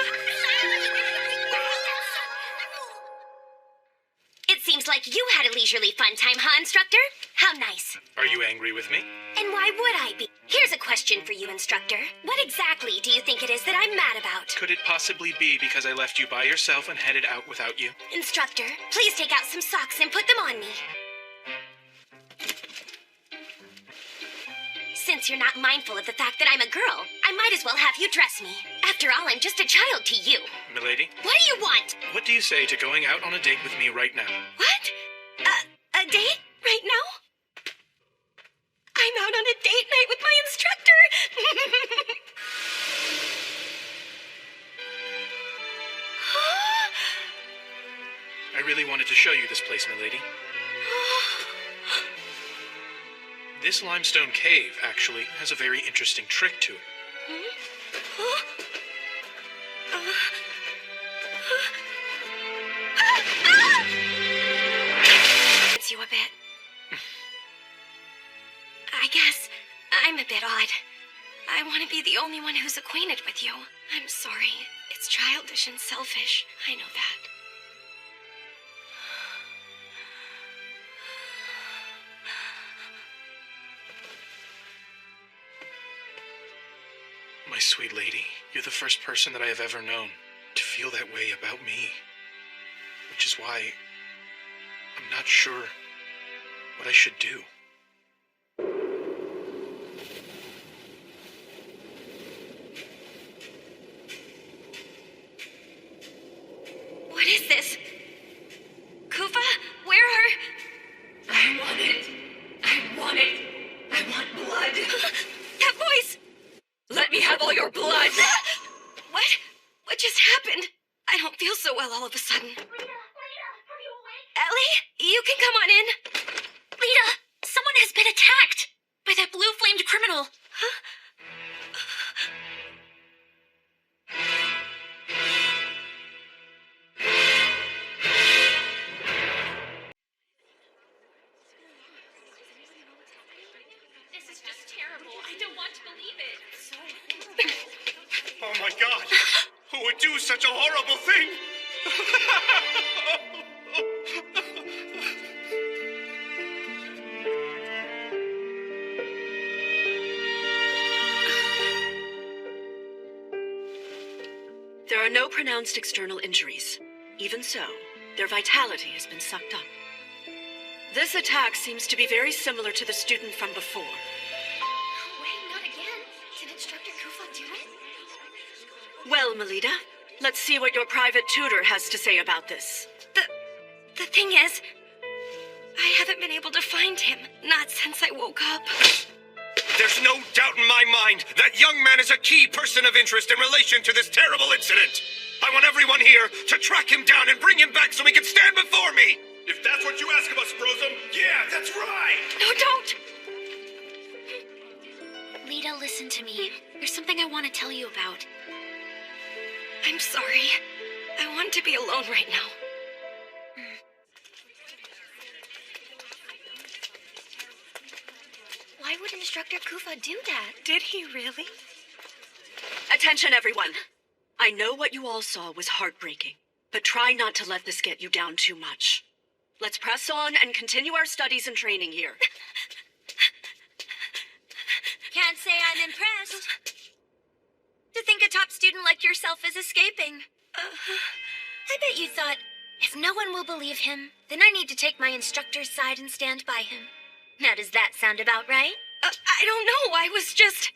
[SPEAKER 2] It seems like you had a leisurely fun time, huh, Instructor? How nice.
[SPEAKER 1] Are you angry with me?
[SPEAKER 2] And why would I be? Here's a question for you, Instructor. What exactly do you think it is that I'm mad about?
[SPEAKER 1] Could it possibly be because I left you by yourself and headed out without you?
[SPEAKER 2] Instructor, please take out some socks and put them on me. Since you're not mindful of the fact that I'm a girl, I might as well have you dress me. After all, I'm just a child to you.
[SPEAKER 1] Milady?
[SPEAKER 2] What do you want?
[SPEAKER 1] What do you say to going out on a date with me right now?
[SPEAKER 2] What? A date? Right now? I'm out on a date night with my instructor.
[SPEAKER 1] I really wanted to show you this place, milady. This limestone cave, actually, has a very interesting trick to it.
[SPEAKER 2] It's you a bit. I guess I'm a bit odd. I want to be the only one who's acquainted with you. I'm sorry. It's childish and selfish. I know that.
[SPEAKER 1] My sweet lady, you're the first person that I have ever known to feel that way about me. Which is why I'm not sure what I should do.
[SPEAKER 2] What is this? Kufa? Where are...
[SPEAKER 4] I want it. I want it. I want blood.
[SPEAKER 2] That voice!
[SPEAKER 4] Let me have all your blood.
[SPEAKER 2] What? What just happened? I don't feel so well all of a sudden. Ellie, you can come on in.
[SPEAKER 11] Lita, someone has been attacked by that blue-flamed criminal.
[SPEAKER 2] Huh?
[SPEAKER 11] This is just terrible. I don't want to believe it. So
[SPEAKER 9] Oh my God! Who would do such a horrible thing?
[SPEAKER 8] There are no pronounced external injuries. Even so, their vitality has been sucked up. This attack seems to be very similar to the student from before.
[SPEAKER 11] wait, not again. Did Instructor Kufa do it?
[SPEAKER 8] Well, Melita, let's see what your private tutor has to say about this.
[SPEAKER 2] The thing is, I haven't been able to find him. Not since I woke up.
[SPEAKER 9] There's no doubt in my mind that young man is a key person of interest in relation to this terrible incident. I want everyone here to track him down and bring him back so he can stand before me. If that's what you ask of us, Brosum, yeah, that's right.
[SPEAKER 2] No, don't.
[SPEAKER 11] Lita, listen to me. There's something I want to tell you about.
[SPEAKER 2] I'm sorry. I want to be alone right now.
[SPEAKER 11] Why would Instructor Kufa do that?
[SPEAKER 2] Did he really?
[SPEAKER 8] Attention, everyone. I know what you all saw was heartbreaking, but try not to let this get you down too much. Let's press on and continue our studies and training here.
[SPEAKER 4] Can't say I'm impressed. To think a top student like yourself is escaping. I bet you thought, if no one will believe him, then I need to take my instructor's side and stand by him. Now, does that sound about right?
[SPEAKER 2] I don't know. I was just...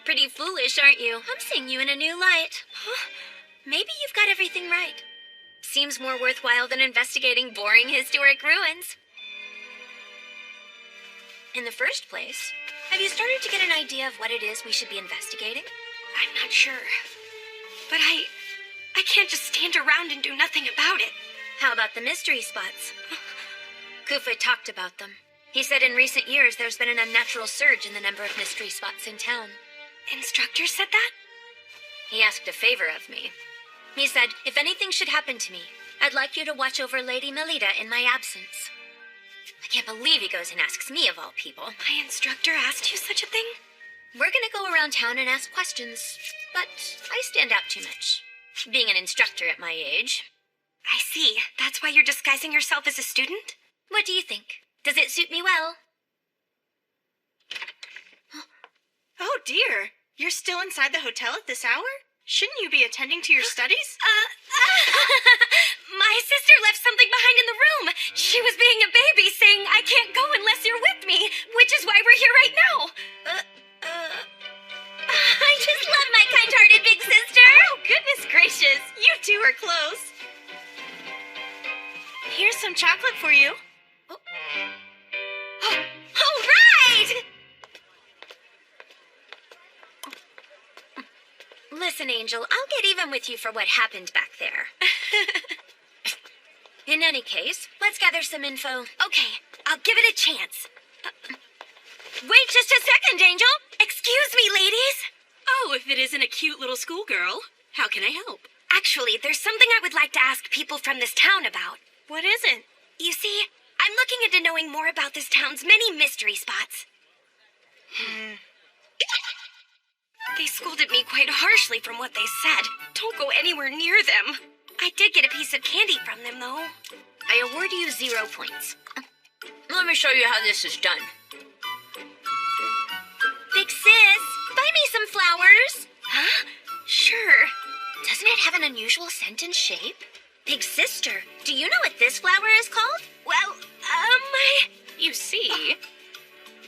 [SPEAKER 4] Pretty foolish, aren't you? I'm seeing you in a new light. Maybe you've got everything right. Seems more worthwhile than investigating boring historic ruins. In the first place, have you started to get an idea of what it is we should be investigating?
[SPEAKER 2] I'm not sure. But I can't just stand around and do nothing about it.
[SPEAKER 4] How about the mystery spots? Kufa talked about them. He said in recent years there's been an unnatural surge in the number of mystery spots in town.
[SPEAKER 2] Instructor said that?
[SPEAKER 4] He asked a favor of me. He said, if anything should happen to me, I'd like you to watch over Lady Melita in my absence. I can't believe he goes and asks me of all people.
[SPEAKER 2] My instructor asked you such a thing?
[SPEAKER 4] We're gonna go around town and ask questions, but I stand out too much. Being an instructor at my age.
[SPEAKER 2] I see. That's why you're disguising yourself as a student?
[SPEAKER 4] What do you think? Does it suit me well?
[SPEAKER 3] Oh dear, you're still inside the hotel at this hour? Shouldn't you be attending to your studies?
[SPEAKER 2] My sister left something behind in the room. She was being a baby, saying, I can't go unless you're with me, which is why we're here right now.
[SPEAKER 4] I just love my kind-hearted big sister.
[SPEAKER 3] Oh, goodness gracious, you two are close. Here's some chocolate for you.
[SPEAKER 2] Listen, Angel, I'll get even with you for what happened back there. In any case, let's gather some info. Okay, I'll give it a chance. Wait just a second, Angel! Excuse me, ladies!
[SPEAKER 14] Oh, if it isn't a cute little schoolgirl, how can I help?
[SPEAKER 2] Actually, there's something I would like to ask people from this town about.
[SPEAKER 14] What is it?
[SPEAKER 2] You see, I'm looking into knowing more about this town's many mystery spots. They scolded me quite harshly from what they said. Don't go anywhere near them. I did get a piece of candy from them, though. I award you 0 points. Let me show you how this is done. Big sis, buy me some flowers. Huh? Sure. Doesn't it have an unusual scent and shape? Big sister, do you know what this flower is called? Well,
[SPEAKER 13] You see,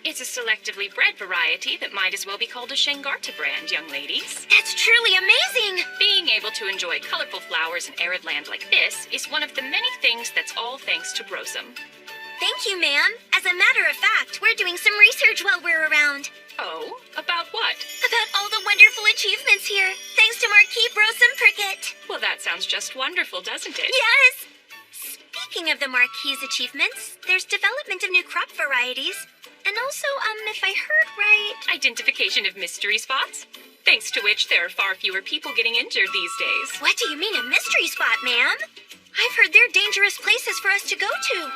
[SPEAKER 13] it's a selectively bred variety that might as well be called a Shangarta brand, young ladies.
[SPEAKER 2] That's truly amazing!
[SPEAKER 13] Being able to enjoy colorful flowers in arid land like this is one of the many things that's all thanks to Brosum.
[SPEAKER 2] Thank you, ma'am. As a matter of fact, we're doing some research while we're around.
[SPEAKER 13] Oh, about what?
[SPEAKER 2] About all the wonderful achievements here, thanks to Marquis Brosum Prickett.
[SPEAKER 13] Well, that sounds just wonderful, doesn't it?
[SPEAKER 2] Yes! Speaking of the Marquis' achievements, there's development of new crop varieties. And also, if I heard right...
[SPEAKER 13] Identification of mystery spots, thanks to which there are far fewer people getting injured these days.
[SPEAKER 2] What do you mean, a mystery spot, ma'am? I've heard they're dangerous places for us to go to.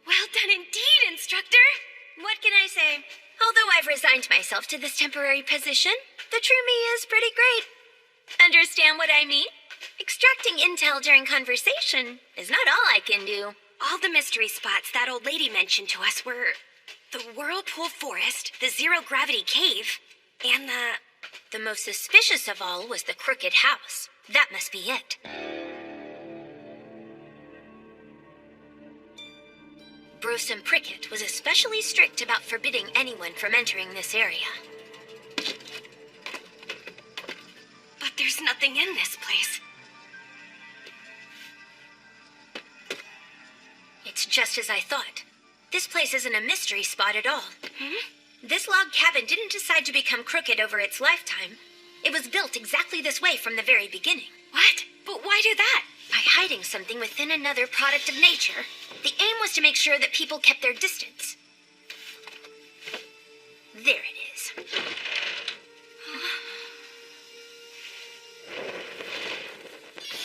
[SPEAKER 2] Well done indeed, instructor. What can I say? Although I've resigned myself to this temporary position, the true me is pretty great. Understand what I mean? Extracting intel during conversation is not all I can do. All the mystery spots that old lady mentioned to us were the Whirlpool Forest, the Zero Gravity Cave, and the most suspicious of all was the Crooked House. That must be it. Brosum Prickett was especially strict about forbidding anyone from entering this area. But there's nothing in this place. It's just as I thought. This place isn't a mystery spot at all. This log cabin didn't decide to become crooked over its lifetime. It was built exactly this way from the very beginning. What? But why do that? By hiding something within another product of nature. The aim was to make sure that people kept their distance. There it is.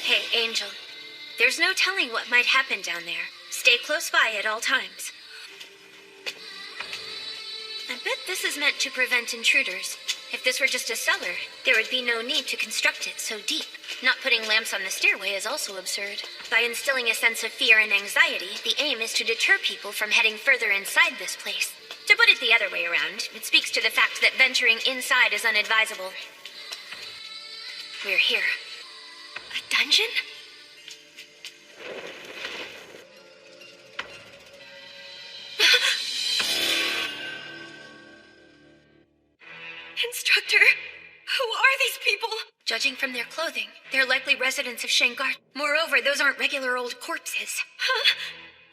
[SPEAKER 2] Hey, Angel. There's no telling what might happen down there. Stay close by at all times. I bet this is meant to prevent intruders. If this were just a cellar, there would be no need to construct it so deep. Not putting lamps on the stairway is also absurd. By instilling a sense of fear and anxiety, the aim is to deter people from heading further inside this place. To put it the other way around, it speaks to the fact that venturing inside is unadvisable. We're here. A dungeon? Instructor, who are these people? Judging from their clothing, they're likely residents of Shangarta. Moreover, those aren't regular old corpses. Huh?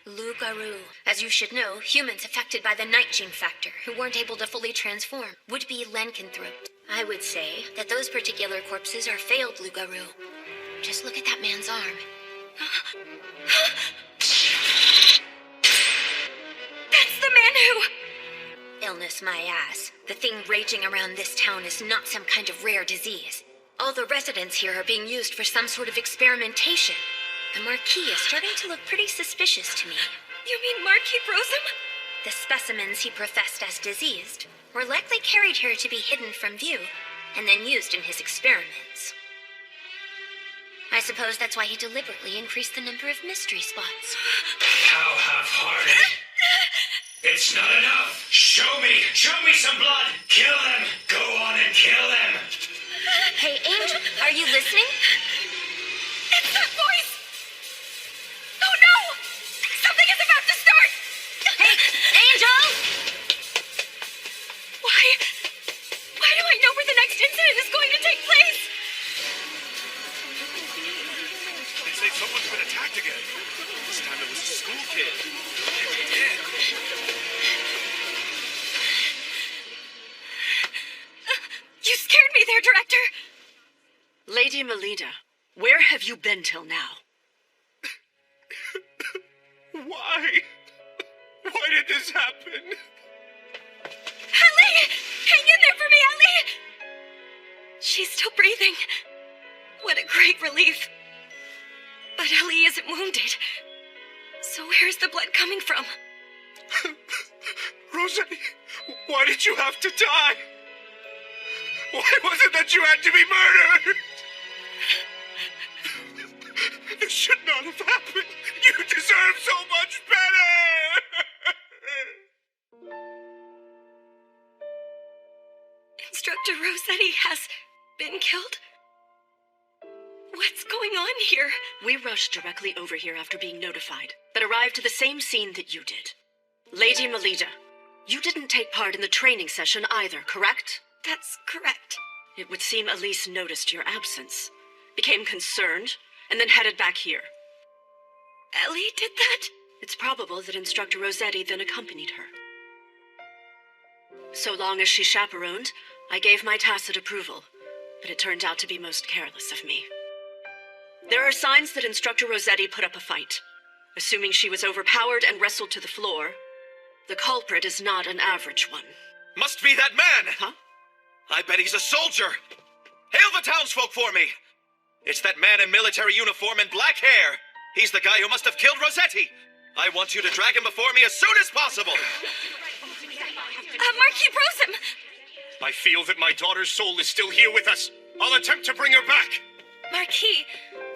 [SPEAKER 2] Loup-garou. As you should know, humans affected by the night gene factor, who weren't able to fully transform, would be lycanthropes. I would say that those particular corpses are failed loup-garou. Just look at that man's arm. That's the man who... Illness my ass. The thing raging around this town is not some kind of rare disease. All the residents here are being used for some sort of experimentation. The Marquis is starting to look pretty suspicious to me. You mean Marquis Brosum? The specimens he professed as diseased were likely carried here to be hidden from view and then used in his experiments. I suppose that's why he deliberately increased the number of mystery spots.
[SPEAKER 16] How half-hearted. It's not enough. Show me some blood. Kill them. Go on and kill them.
[SPEAKER 2] Hey, Angel, are you listening?
[SPEAKER 4] It's that voice! Oh no! Something is about to start!
[SPEAKER 2] Hey, Angel!
[SPEAKER 4] Why do I know where the next incident is going to take place?
[SPEAKER 1] They say someone's been attacked again. This time it was a school kid. They were dead.
[SPEAKER 8] Lady Melita, where have you been till now?
[SPEAKER 9] Why? Why did this happen?
[SPEAKER 4] Ellie! Hang in there for me, Ellie! She's still breathing. What a great relief. But Ellie isn't wounded. So where's the blood coming from?
[SPEAKER 9] Rosetti, why did you have to die? Why was it that you had to be murdered? This should not have happened. You deserve so much better!
[SPEAKER 4] Instructor Rosetti has been killed? What's going on here?
[SPEAKER 8] We rushed directly over here after being notified, but arrived to the same scene that you did. Lady Melita, you didn't take part in the training session either, correct?
[SPEAKER 4] That's correct.
[SPEAKER 8] It would seem Elise noticed your absence, became concerned, and then headed back here.
[SPEAKER 4] Ellie did that?
[SPEAKER 8] It's probable that Instructor Rosetti then accompanied her. So long as she chaperoned, I gave my tacit approval, but it turned out to be most careless of me. There are signs that Instructor Rosetti put up a fight. Assuming she was overpowered and wrestled to the floor, the culprit is not an average one.
[SPEAKER 17] Must be that man!
[SPEAKER 8] Huh?
[SPEAKER 17] I bet he's a soldier! Hail the townsfolk for me! It's that man in military uniform and black hair! He's the guy who must have killed Rosetti! I want you to drag him before me as soon as possible!
[SPEAKER 4] Marquis Brosem!
[SPEAKER 9] I feel that my daughter's soul is still here with us. I'll attempt to bring her back.
[SPEAKER 2] Marquis,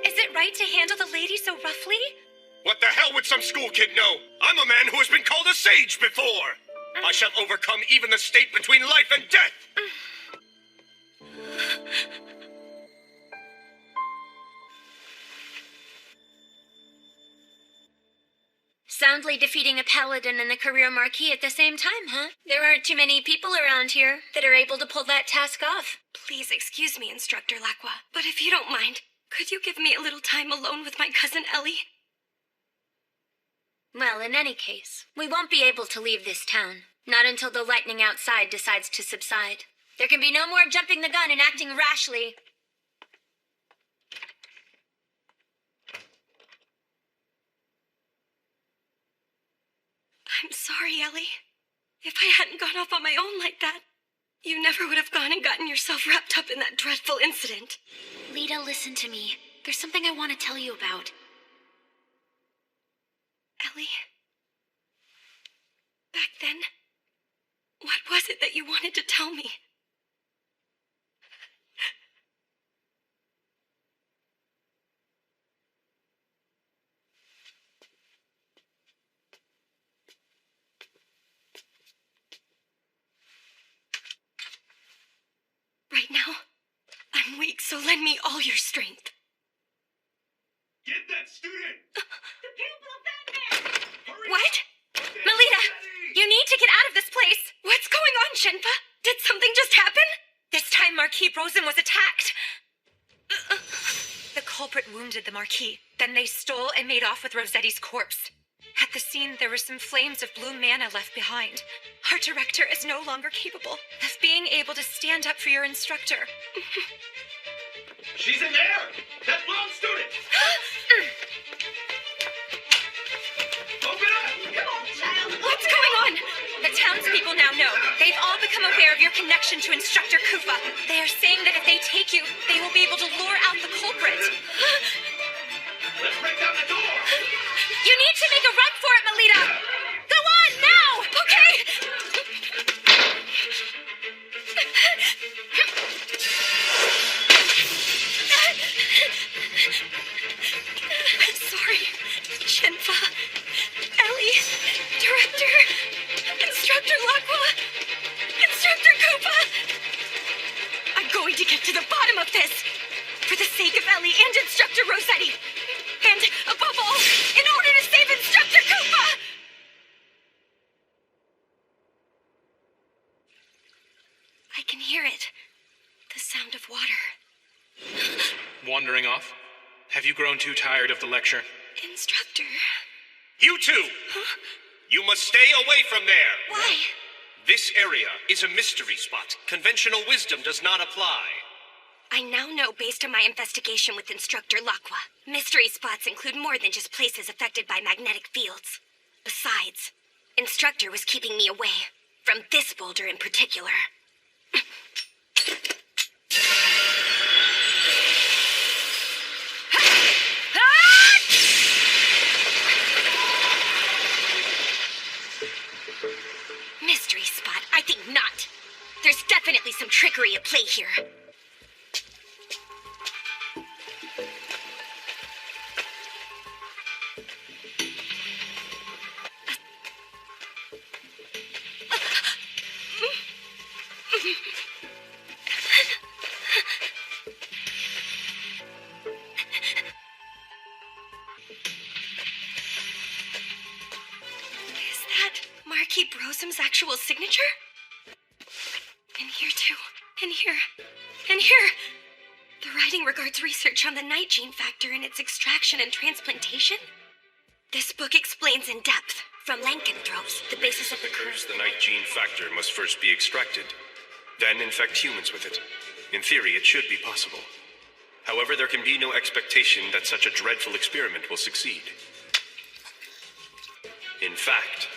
[SPEAKER 2] is it right to handle the lady so roughly?
[SPEAKER 9] What the hell would some school kid know? I'm a man who has been called a sage before. I shall overcome even the state between life and death.
[SPEAKER 2] Soundly defeating a paladin and the career marquis at the same time, huh? There aren't too many people around here that are able to pull that task off.
[SPEAKER 4] Please excuse me, Instructor Lacroix, but if you don't mind, could you give me a little time alone with my cousin Ellie?
[SPEAKER 2] Well, in any case, we won't be able to leave this town. Not until the lightning outside decides to subside. There can be no more jumping the gun and acting rashly.
[SPEAKER 4] I'm sorry, Ellie. If I hadn't gone off on my own like that, you never would have gone and gotten yourself wrapped up in that dreadful incident.
[SPEAKER 2] Lita, listen to me. There's something I want to tell you about.
[SPEAKER 4] Ellie, back then, what was it that you wanted to tell me? Right now, I'm weak, so lend me all your strength.
[SPEAKER 16] Get that student!
[SPEAKER 11] The pupil of Batman!
[SPEAKER 4] What? Melita, you need to get out of this place. What's going on, Shenpa? Did something just happen?
[SPEAKER 15] This time Marquis Brosem was attacked. The culprit wounded the Marquis. Then they stole and made off with Rosetti's corpse. At the scene, there were some flames of blue mana left behind. Our director is no longer capable of being able to stand up for your instructor.
[SPEAKER 16] She's in there! That blonde student! Open up!
[SPEAKER 11] Come on, child!
[SPEAKER 4] What's going on?
[SPEAKER 15] The townspeople now know. They've all become aware of your connection to Instructor Koopa. They are saying that if they take you, they will be able to lure out the culprit.
[SPEAKER 16] Let's break down the door!
[SPEAKER 4] You need to make a run for it, Melita! Go on, now! Okay! I'm sorry, Shenpa, Ellie, Director, Instructor Lacroix, Instructor Koopa! I'm going to get to the bottom of this! For the sake of Ellie and Instructor Rosetti! And, above all, in order to save Instructor Koopa! I can hear it. The sound of water.
[SPEAKER 1] Wandering off? Have you grown too tired of the lecture?
[SPEAKER 4] Instructor.
[SPEAKER 9] You two!
[SPEAKER 4] Huh?
[SPEAKER 9] You must stay away from there!
[SPEAKER 4] Why?
[SPEAKER 9] This area is a mystery spot. Conventional wisdom does not apply.
[SPEAKER 2] I now know, based on my investigation with Instructor Lacqua, mystery spots include more than just places affected by magnetic fields. Besides, Instructor was keeping me away from this boulder in particular. Mystery spot? I think not. There's definitely some trickery at play here. Is that Marquis Brosum's actual signature? And here too. And here. And here. The writing regards research on the night gene factor and its extraction and transplantation. This book explains in depth, from Lankenthropes, the basis of the curse.
[SPEAKER 9] The night gene factor must first be extracted, then infect humans with it. In theory, it should be possible. However, there can be no expectation that such a dreadful experiment will succeed. In fact,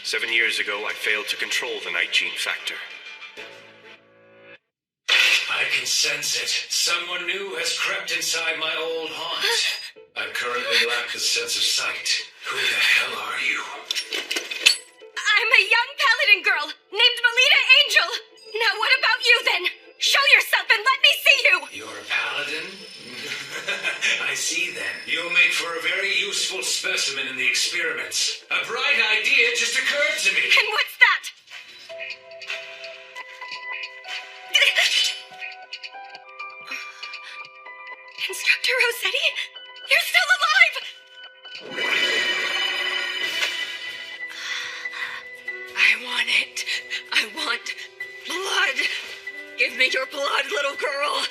[SPEAKER 9] 7 years ago, I failed to control the night gene factor.
[SPEAKER 16] I can sense it. Someone new has crept inside my old haunt. I currently lack the sense of sight. Who the hell are you?
[SPEAKER 2] I'm a young paladin girl named Melita Angel. Now what about you then? Show yourself and let me see you!
[SPEAKER 16] You're a paladin? I see then. You'll make for a very useful specimen in the experiments. A bright idea just occurred to me.
[SPEAKER 2] And what's that? Instructor Rossetti? You're still alive!
[SPEAKER 8] I want it. I want blood. Give me your blood, little girl.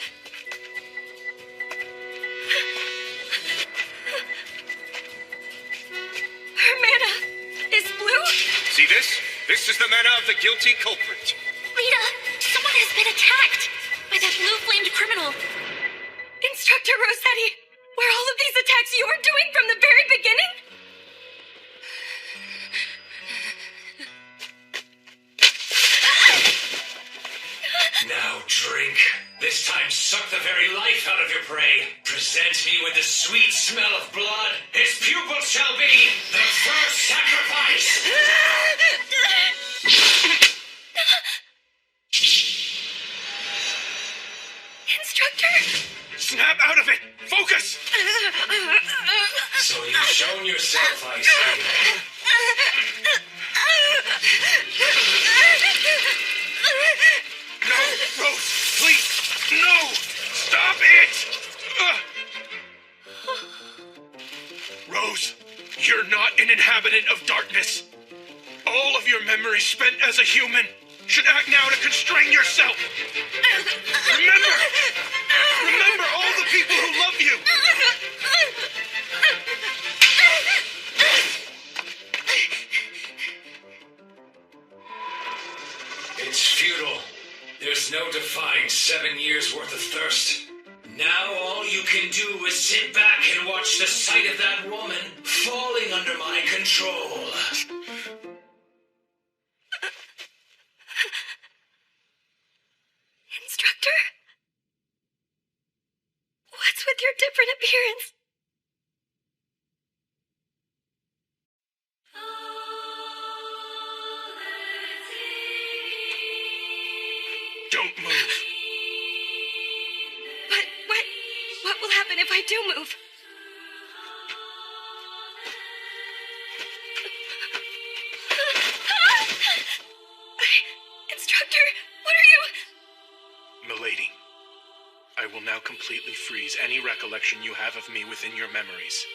[SPEAKER 2] Her mana is blue?
[SPEAKER 9] See this? This is the mana of the guilty culprit.
[SPEAKER 11] Rita, someone has been attacked by that blue-flamed criminal.
[SPEAKER 2] Instructor Rossetti, were all of these attacks your doing from the very beginning?
[SPEAKER 16] Now drink. This time suck the very life out of your prey. Present me with the sweet smell of blood. His pupils shall be the first sacrifice.
[SPEAKER 2] Instructor?
[SPEAKER 1] Snap out of it! Focus!
[SPEAKER 16] So you've shown yourself, I see.
[SPEAKER 1] No, Rose, please! No! Stop it! Rose, you're not an inhabitant of darkness. All of your memories spent as a human should act now to constrain yourself. Remember! Remember all the people who love you!
[SPEAKER 16] It's futile. There's no defying 7 years worth of thirst. Now all you can do is sit back and watch the sight of that woman falling under my control.
[SPEAKER 2] Instructor? What's with your different appearance?
[SPEAKER 1] Don't move.
[SPEAKER 2] But what will happen if I do move? Instructor, what are you?
[SPEAKER 1] Milady, I will now completely freeze any recollection you have of me within your memories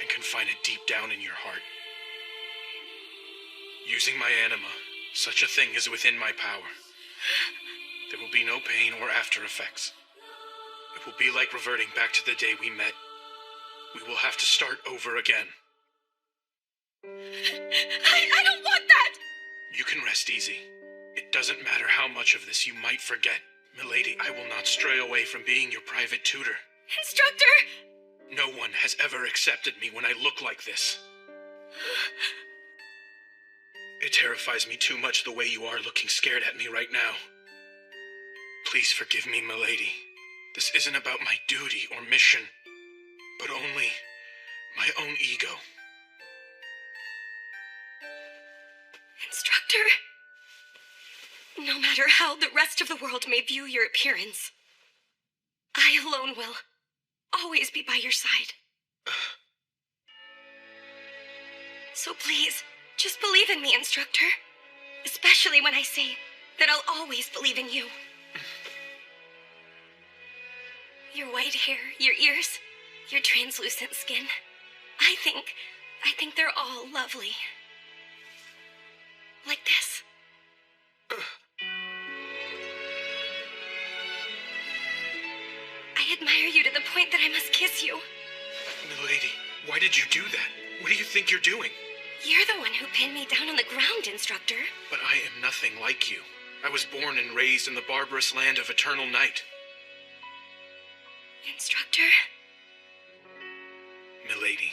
[SPEAKER 1] and confine it deep down in your heart. Using my anima, such a thing is within my power. There will be no pain or after effects. It will be like reverting back to the day we met. We will have to start over again.
[SPEAKER 2] I don't want that!
[SPEAKER 1] You can rest easy. It doesn't matter how much of this you might forget. Milady, I will not stray away from being your private tutor.
[SPEAKER 4] Instructor!
[SPEAKER 1] No one has ever accepted me when I look like this. It terrifies me too much the way you are looking scared at me right now. Please forgive me, milady. This isn't about my duty or mission, but only my own ego.
[SPEAKER 4] Instructor, no matter how the rest of the world may view your appearance, I alone will always be by your side. So please, just believe in me, Instructor. Especially when I say that I'll always believe in you. Your white hair, your ears, your translucent skin. I think they're all lovely. Like this. I admire you to the point that I must kiss you.
[SPEAKER 1] Milady, why did you do that? What do you think you're doing?
[SPEAKER 4] You're the one who pinned me down on the ground, Instructor.
[SPEAKER 1] But I am nothing like you. I was born and raised in the barbarous land of eternal night.
[SPEAKER 4] Instructor?
[SPEAKER 1] Milady,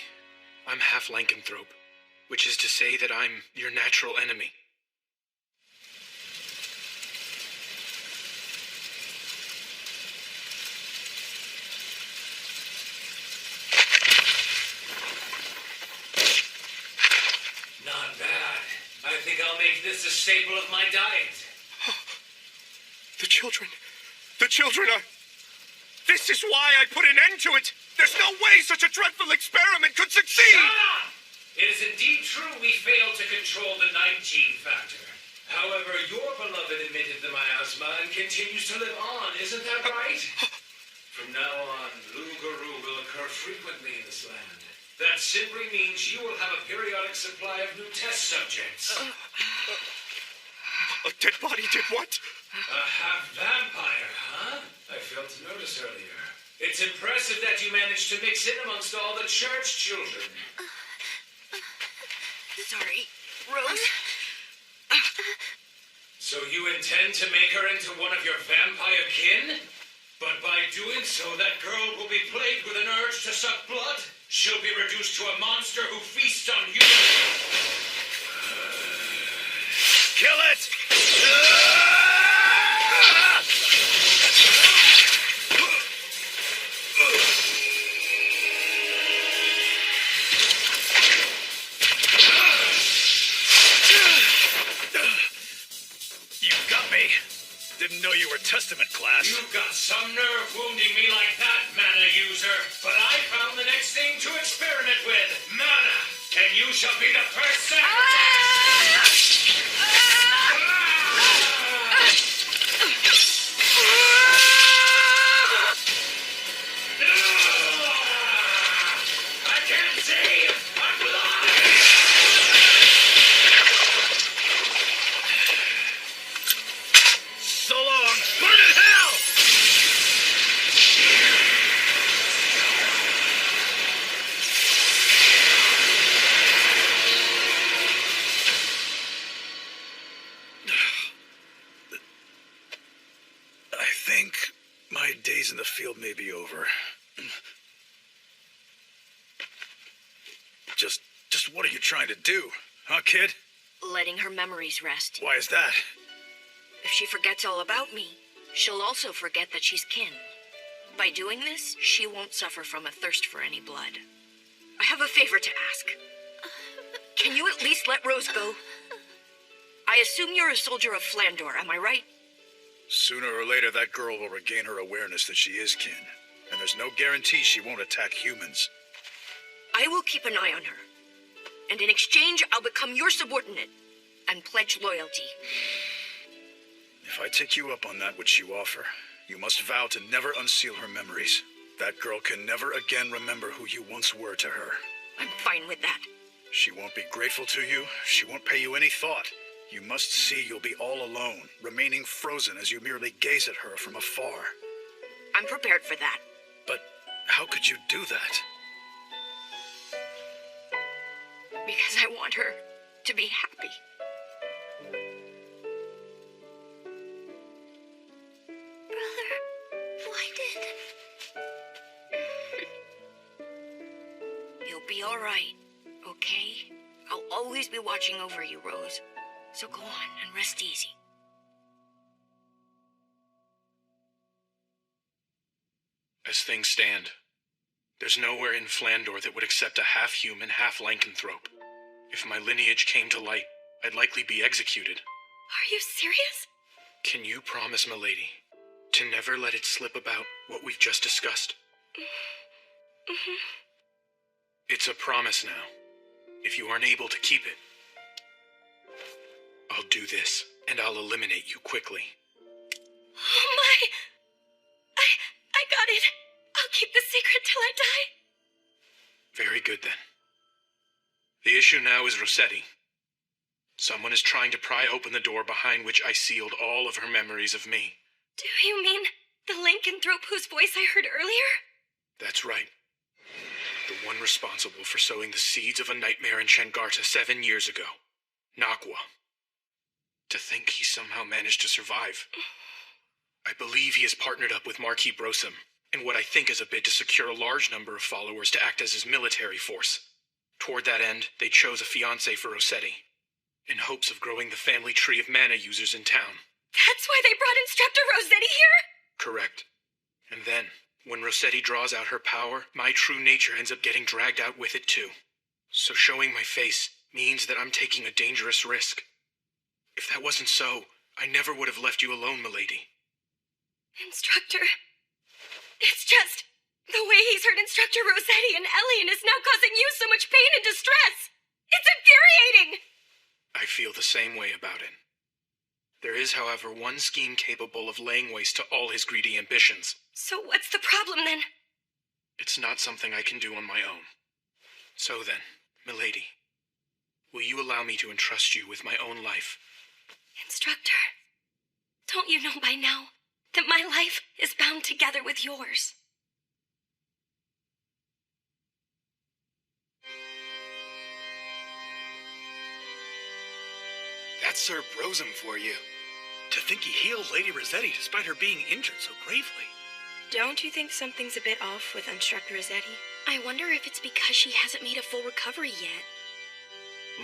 [SPEAKER 1] I'm half lycanthrope, which is to say that I'm your natural enemy.
[SPEAKER 16] Not bad. I think I'll make this a staple of my diet.
[SPEAKER 9] The children. The children are... This is why I put an end to it! There's no way such a dreadful experiment could succeed!
[SPEAKER 16] Shut up! It is indeed true we failed to control the night gene factor. However, your beloved emitted the miasma and continues to live on, isn't that right? From now on, Lugaroo will occur frequently in this land. That simply means you will have a periodic supply of new test subjects.
[SPEAKER 9] A dead body did what?
[SPEAKER 16] A half-vampire, huh? I failed to notice earlier. It's impressive that you managed to mix in amongst all the church children.
[SPEAKER 4] Sorry, Rose.
[SPEAKER 16] So you intend to make her into one of your vampire kin? But by doing so, that girl will be plagued with an urge to suck blood? She'll be reduced to a monster who feasts on humans.
[SPEAKER 5] Kill it! You got me. Didn't know you were Testament class.
[SPEAKER 16] You've got some nerve wounding me like that, mana user. But I found the next thing to experiment with. Mana! And you shall be the first sacrifice! I can't see! I'm blind!
[SPEAKER 5] So long. Burn in hell! I think my days in the field may be over. Just what are you trying to do, huh, kid?
[SPEAKER 3] Letting her memories rest.
[SPEAKER 5] Why is that?
[SPEAKER 3] If she forgets all about me, she'll also forget that she's kin. By doing this, she won't suffer from a thirst for any blood. I have a favor to ask. Can you at least let Rose go? I assume you're a soldier of Flandor, am I right?
[SPEAKER 5] Sooner or later, that girl will regain her awareness that she is kin. And there's no guarantee she won't attack humans.
[SPEAKER 3] I will keep an eye on her. And in exchange, I'll become your subordinate and pledge loyalty.
[SPEAKER 5] If I take you up on that which you offer, you must vow to never unseal her memories. That girl can never again remember who you once were to her.
[SPEAKER 3] I'm fine with that.
[SPEAKER 5] She won't be grateful to you. She won't pay you any thought. You must see you'll be all alone, remaining frozen as you merely gaze at her from afar.
[SPEAKER 3] I'm prepared for that.
[SPEAKER 5] But how could you do that?
[SPEAKER 3] Because I want her to be happy.
[SPEAKER 18] okay? I'll always be watching over you, Rose. So go on and rest easy.
[SPEAKER 1] As things stand, there's nowhere in Flandor that would accept a half-human, half-lycanthrope. If my lineage came to light, I'd likely be executed.
[SPEAKER 2] Are you serious?
[SPEAKER 1] Can you promise, milady, to never let it slip about what we've just discussed?
[SPEAKER 2] Mm-hmm.
[SPEAKER 1] It's a promise now. If you aren't able to keep it, I'll do this, and I'll eliminate you quickly.
[SPEAKER 2] Oh my! I got it. I'll keep the secret till I die.
[SPEAKER 1] Very good, then. The issue now is Rossetti. Someone is trying to pry open the door behind which I sealed all of her memories of me.
[SPEAKER 2] Do you mean the lycanthrope whose voice I heard earlier?
[SPEAKER 1] That's right. The one responsible for sowing the seeds of a nightmare in Shengarta 7 years ago. Nakwa. To think he somehow managed to survive. I believe he has partnered up with Marquis Brosum in what I think is a bid to secure a large number of followers to act as his military force. Toward that end, they chose a fiancé for Rossetti, in hopes of growing the family tree of mana users in town.
[SPEAKER 2] That's why they brought Instructor Rossetti here?
[SPEAKER 1] Correct. And then, when Rossetti draws out her power, my true nature ends up getting dragged out with it too. So showing my face means that I'm taking a dangerous risk. If that wasn't so, I never would have left you alone, milady.
[SPEAKER 2] Instructor, it's just the way he's hurt Instructor Rossetti and Elian is now causing you so much pain and distress. It's infuriating!
[SPEAKER 1] I feel the same way about it. There is, however, one scheme capable of laying waste to all his greedy ambitions.
[SPEAKER 2] So what's the problem then?
[SPEAKER 1] It's not something I can do on my own. So then, milady, will you allow me to entrust you with my own life?
[SPEAKER 2] Instructor, don't you know by now that my life is bound together with yours?
[SPEAKER 5] That's Sir Brosum for you. To think he healed Lady Rossetti despite her being injured so gravely.
[SPEAKER 14] Don't you think something's a bit off with Instructor Rossetti?
[SPEAKER 2] I wonder if it's because she hasn't made a full recovery yet.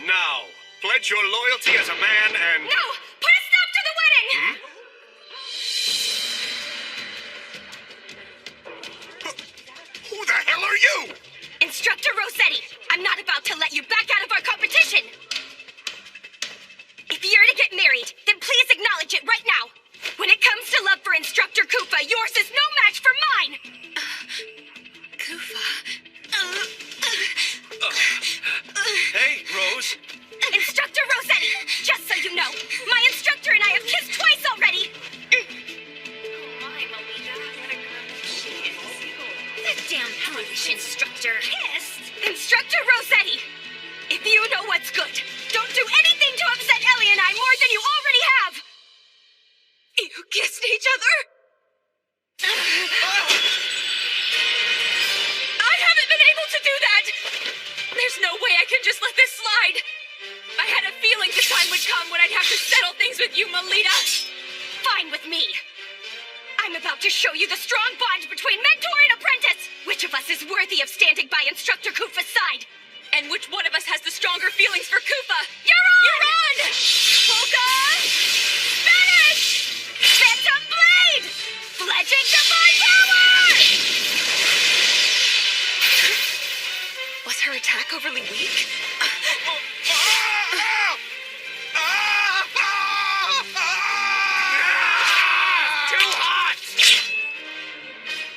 [SPEAKER 9] Now, pledge your loyalty as a man and...
[SPEAKER 2] No! Put a stop to the wedding!
[SPEAKER 9] Who the hell are you?
[SPEAKER 2] Instructor Rossetti, I'm not about to let you back out of our competition! If you're to get married, then please acknowledge it right now! When it comes to love for Instructor Kufa, yours is no match for mine!
[SPEAKER 14] Kufa...
[SPEAKER 17] Hey, Rose.
[SPEAKER 2] Instructor Rossetti, just so you know, my instructor and I have kissed twice already!
[SPEAKER 11] That damn foolish instructor.
[SPEAKER 2] Kissed? Instructor Rossetti! If you know what's good, don't do anything to upset Ellie and I more than you already have! You kissed each other? I haven't been able to do that!
[SPEAKER 12] There's no way I can just let this slide. I had a feeling the time would come when I'd have to settle things with you, Melita.
[SPEAKER 2] Fine with me. I'm about to show you the strong bond between mentor and apprentice. Which of us is worthy of standing by Instructor Kufa's side?
[SPEAKER 12] And which one of us has the stronger feelings for Kufa?
[SPEAKER 2] You're on!
[SPEAKER 12] You're on!
[SPEAKER 2] Polka! Spanish! Phantom Blade! Pledging Divine Power!
[SPEAKER 12] Was her attack overly weak?
[SPEAKER 17] Too hot!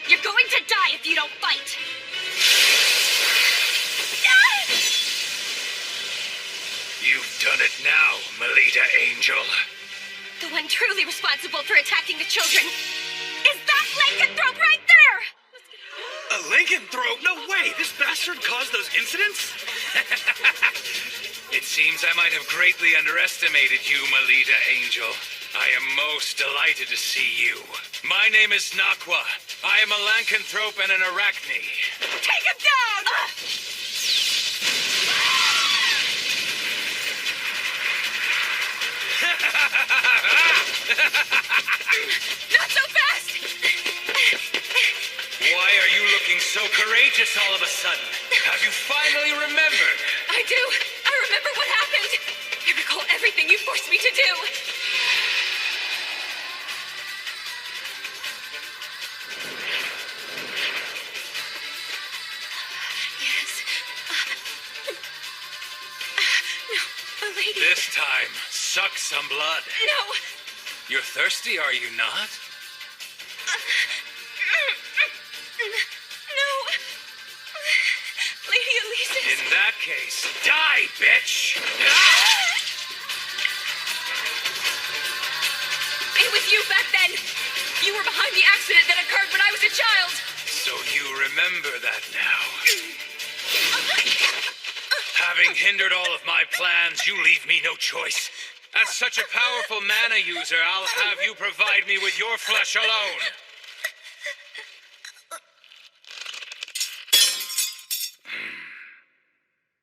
[SPEAKER 2] You're going to die if you don't fight!
[SPEAKER 16] You've done it now, Melita Angel.
[SPEAKER 2] The one truly responsible for attacking the children is that lycanthrope right there!
[SPEAKER 17] A lycanthrope? No way! This bastard caused those incidents?
[SPEAKER 16] It seems I might have greatly underestimated you, Melita Angel. I am most delighted to see you. My name is Nakwa. I am a lycanthrope and an arachne.
[SPEAKER 2] Take him down! Not so fast!
[SPEAKER 16] Why are you looking so courageous all of a sudden? Have you finally remembered?
[SPEAKER 12] I
[SPEAKER 8] me to do.
[SPEAKER 15] Yes. No, a lady.
[SPEAKER 16] This time, suck some blood.
[SPEAKER 8] No.
[SPEAKER 16] You're thirsty, are you not?
[SPEAKER 8] No. Lady Elise.
[SPEAKER 16] In that case, die, bitch!
[SPEAKER 8] It was you back then. You were behind the accident that occurred when I was a child.
[SPEAKER 16] So you remember that now. Having hindered all of my plans, you leave me no choice. As such a powerful mana user, I'll have you provide me with your flesh alone.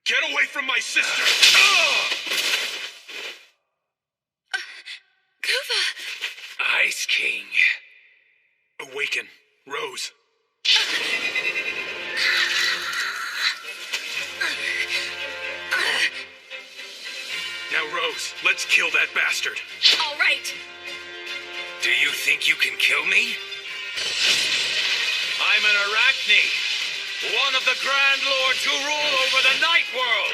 [SPEAKER 1] Get away from my sister!
[SPEAKER 8] Kuva!
[SPEAKER 16] Ice King.
[SPEAKER 1] Awaken, Rose. Now, Rose, let's kill that bastard.
[SPEAKER 8] All right.
[SPEAKER 16] Do you think you can kill me? I'm an Arachne, one of the Grand Lords who rule over the Night World.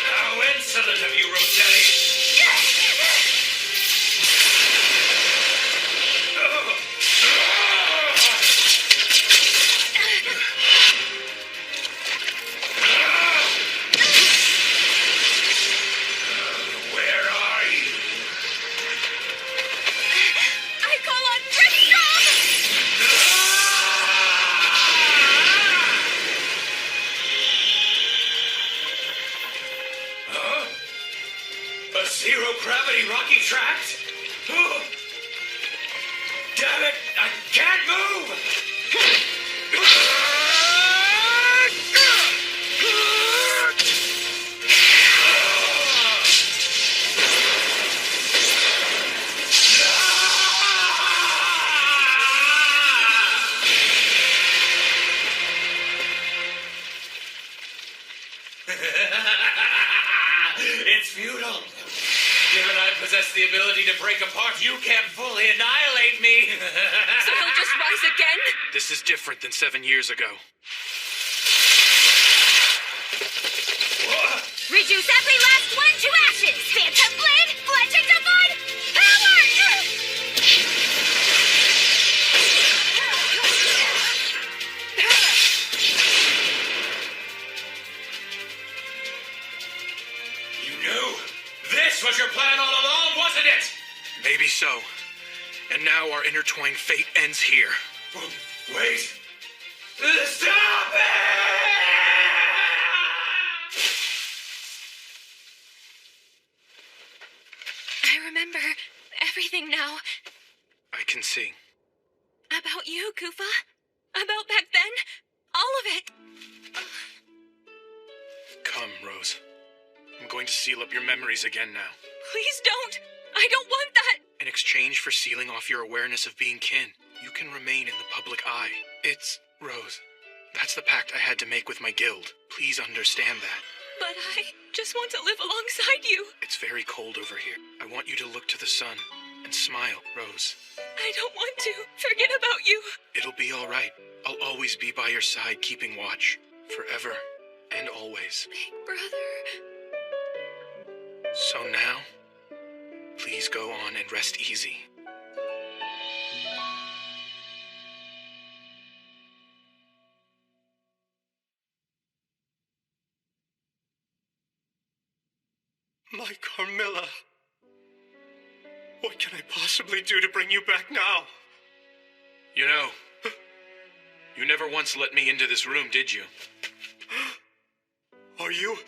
[SPEAKER 16] How insolent of you, Rossetti! Where are you?
[SPEAKER 8] I call on Brimstrom!
[SPEAKER 16] Huh? A zero-gravity rocky tract? Damn it! I can't move! It's futile. Given I possess the ability to break apart, you can't fully annihilate me.
[SPEAKER 8] So he'll just rise again?
[SPEAKER 1] This is different than 7 years ago.
[SPEAKER 4] Reduce every last one to ashes! Phantom Blade, electrified power!
[SPEAKER 16] You knew? This was your plan all along, wasn't it?
[SPEAKER 1] Maybe so. And now our intertwined fate ends here.
[SPEAKER 16] Wait. Stop it!
[SPEAKER 15] I remember everything now.
[SPEAKER 1] I can see.
[SPEAKER 15] About you, Kuva. About back then. All of it.
[SPEAKER 1] Come, Rose. I'm going to seal up your memories again now.
[SPEAKER 8] Please don't. I don't want that.
[SPEAKER 1] In exchange for sealing off your awareness of being kin, you can remain in the public eye. It's, Rose, that's the pact I had to make with my guild. Please understand that.
[SPEAKER 8] But I just want to live alongside you.
[SPEAKER 1] It's very cold over here. I want you to look to the sun and smile, Rose.
[SPEAKER 8] I don't want to forget about you.
[SPEAKER 1] It'll be all right. I'll always be by your side, keeping watch. Forever and always.
[SPEAKER 8] Big brother.
[SPEAKER 1] So now, please go on and rest easy.
[SPEAKER 17] My Carmilla. What can I possibly do to bring you back now?
[SPEAKER 1] You know, you never once let me into this room, did you?
[SPEAKER 17] Are you?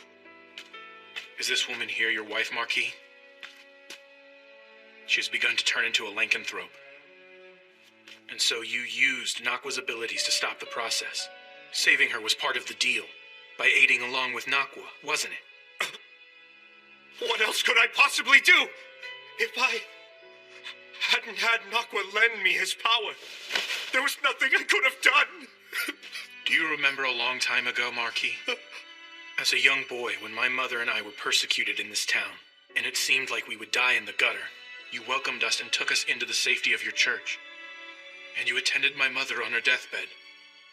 [SPEAKER 1] Is this woman here your wife, Marquis? She has begun to turn into a lycanthrope. And so you used Nakwa's abilities to stop the process. Saving her was part of the deal. By aiding along with Nakwa, wasn't it?
[SPEAKER 9] What else could I possibly do? If I hadn't had Nakwa lend me his power, there was nothing I could have done.
[SPEAKER 1] Do you remember a long time ago, Marquis? As a young boy, when my mother and I were persecuted in this town, and it seemed like we would die in the gutter, you welcomed us and took us into the safety of your church. And you attended my mother on her deathbed,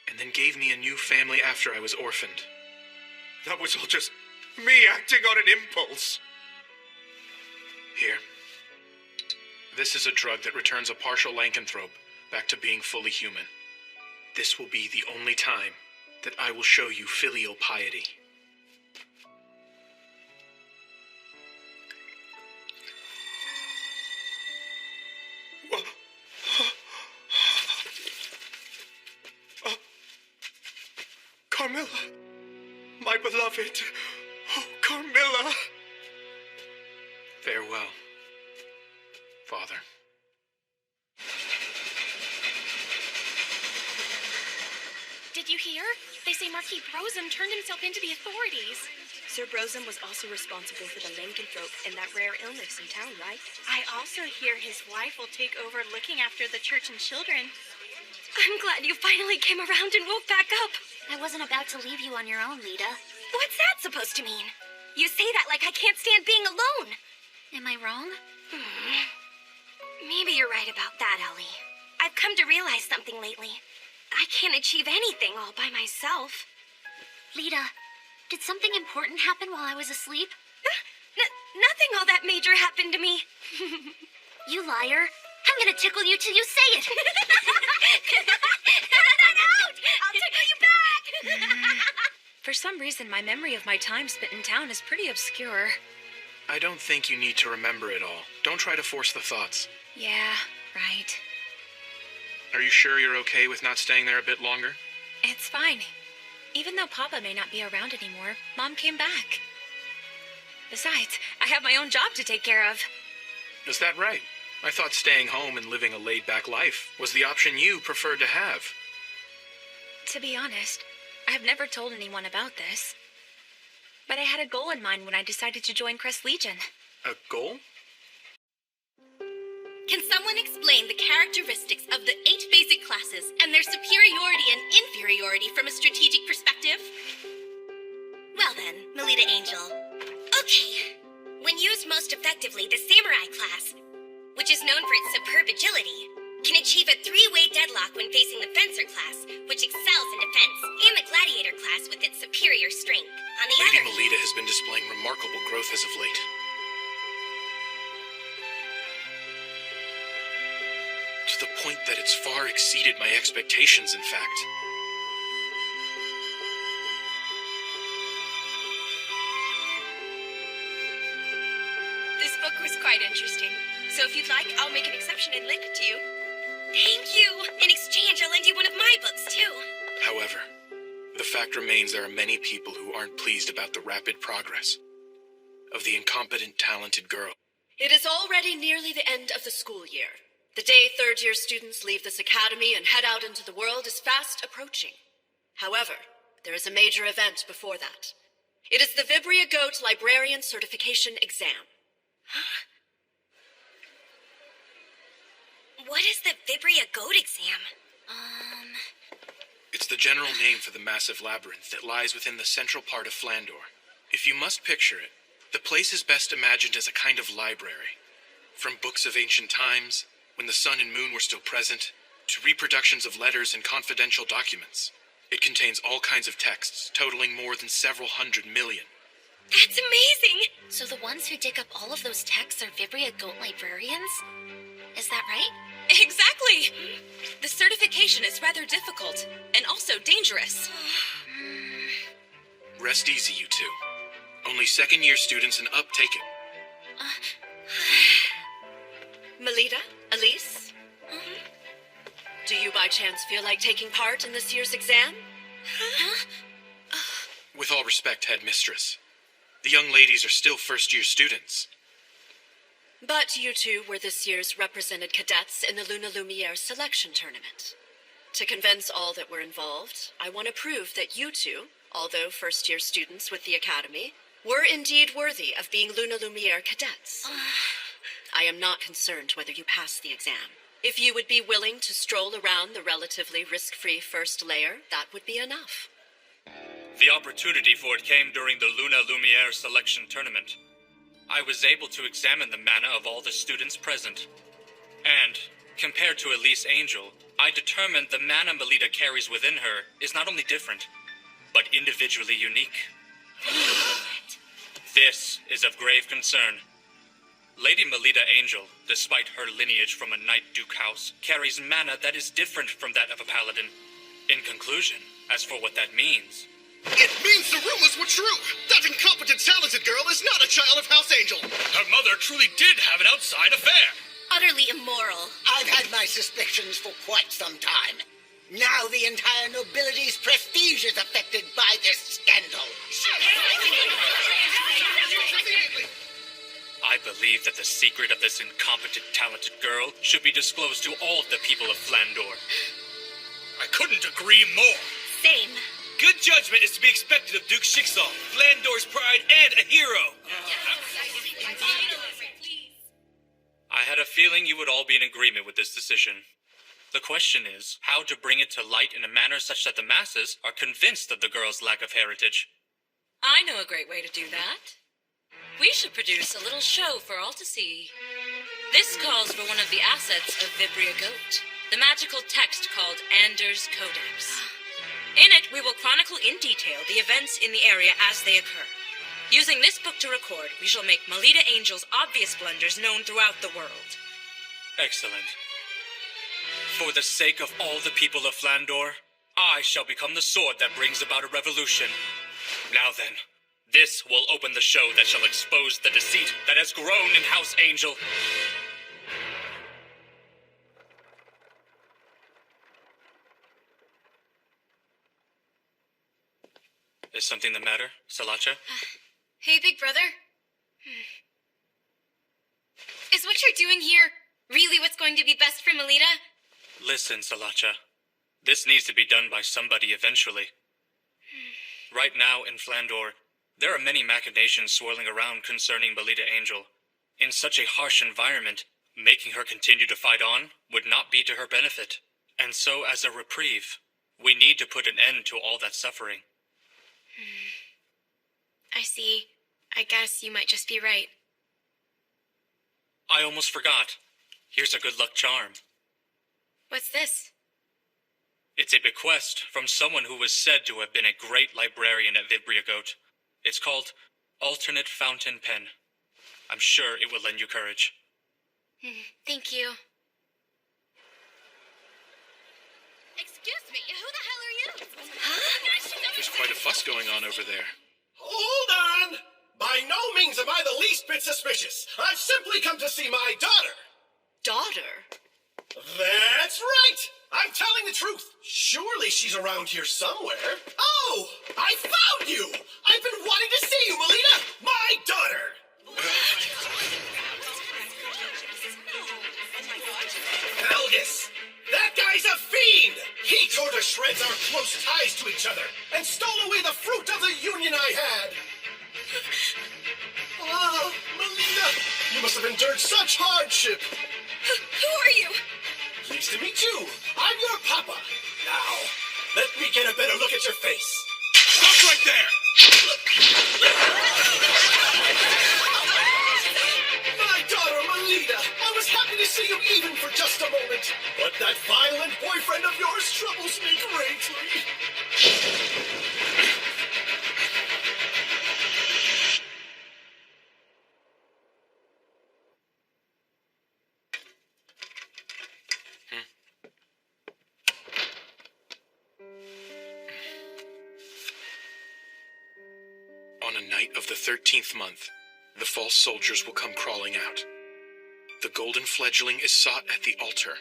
[SPEAKER 1] and then gave me a new family after I was orphaned.
[SPEAKER 9] That was all just me acting on an impulse.
[SPEAKER 1] Here. This is a drug that returns a partial lycanthrope back to being fully human. This will be the only time that I will show you filial piety.
[SPEAKER 9] Carmilla, my beloved. Oh, Carmilla.
[SPEAKER 1] Farewell, Father.
[SPEAKER 11] Did you hear? They say Marquis Brosum turned himself into the authorities.
[SPEAKER 3] Sir Brosum was also responsible for the lycanthrope and that rare illness in town, right?
[SPEAKER 4] I also hear his wife will take over looking after the church and children. I'm glad you finally came around and woke back up.
[SPEAKER 11] I wasn't about to leave you on your own, Lita.
[SPEAKER 2] What's that supposed to mean? You say that like I can't stand being alone.
[SPEAKER 11] Am I wrong?
[SPEAKER 2] Maybe you're right about that, Ellie. I've come to realize something lately. I can't achieve anything all by myself.
[SPEAKER 11] Lita, did something important happen while I was asleep?
[SPEAKER 2] Nothing all that major happened to me.
[SPEAKER 11] You liar. I'm gonna tickle you till you say it.
[SPEAKER 2] Cut that out! I'll tickle you back!
[SPEAKER 15] For some reason, my memory of my time spent in town is pretty obscure.
[SPEAKER 1] I don't think you need to remember it all. Don't try to force the thoughts.
[SPEAKER 15] Yeah, right.
[SPEAKER 1] Are you sure you're okay with not staying there a bit longer?
[SPEAKER 15] It's fine. Even though Papa may not be around anymore, Mom came back. Besides, I have my own job to take care of.
[SPEAKER 1] Is that right? I thought staying home and living a laid-back life was the option you preferred to have.
[SPEAKER 15] To be honest, I've never told anyone about this. But I had a goal in mind when I decided to join Crest Legion.
[SPEAKER 1] A goal?
[SPEAKER 2] Can someone explain the characteristics of the 8 basic classes and their superiority and inferiority from a strategic perspective? Well then, Melita Angel. Okay. When used most effectively, the Samurai class, which is known for its superb agility, can achieve a 3-way deadlock when facing the Fencer class, which excels in defense, and the Gladiator class with its superior strength. On the
[SPEAKER 1] Lady
[SPEAKER 2] other hand,
[SPEAKER 1] Melita has been displaying remarkable growth as of late. To the point that it's far exceeded my expectations, in fact.
[SPEAKER 3] This book was quite interesting. So if you'd like, I'll make an exception and lend it to you.
[SPEAKER 2] Thank you! In exchange, I'll lend you one of my books, too.
[SPEAKER 1] However, the fact remains there are many people who aren't pleased about the rapid progress of the incompetent, talented girl.
[SPEAKER 8] It is already nearly the end of the school year. The day third-year students leave this academy and head out into the world is fast approaching. However, there is a major event before that. It is the Vibria Goat Librarian Certification Exam.
[SPEAKER 2] What is the Vibria Goat exam?
[SPEAKER 1] It's the general name for the massive labyrinth that lies within the central part of Flandor. If you must picture it, the place is best imagined as a kind of library. From books of ancient times, when the sun and moon were still present, to reproductions of letters and confidential documents. It contains all kinds of texts, totaling more than several 100 million.
[SPEAKER 2] That's amazing!
[SPEAKER 11] So the ones who dig up all of those texts are Vibria Goat librarians? Is that right?
[SPEAKER 12] Exactly! The certification is rather difficult, and also dangerous.
[SPEAKER 1] Rest easy, you two. Only second-year students and up take it.
[SPEAKER 8] Melita? Elise? Do you by chance feel like taking part in this year's exam?
[SPEAKER 1] With all respect, headmistress, the young ladies are still first-year students.
[SPEAKER 8] But you two were this year's represented cadets in the Luna Lumiere selection tournament. To convince all that were involved, I want to prove that you two, although first-year students with the Academy, were indeed worthy of being Luna Lumiere cadets. I am not concerned whether you pass the exam. If you would be willing to stroll around the relatively risk-free first layer, that would be enough.
[SPEAKER 19] The opportunity for it came during the Luna Lumiere selection tournament. I was able to examine the mana of all the students present. And, compared to Elise Angel, I determined the mana Melita carries within her is not only different, but individually unique. This is of grave concern. Lady Melita Angel, despite her lineage from a Knight Duke house, carries mana that is different from that of a paladin. In conclusion, as for what that means...
[SPEAKER 20] It means the rumors were true! That incompetent, talented girl is not a child of House Angel! Her mother truly did have an outside affair!
[SPEAKER 2] Utterly immoral.
[SPEAKER 10] I've had my suspicions for quite some time. Now the entire nobility's prestige is affected by this scandal.
[SPEAKER 19] I believe that the secret of this incompetent, talented girl should be disclosed to all of the people of Flandor.
[SPEAKER 20] I couldn't agree more.
[SPEAKER 2] Same.
[SPEAKER 17] Good judgment is to be expected of Duke Schicksal, Flandor's pride and a hero.
[SPEAKER 19] I had a feeling you would all be in agreement with this decision. The question is, how to bring it to light in a manner such that the masses are convinced of the girl's lack of heritage.
[SPEAKER 14] I know a great way to do that. We should produce a little show for all to see. This calls for one of the assets of Vibria Goat, the magical text called Anders Codex. In it, we will chronicle in detail the events in the area as they occur. Using this book to record, we shall make Melita Angel's obvious blunders known throughout the world.
[SPEAKER 19] Excellent. For the sake of all the people of Flandor, I shall become the sword that brings about a revolution. Now then, this will open the show that shall expose the deceit that has grown in House Angel. Is something the matter, Salacha?
[SPEAKER 11] Hey, big brother. Is what you're doing here really what's going to be best for Melita?
[SPEAKER 19] Listen, Salacha. This needs to be done by somebody eventually. Right now, in Flandor, there are many machinations swirling around concerning Melita Angel. In such a harsh environment, making her continue to fight on would not be to her benefit. And so, as a reprieve, we need to put an end to all that suffering.
[SPEAKER 11] I see. I guess you might just be right.
[SPEAKER 19] I almost forgot. Here's a good luck charm.
[SPEAKER 11] What's this?
[SPEAKER 19] It's a bequest from someone who was said to have been a great librarian at Vibria Goat. It's called Alternate Fountain Pen. I'm sure it will lend you courage.
[SPEAKER 11] Thank you.
[SPEAKER 4] Excuse me, who the hell are you?
[SPEAKER 1] There's quite a fuss going on over there.
[SPEAKER 20] Hold on! By no means am I the least bit suspicious. I've simply come to see my daughter.
[SPEAKER 8] Daughter?
[SPEAKER 20] That's right! I'm telling the truth. Surely she's around here somewhere. Oh! I found you! I've been wanting to see you, Melita! My daughter! Helgus! That guy's a fiend! He tore to shreds our close ties to each other and stole away the fruit of the union I had! Oh, Melita! You must have endured such hardship!
[SPEAKER 11] Who are you?
[SPEAKER 20] Pleased to meet you. I'm your papa. Now, let me get a better look at your face. Stop right there! My daughter, Melita. I was happy to see you even for just a moment. But that violent boyfriend of yours troubles me greatly.
[SPEAKER 1] On a night of the 13th month, the false soldiers will come crawling out. The golden fledgling is sought at the altar.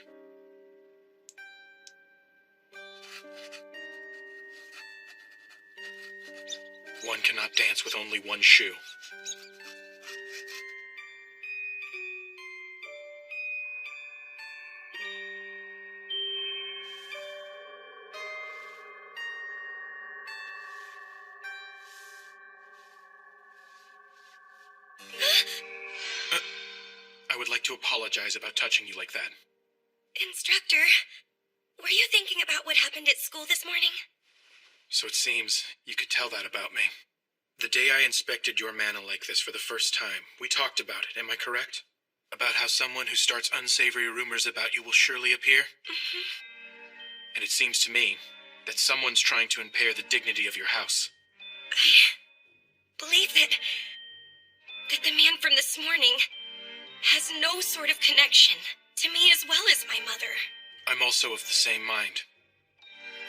[SPEAKER 1] One cannot dance with only one shoe. I would like to apologize about touching you like that.
[SPEAKER 2] Instructor, were you thinking about what happened at school this morning?
[SPEAKER 1] So it seems you could tell that about me. The day I inspected your mana like this for the first time, we talked about it, am I correct? About how someone who starts unsavory rumors about you will surely appear?
[SPEAKER 2] Mm-hmm.
[SPEAKER 1] And it seems to me that someone's trying to impair the dignity of your house.
[SPEAKER 2] I believe that the man from this morning has no sort of connection to me as well as my mother.
[SPEAKER 1] I'm also of the same mind.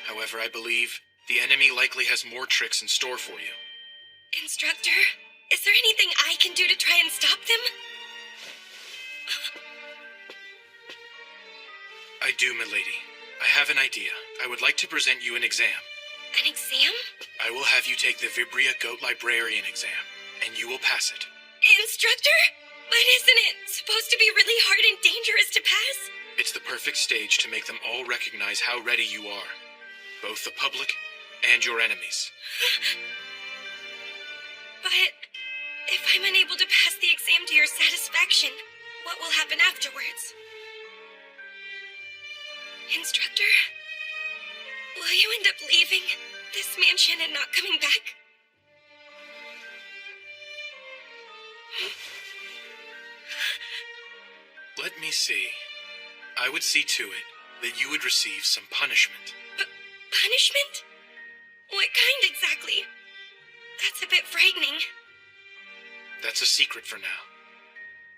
[SPEAKER 1] However, I believe the enemy likely has more tricks in store for you.
[SPEAKER 2] Instructor, is there anything I can do to try and stop them?
[SPEAKER 1] I do, milady. I have an idea. I would like to present you an exam.
[SPEAKER 2] An exam?
[SPEAKER 1] I will have you take the Vibria Goat Librarian exam, and you will pass it.
[SPEAKER 2] Instructor? But isn't it supposed to be really hard and dangerous to pass?
[SPEAKER 1] It's the perfect stage to make them all recognize how ready you are. Both the public and your enemies.
[SPEAKER 2] But if I'm unable to pass the exam to your satisfaction, what will happen afterwards? Instructor, will you end up leaving this mansion and not coming back?
[SPEAKER 1] Let me see. I would see to it that you would receive some punishment.
[SPEAKER 2] Punishment? What kind exactly? That's a bit frightening.
[SPEAKER 1] That's a secret for now.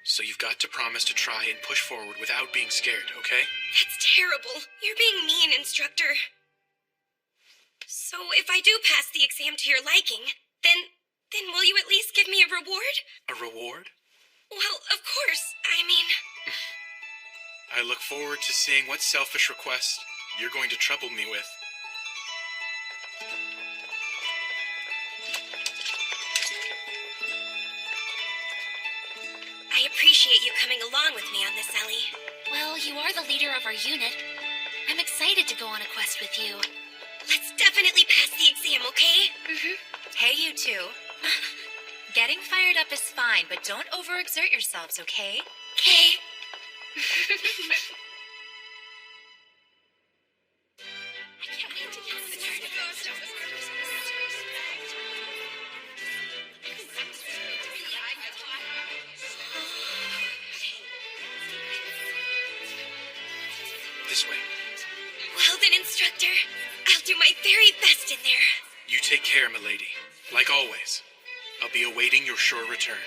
[SPEAKER 1] So you've got to promise to try and push forward without being scared, okay?
[SPEAKER 2] That's terrible. You're being mean, Instructor. So if I do pass the exam to your liking, then will you at least give me a reward?
[SPEAKER 1] A reward?
[SPEAKER 2] Well, of course. I mean...
[SPEAKER 1] I look forward to seeing what selfish request you're going to trouble me with.
[SPEAKER 2] I appreciate you coming along with me on this, Ellie.
[SPEAKER 11] Well, you are the leader of our unit. I'm excited to go on a quest with you.
[SPEAKER 2] Let's definitely pass the exam, okay?
[SPEAKER 15] Mm-hmm. Hey, you two. Getting fired up is fine, but don't overexert yourselves, okay?
[SPEAKER 2] Okay.
[SPEAKER 1] This way.
[SPEAKER 2] Well then, Instructor, I'll do my very best in there.
[SPEAKER 1] You take care, milady. Like always. I'll be awaiting your sure return.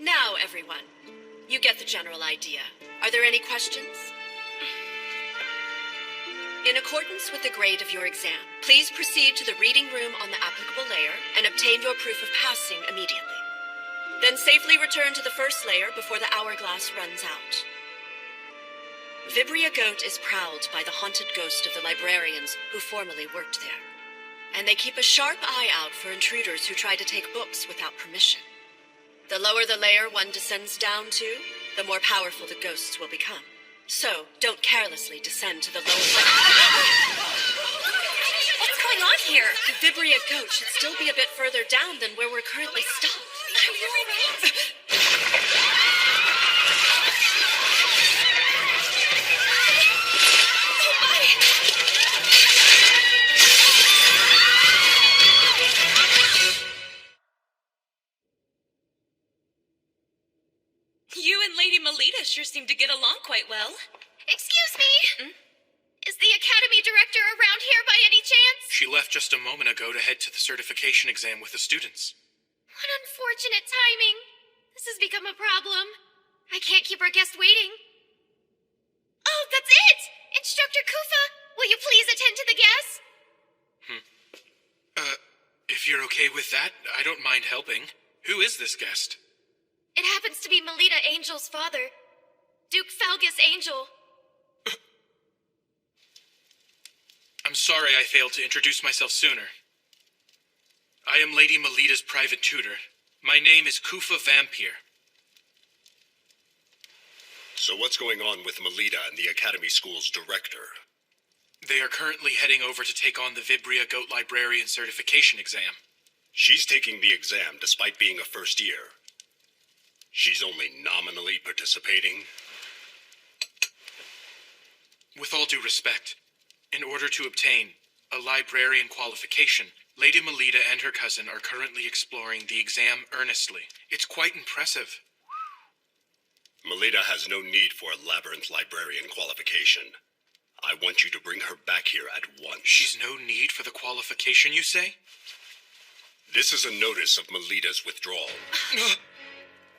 [SPEAKER 8] Now, everyone, you get the general idea. Are there any questions? In accordance with the grade of your exam, please proceed to the reading room on the applicable layer and obtain your proof of passing immediately. Then safely return to the first layer before the hourglass runs out. Vibria Goat is prowled by the haunted ghost of the librarians who formerly worked there. And they keep a sharp eye out for intruders who try to take books without permission. The lower the layer one descends down to, the more powerful the ghosts will become. So, don't carelessly descend to the lower layer.
[SPEAKER 2] What's going on here?
[SPEAKER 8] The Vibria Goat should still be a bit further down than where we're currently stopped.
[SPEAKER 2] Are you alright?
[SPEAKER 12] You and Lady Melita sure seem to get along quite well.
[SPEAKER 11] Excuse me? Is the Academy Director around here by any chance?
[SPEAKER 1] She left just a moment ago to head to the certification exam with the students.
[SPEAKER 11] What unfortunate timing. This has become a problem. I can't keep our guest waiting. Oh, that's it! Instructor Kufa, will you please attend to the guest?
[SPEAKER 1] If you're okay with that, I don't mind helping. Who is this guest?
[SPEAKER 11] It happens to be Melita Angel's father, Duke Falgus Angel.
[SPEAKER 1] I'm sorry I failed to introduce myself sooner. I am Lady Melita's private tutor. My name is Kufa Vampire.
[SPEAKER 9] So what's going on with Melita and the Academy School's director?
[SPEAKER 1] They are currently heading over to take on the Vibria Goat Librarian certification exam.
[SPEAKER 9] She's taking the exam despite being a first year. She's only nominally participating.
[SPEAKER 1] With all due respect, in order to obtain a librarian qualification, Lady Melita and her cousin are currently exploring the exam earnestly. It's quite impressive.
[SPEAKER 9] Melita has no need for a labyrinth librarian qualification. I want you to bring her back here at once.
[SPEAKER 1] She's no need for the qualification, you say?
[SPEAKER 9] This is a notice of Melita's withdrawal.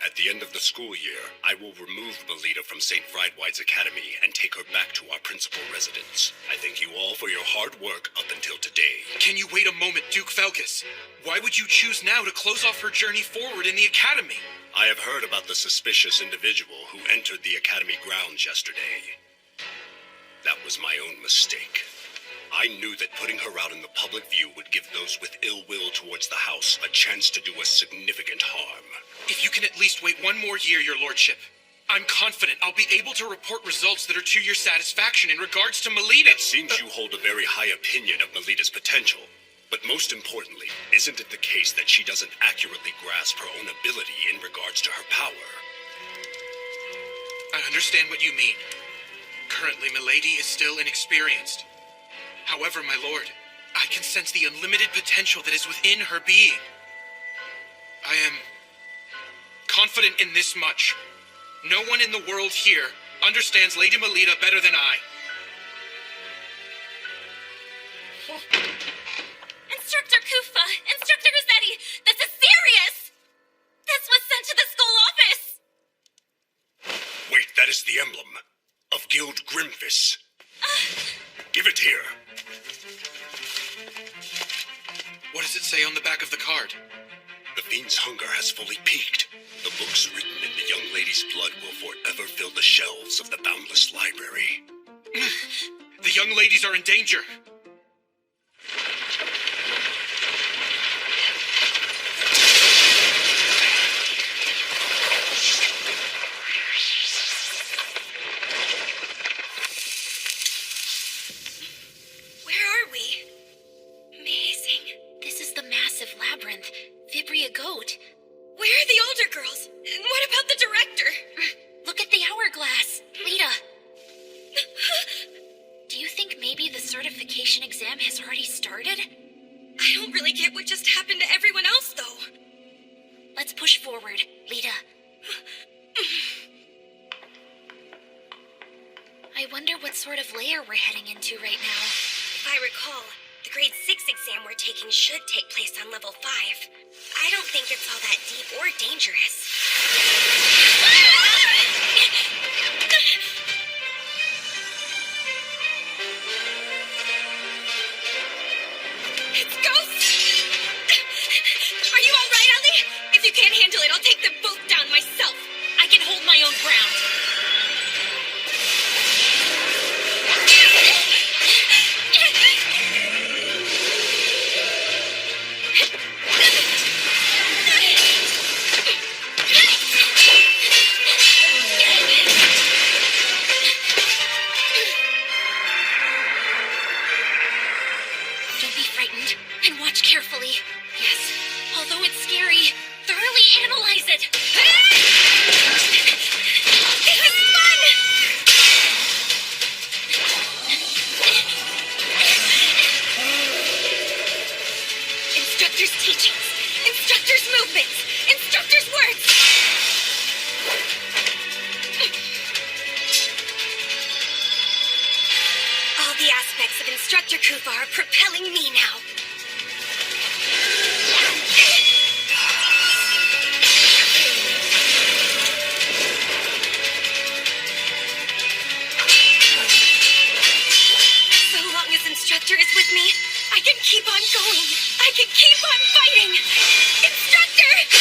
[SPEAKER 9] At the end of the school year, I will remove Melita from St. Friedwide's Academy and take her back to our principal residence. I thank you all for your hard work up until today.
[SPEAKER 1] Can you wait a moment, Duke Falgus? Why would you choose now to close off her journey forward in the Academy?
[SPEAKER 9] I have heard about the suspicious individual who entered the Academy grounds yesterday. That was my own mistake. I knew that putting her out in the public view would give those with ill will towards the house a chance to do us significant harm.
[SPEAKER 1] If you can at least wait one more year, your lordship, I'm confident I'll be able to report results that are to your satisfaction in regards to Melita.
[SPEAKER 9] It seems you hold a very high opinion of Melita's potential. But most importantly, isn't it the case that she doesn't accurately grasp her own ability in regards to her power?
[SPEAKER 1] I understand what you mean. Currently, Milady is still inexperienced. However, my lord, I can sense the unlimited potential that is within her being. I am confident in this much. No one in the world here understands Lady Melita better than I.
[SPEAKER 11] Instructor Kufa! Instructor Rossetti! This is serious! This was sent to the school office!
[SPEAKER 9] Wait, that is the emblem of Guild Grimfis. Give it here.
[SPEAKER 1] What does it say on the back of the card?
[SPEAKER 9] The fiend's hunger has fully peaked. The books written in the young lady's blood will forever fill the shelves of the boundless library.
[SPEAKER 1] The young ladies are in danger.
[SPEAKER 2] Where are we? Amazing. This is the massive labyrinth. Vibria Goat. Where are the older girls? And what about the director? Look at the hourglass. Lita. Do you think maybe the certification exam has already started? I don't really get what just happened to everyone else, though. Let's push forward, Lita. I wonder what sort of layer we're heading into right now. If I recall, the grade 6 exam we're taking should take place on level 5. I don't think it's all that deep or dangerous.
[SPEAKER 4] It's ghosts! Are you all right, Ellie? If you can't handle it, I'll take them both down myself. I can hold my own ground.
[SPEAKER 2] Don't be frightened, and watch carefully. Yes, although it's scary, thoroughly analyze it.
[SPEAKER 4] This is fun! Instructor's teachings, instructor's movements, instructor's words.
[SPEAKER 2] All the Instructor Kufa are propelling me now. So long as Instructor is with me, I can keep on going. I can keep on fighting. Instructor!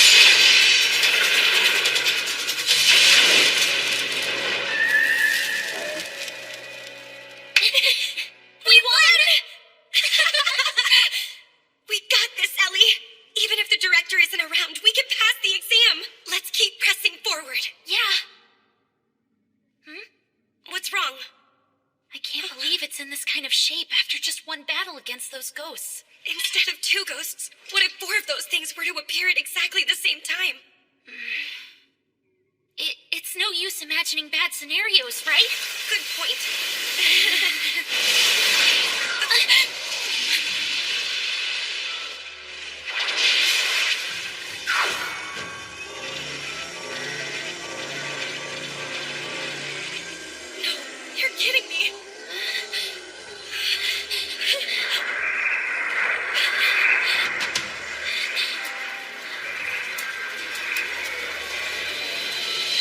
[SPEAKER 2] We won! We got this, Ellie. Even if the director isn't around, we can pass the exam. Let's keep pressing forward.
[SPEAKER 11] Yeah.
[SPEAKER 2] What's wrong?
[SPEAKER 11] I can't believe it's in this kind of shape after just one battle against those ghosts.
[SPEAKER 2] Instead of 2 ghosts, what if 4 of those things were to appear at exactly the same time?
[SPEAKER 11] It's no use imagining bad scenarios, right?
[SPEAKER 2] Good point. No, you're kidding me.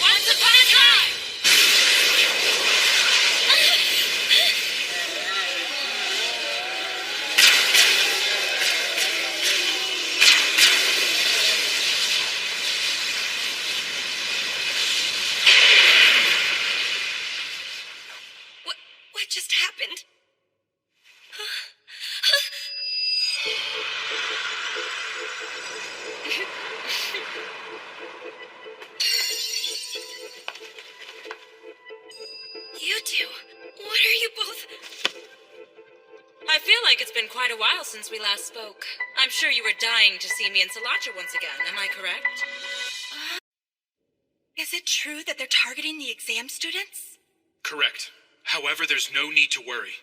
[SPEAKER 11] Once upon a time!
[SPEAKER 2] What just happened? You two, what are you both?
[SPEAKER 14] I feel like it's been quite a while since we last spoke. I'm sure you were dying to see me and Salacha once again, am I correct?
[SPEAKER 3] Is it true that they're targeting the exam students?
[SPEAKER 1] Correct. However, there's no need to worry.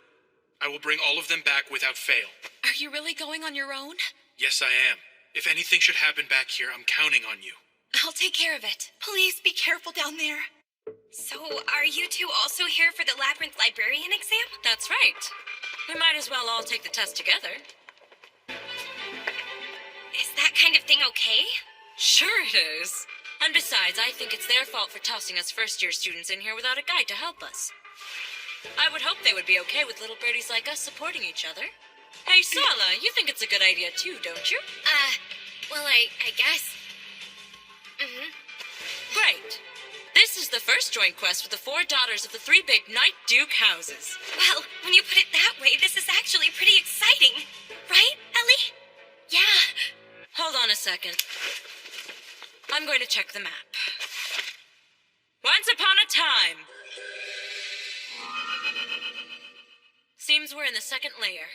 [SPEAKER 1] I will bring all of them back without fail.
[SPEAKER 12] Are you really going on your own?
[SPEAKER 1] Yes, I am. If anything should happen back here, I'm counting on you.
[SPEAKER 12] I'll take care of it.
[SPEAKER 3] Please be careful down there.
[SPEAKER 2] So, are you two also here for the Labyrinth Librarian exam?
[SPEAKER 14] That's right. We might as well all take the test together.
[SPEAKER 2] Is that kind of thing okay?
[SPEAKER 14] Sure it is. And besides, I think it's their fault for tossing us first-year students in here without a guide to help us. I would hope they would be okay with little birdies like us supporting each other. Hey, Sala, you think it's a good idea too, don't you?
[SPEAKER 11] Well, I guess.
[SPEAKER 14] Great. This is the first joint quest with the 4 daughters of the 3 big Knight Duke houses.
[SPEAKER 2] Well, when you put it that way, this is actually pretty exciting. Right, Ellie?
[SPEAKER 11] Yeah.
[SPEAKER 14] Hold on a second. I'm going to check the map. Once upon a time. Seems we're in the 2nd layer.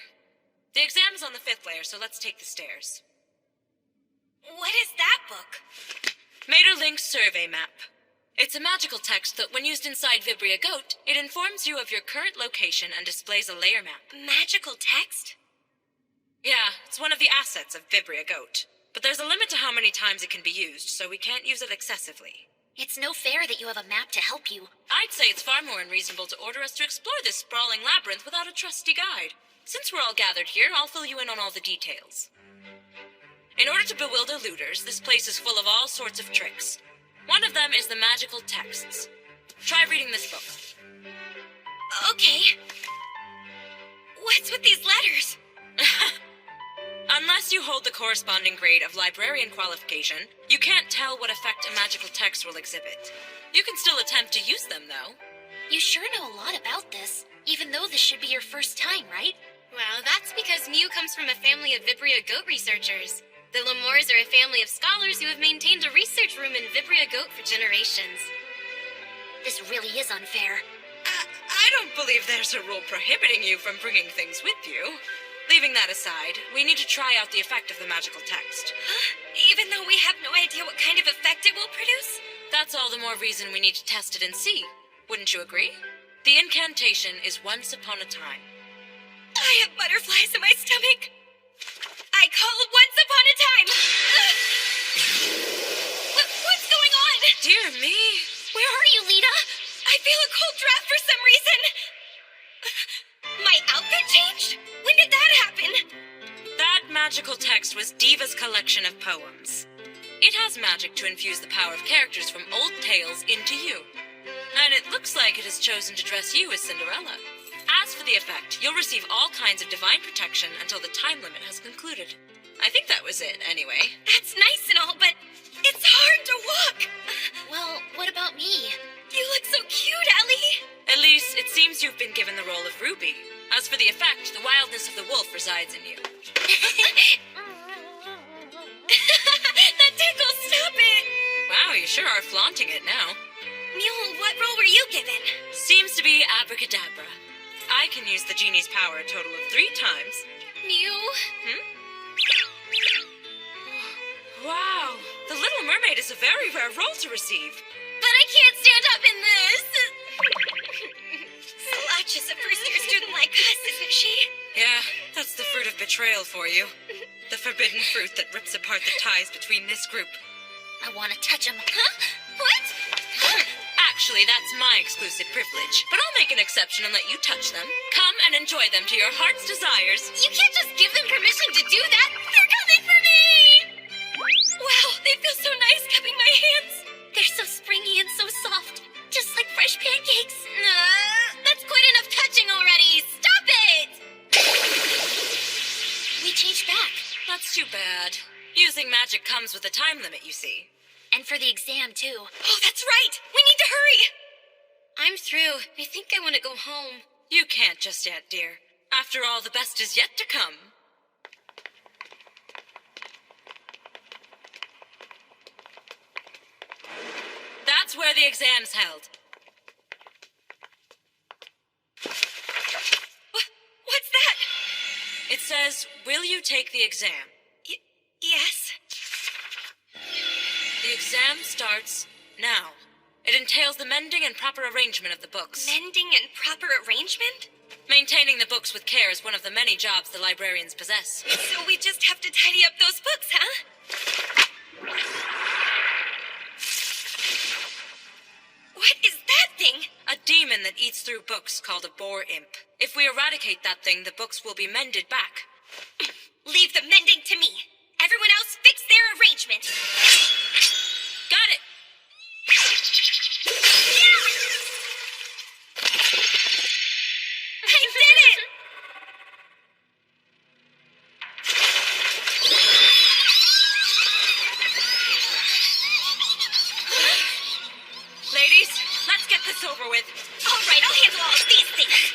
[SPEAKER 14] The exam is on the 5th layer, so let's take the stairs.
[SPEAKER 2] What is that book?
[SPEAKER 14] Materlink's survey map. It's a magical text that, when used inside Vibria Goat, it informs you of your current location and displays a layer map.
[SPEAKER 2] Magical text?
[SPEAKER 14] Yeah, it's one of the assets of Vibria Goat. But there's a limit to how many times it can be used, so we can't use it excessively.
[SPEAKER 11] It's no fair that you have a map to help you.
[SPEAKER 14] I'd say it's far more unreasonable to order us to explore this sprawling labyrinth without a trusty guide. Since we're all gathered here, I'll fill you in on all the details. In order to bewilder looters, this place is full of all sorts of tricks. One of them is the magical texts. Try reading this book.
[SPEAKER 2] Okay. What's with these letters?
[SPEAKER 14] Unless you hold the corresponding grade of librarian qualification, you can't tell what effect a magical text will exhibit. You can still attempt to use them, though.
[SPEAKER 11] You sure know a lot about this, even though this should be your first time, right?
[SPEAKER 4] Well, that's because Mew comes from a family of Vibria Goat researchers. The Lemures are a family of scholars who have maintained a research room in Vibria Goat for generations.
[SPEAKER 11] This really is unfair.
[SPEAKER 14] I don't believe there's a rule prohibiting you from bringing things with you. Leaving that aside, we need to try out the effect of the magical text.
[SPEAKER 2] Even though we have no idea what kind of effect it will produce?
[SPEAKER 14] That's all the more reason we need to test it and see. Wouldn't you agree? The incantation is once upon a time.
[SPEAKER 2] I have butterflies in my stomach. I call once upon a time. What's going on?
[SPEAKER 14] Dear me.
[SPEAKER 11] Where are you, Lita?
[SPEAKER 2] I feel a cold draft for some reason. My outfit
[SPEAKER 4] it changed? When did that happen?
[SPEAKER 14] That magical text was Diva's collection of poems. It has magic to infuse the power of characters from old tales into you. And it looks like it has chosen to dress you as Cinderella. As for the effect, you'll receive all kinds of divine protection until the time limit has concluded. I think that was it, anyway.
[SPEAKER 4] That's nice and all, but it's hard to walk.
[SPEAKER 11] Well, what about me?
[SPEAKER 4] You look so cute, Ellie.
[SPEAKER 14] At least, it seems you've been given the role of Ruby. As for the effect, the wildness of the wolf resides in you.
[SPEAKER 4] That tickles, stop it.
[SPEAKER 14] Wow, you sure are flaunting it now.
[SPEAKER 4] Mule, what role were you given?
[SPEAKER 14] Seems to be abracadabra. I can use the genie's power a total of 3 times.
[SPEAKER 4] Mew?
[SPEAKER 14] Wow, the Little Mermaid is a very rare role to receive.
[SPEAKER 4] But I can't stand up in this. Slash is a first-year student like us, isn't she?
[SPEAKER 14] Yeah, that's the fruit of betrayal for you. The forbidden fruit that rips apart the ties between this group.
[SPEAKER 11] I want to touch him.
[SPEAKER 4] Huh? What?
[SPEAKER 14] Actually, that's my exclusive privilege. But I'll make an exception and let you touch them. Come and enjoy them to your heart's desires.
[SPEAKER 4] You can't just give them permission to do that. They're coming for me! Wow, they feel so nice cupping my hands.
[SPEAKER 11] They're so springy and so soft. Just like fresh pancakes.
[SPEAKER 4] That's quite enough touching already. Stop it!
[SPEAKER 11] We changed back.
[SPEAKER 14] That's too bad. Using magic comes with a time limit, you see.
[SPEAKER 11] And for the exam, too.
[SPEAKER 4] Oh, that's right! We need to hurry! I'm through. I think I want to go home.
[SPEAKER 14] You can't just yet, dear. After all, the best is yet to come. That's where the exam's held.
[SPEAKER 4] What's that?
[SPEAKER 14] It says, will you take the exam?
[SPEAKER 4] Yes?
[SPEAKER 14] The exam starts now. It entails the mending and proper arrangement of the books.
[SPEAKER 4] Mending and proper arrangement?
[SPEAKER 14] Maintaining the books with care is one of the many jobs the librarians possess.
[SPEAKER 4] So we just have to tidy up those books, huh? What is that thing?
[SPEAKER 14] A demon that eats through books called a boar imp. If we eradicate that thing, the books will be mended back.
[SPEAKER 4] Leave the mending to me. Everyone else fix their arrangement.
[SPEAKER 14] Got it!
[SPEAKER 4] I did it!
[SPEAKER 14] Ladies, let's get this over with.
[SPEAKER 4] All right, I'll handle all of these things.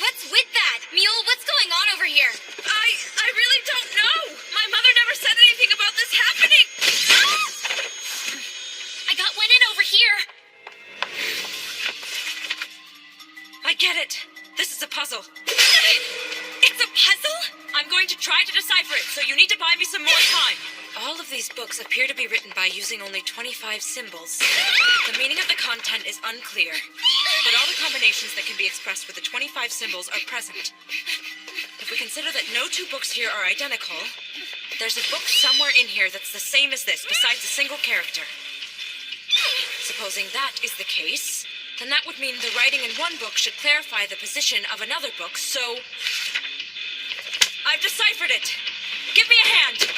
[SPEAKER 4] What's with that? Mule, what's going on over here?
[SPEAKER 14] I really don't know. My mother never said anything about this happening.
[SPEAKER 11] I got one in over here.
[SPEAKER 14] I get it. This is a puzzle.
[SPEAKER 4] It's a puzzle?
[SPEAKER 14] I'm going to try to decipher it, so you need to buy me some more time. All of these books appear to be written by using only 25 symbols. The meaning of the content is unclear, but all the combinations that can be expressed with the 25 symbols are present. If we consider that no 2 books here are identical, there's a book somewhere in here that's the same as this, besides a single character. Supposing that is the case, then that would mean the writing in one book should clarify the position of another book, so... I've deciphered it! Give me a hand!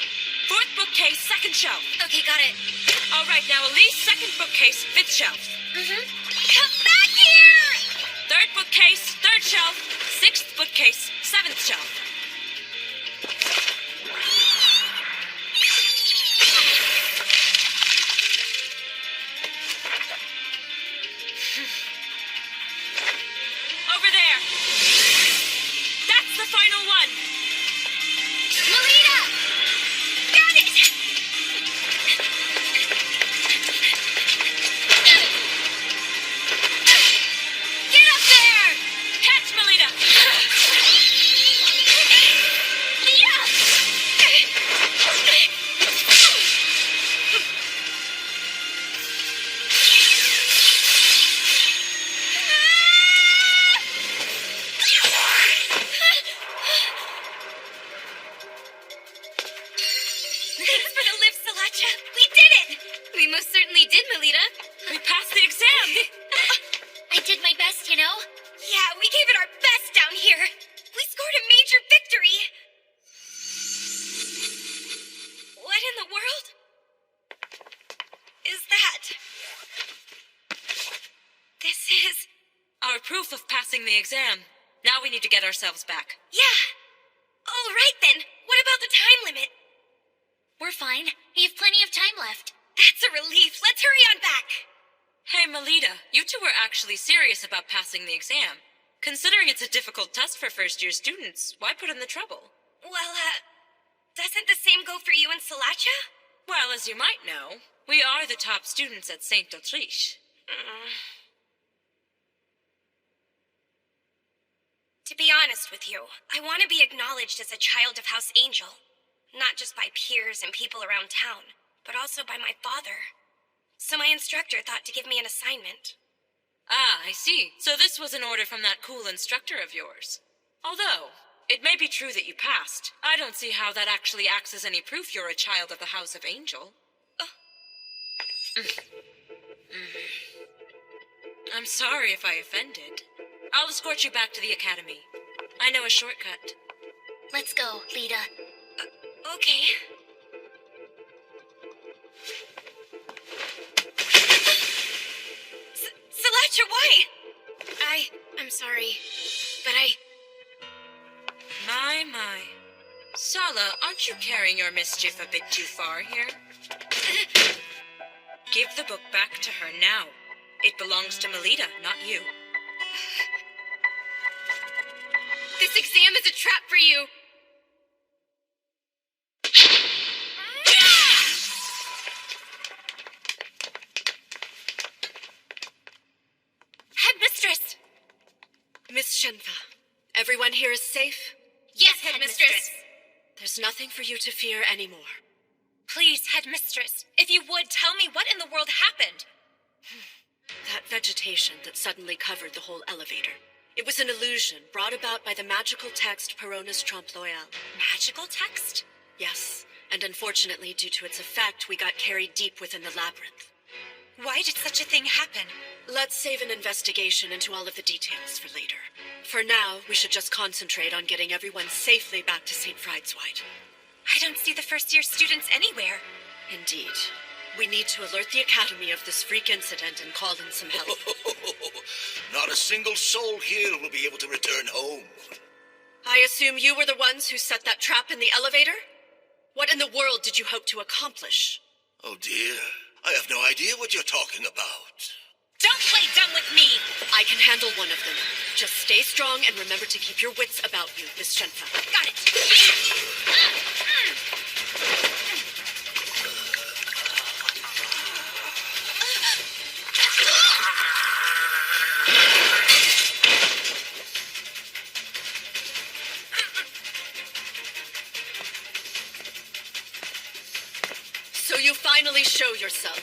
[SPEAKER 14] 4th bookcase, 2nd shelf.
[SPEAKER 4] Okay, got it.
[SPEAKER 14] All right, now Elise, 2nd bookcase, 5th shelf.
[SPEAKER 4] Come back here!
[SPEAKER 14] 3rd bookcase, 3rd shelf. 6th bookcase, 7th shelf. Over there. That's the final one.
[SPEAKER 4] Melita! Got it! Get up there!
[SPEAKER 14] Catch, Melita.
[SPEAKER 4] Leah!
[SPEAKER 14] off passing the exam. Now we need to get ourselves back.
[SPEAKER 2] Yeah. All right then. What about the time limit?
[SPEAKER 11] We're fine. You've plenty of time left.
[SPEAKER 2] That's a relief. Let's hurry on back.
[SPEAKER 14] Hey, Melita, you two were actually serious about passing the exam. Considering it's a difficult test for first-year students, why put in the trouble?
[SPEAKER 2] Well, doesn't the same go for you and Salacha?
[SPEAKER 14] Well, as you might know, we are the top students at St. Autriche.
[SPEAKER 2] To be honest with you, I want to be acknowledged as a child of House Angel. Not just by peers and people around town, but also by my father. So my instructor thought to give me an assignment.
[SPEAKER 14] Ah, I see. So this was an order from that cool instructor of yours. Although, it may be true that you passed. I don't see how that actually acts as any proof you're a child of the House of Angel. I'm sorry if I offended. I'll escort you back to the academy. I know a shortcut.
[SPEAKER 11] Let's go, Lita.
[SPEAKER 2] Okay. Salacha, why?
[SPEAKER 11] I'm sorry, but
[SPEAKER 14] My. Sala, aren't you carrying your mischief a bit too far here? Give the book back to her now. It belongs to Melita, not you.
[SPEAKER 11] This exam is a trap for you. Headmistress!
[SPEAKER 8] Miss Shenfa, everyone here is safe?
[SPEAKER 11] Yes, Headmistress.
[SPEAKER 8] There's nothing for you to fear anymore.
[SPEAKER 11] Please, Headmistress, if you would, tell me what in the world happened.
[SPEAKER 8] That vegetation that suddenly covered the whole elevator. It was an illusion brought about by the magical text Perona's Trompe Loyal.
[SPEAKER 11] Magical text?
[SPEAKER 8] Yes, and unfortunately, due to its effect, we got carried deep within the labyrinth.
[SPEAKER 11] Why did such a thing happen?
[SPEAKER 8] Let's save an investigation into all of the details for later. For now, we should just concentrate on getting everyone safely back to St. Friedesweit.
[SPEAKER 11] I don't see the first-year students anywhere.
[SPEAKER 8] Indeed. We need to alert the Academy of this freak incident and call in some help.
[SPEAKER 21] Not a single soul here will be able to return home.
[SPEAKER 8] I assume you were the ones who set that trap in the elevator? What in the world did you hope to accomplish?
[SPEAKER 21] Oh dear, I have no idea what you're talking about.
[SPEAKER 11] Don't play dumb with me!
[SPEAKER 8] I can handle one of them. Just stay strong and remember to keep your wits about you, Miss Shenfa.
[SPEAKER 11] Got it!
[SPEAKER 8] So you finally show yourself.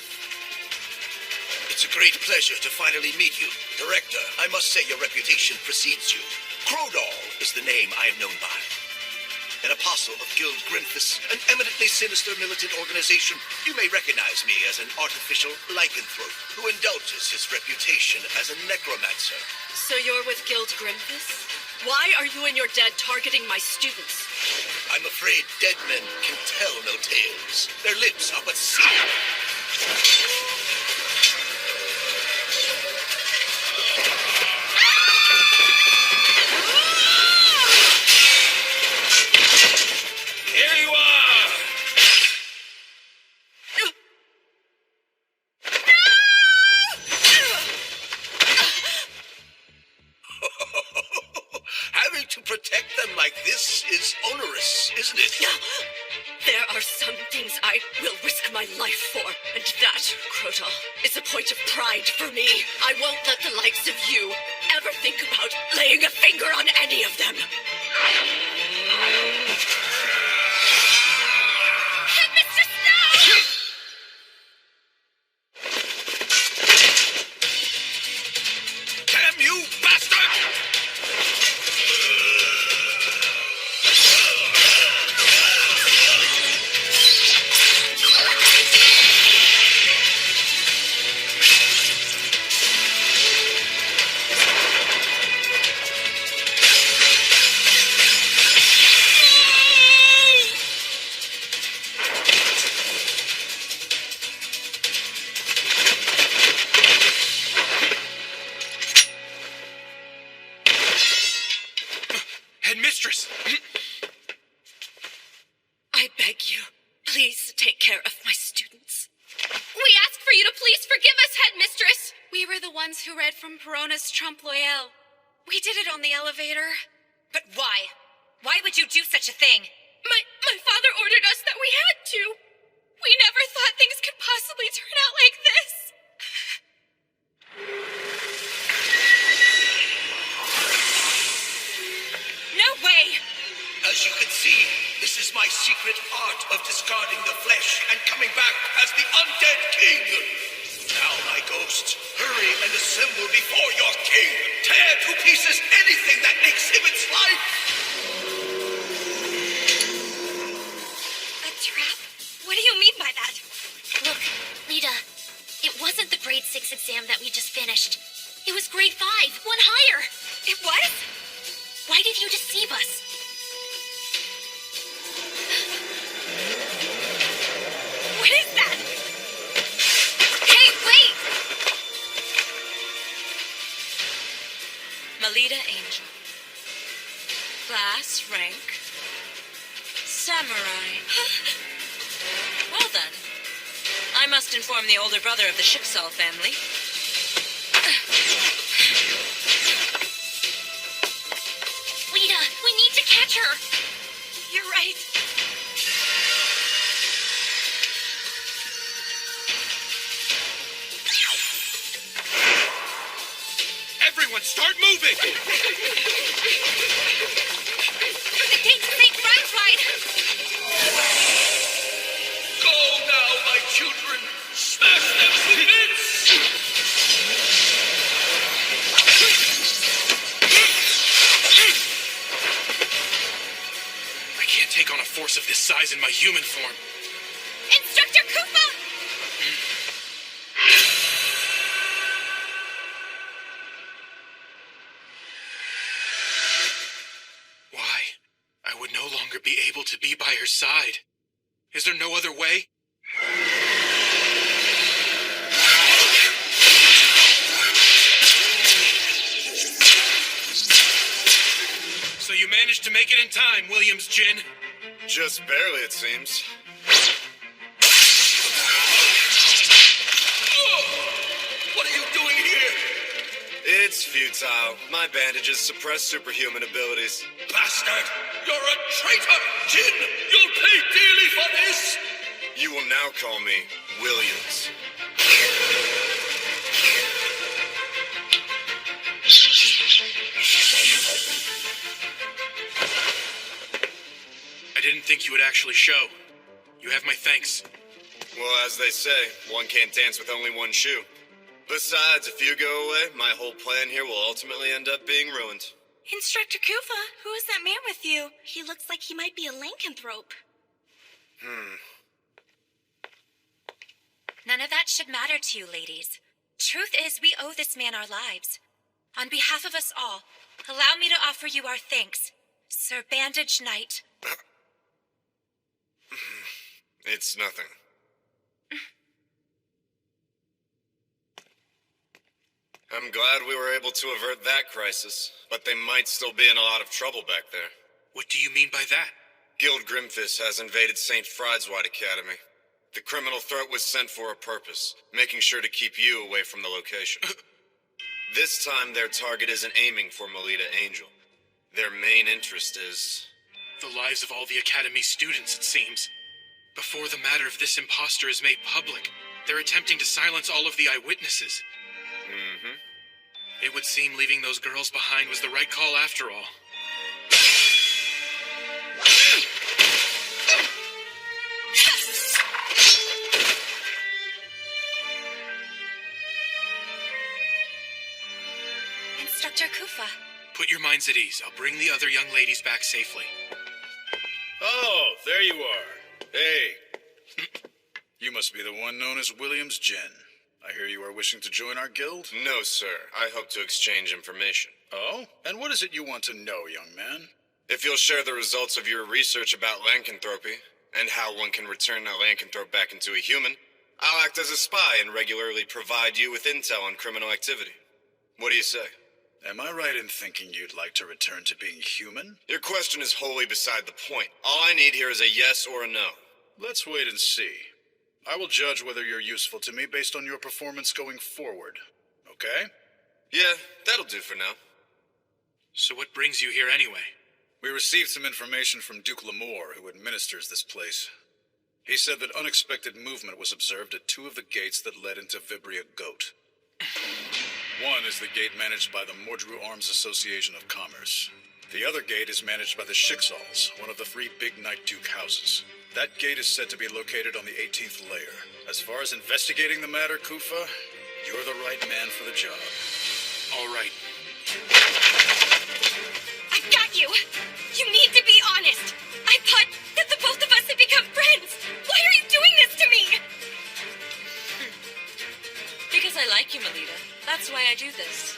[SPEAKER 21] It's a great pleasure to finally meet you. Director, I must say your reputation precedes you. Crowdall is the name I am known by. An apostle of Guild Grimphus, an eminently sinister militant organization, you may recognize me as an artificial lycanthrope who indulges his reputation as a necromancer.
[SPEAKER 8] So you're with Guild Grimphus? Why are you and your dead targeting my students?
[SPEAKER 21] I'm afraid dead men can tell no tales. Their lips are but sealed.
[SPEAKER 17] Here you are!
[SPEAKER 21] Having to protect them like this is onerous, isn't it?
[SPEAKER 8] There are some things I will risk my life for, and that, Crowdall, is a point of pride for me. I won't let the likes of you ever think about laying a finger on any of them.
[SPEAKER 11] Headmistress, no!
[SPEAKER 21] Damn you, bastard!
[SPEAKER 1] Headmistress!
[SPEAKER 3] I beg you, please take care of my students.
[SPEAKER 11] We ask for you to please forgive us, Headmistress. We were the ones who read from Perona's Trompe l'Oeil. We did it on the elevator.
[SPEAKER 15] But why? Why would you do such a thing?
[SPEAKER 11] My father ordered us that we had to. We never thought things could possibly turn out like this.
[SPEAKER 15] No way!
[SPEAKER 21] As you can see, this is my secret art of discarding the flesh and coming back as the undead king. Now, my ghosts, hurry and assemble before your king. Tear to pieces anything that exhibits life.
[SPEAKER 2] A trap? What do you mean by that?
[SPEAKER 11] Look, Lita, it wasn't the grade 6 exam that we just finished. It was grade 5, one higher.
[SPEAKER 2] It was?
[SPEAKER 11] Why did you deceive us?
[SPEAKER 2] What is that?
[SPEAKER 11] Hey, wait!
[SPEAKER 14] Melita Angel. Class rank Samurai. Well then, I must inform the older brother of the Schicksal family.
[SPEAKER 11] Lita, we need to catch her!
[SPEAKER 2] You're right.
[SPEAKER 1] Everyone, start moving!
[SPEAKER 11] The gates of St. Franklin!
[SPEAKER 21] Go now, my children. Smash them to bits.
[SPEAKER 1] I can't take on a force of this size in my human form.
[SPEAKER 11] Instructor Koopa!
[SPEAKER 1] Why? I would no longer be able to be by her side. Is there no other way? So you managed to make it in time, Williams Jin.
[SPEAKER 5] Just barely, it seems.
[SPEAKER 21] What are you doing here?
[SPEAKER 5] It's futile. My bandages suppress superhuman abilities.
[SPEAKER 21] Bastard! You're a traitor! Jin! You'll pay dearly for this!
[SPEAKER 5] You will now call me Williams.
[SPEAKER 1] I didn't think you would actually show. You have my thanks.
[SPEAKER 5] Well, as they say, one can't dance with only one shoe. Besides, if you go away, my whole plan here will ultimately end up being ruined.
[SPEAKER 2] Instructor Koopa, who is that man with you? He looks like he might be a lycanthrope.
[SPEAKER 15] None of that should matter to you, ladies. Truth is, we owe this man our lives. On behalf of us all, allow me to offer you our thanks, Sir Bandage Knight.
[SPEAKER 5] It's nothing. I'm glad we were able to avert that crisis, but they might still be in a lot of trouble back there.
[SPEAKER 1] What do you mean by that?
[SPEAKER 5] Guild Grimfist has invaded St. Friedwald Academy. The criminal threat was sent for a purpose, making sure to keep you away from the location. This time, their target isn't aiming for Melita Angel. Their main interest is...
[SPEAKER 1] The lives of all the Academy students, it seems. Before the matter of this imposter is made public, they're attempting to silence all of the eyewitnesses.
[SPEAKER 5] Mm-hmm.
[SPEAKER 1] It would seem leaving those girls behind was the right call after all.
[SPEAKER 15] Instructor Kufa.
[SPEAKER 1] Put your minds at ease. I'll bring the other young ladies back safely.
[SPEAKER 5] Oh, there you are. Hey. You must be the one known as Williams Jin. I hear you are wishing to join our guild? No, sir. I hope to exchange information. Oh? And what is it you want to know, young man? If you'll share the results of your research about lycanthropy, and how one can turn a lycanthrope back into a human, I'll act as a spy and regularly provide you with intel on criminal activity. What do you say? Am I right in thinking you'd like to return to being human?
[SPEAKER 6] Your question is wholly beside the point. All I need here is a yes or a no.
[SPEAKER 5] Let's wait and see. I will judge whether you're useful to me based on your performance going forward. Okay?
[SPEAKER 6] Yeah, that'll do for now.
[SPEAKER 1] So what brings you here anyway?
[SPEAKER 5] We received some information from Duke Lamore, who administers this place. He said that unexpected movement was observed at 2 of the gates that led into Vibria Goat. One is the gate managed by the Mordru Arms Association of Commerce. The other gate is managed by the Schicksals, one of the 3 big Night Duke houses. That gate is said to be located on the 18th layer. As far as investigating the matter, Kufa, you're the right man for the job.
[SPEAKER 1] All right.
[SPEAKER 4] I've got you! You need to be honest! I thought that the both of us had become friends! Why are you doing this to me?
[SPEAKER 14] Because I like you, Melita. That's why I do this.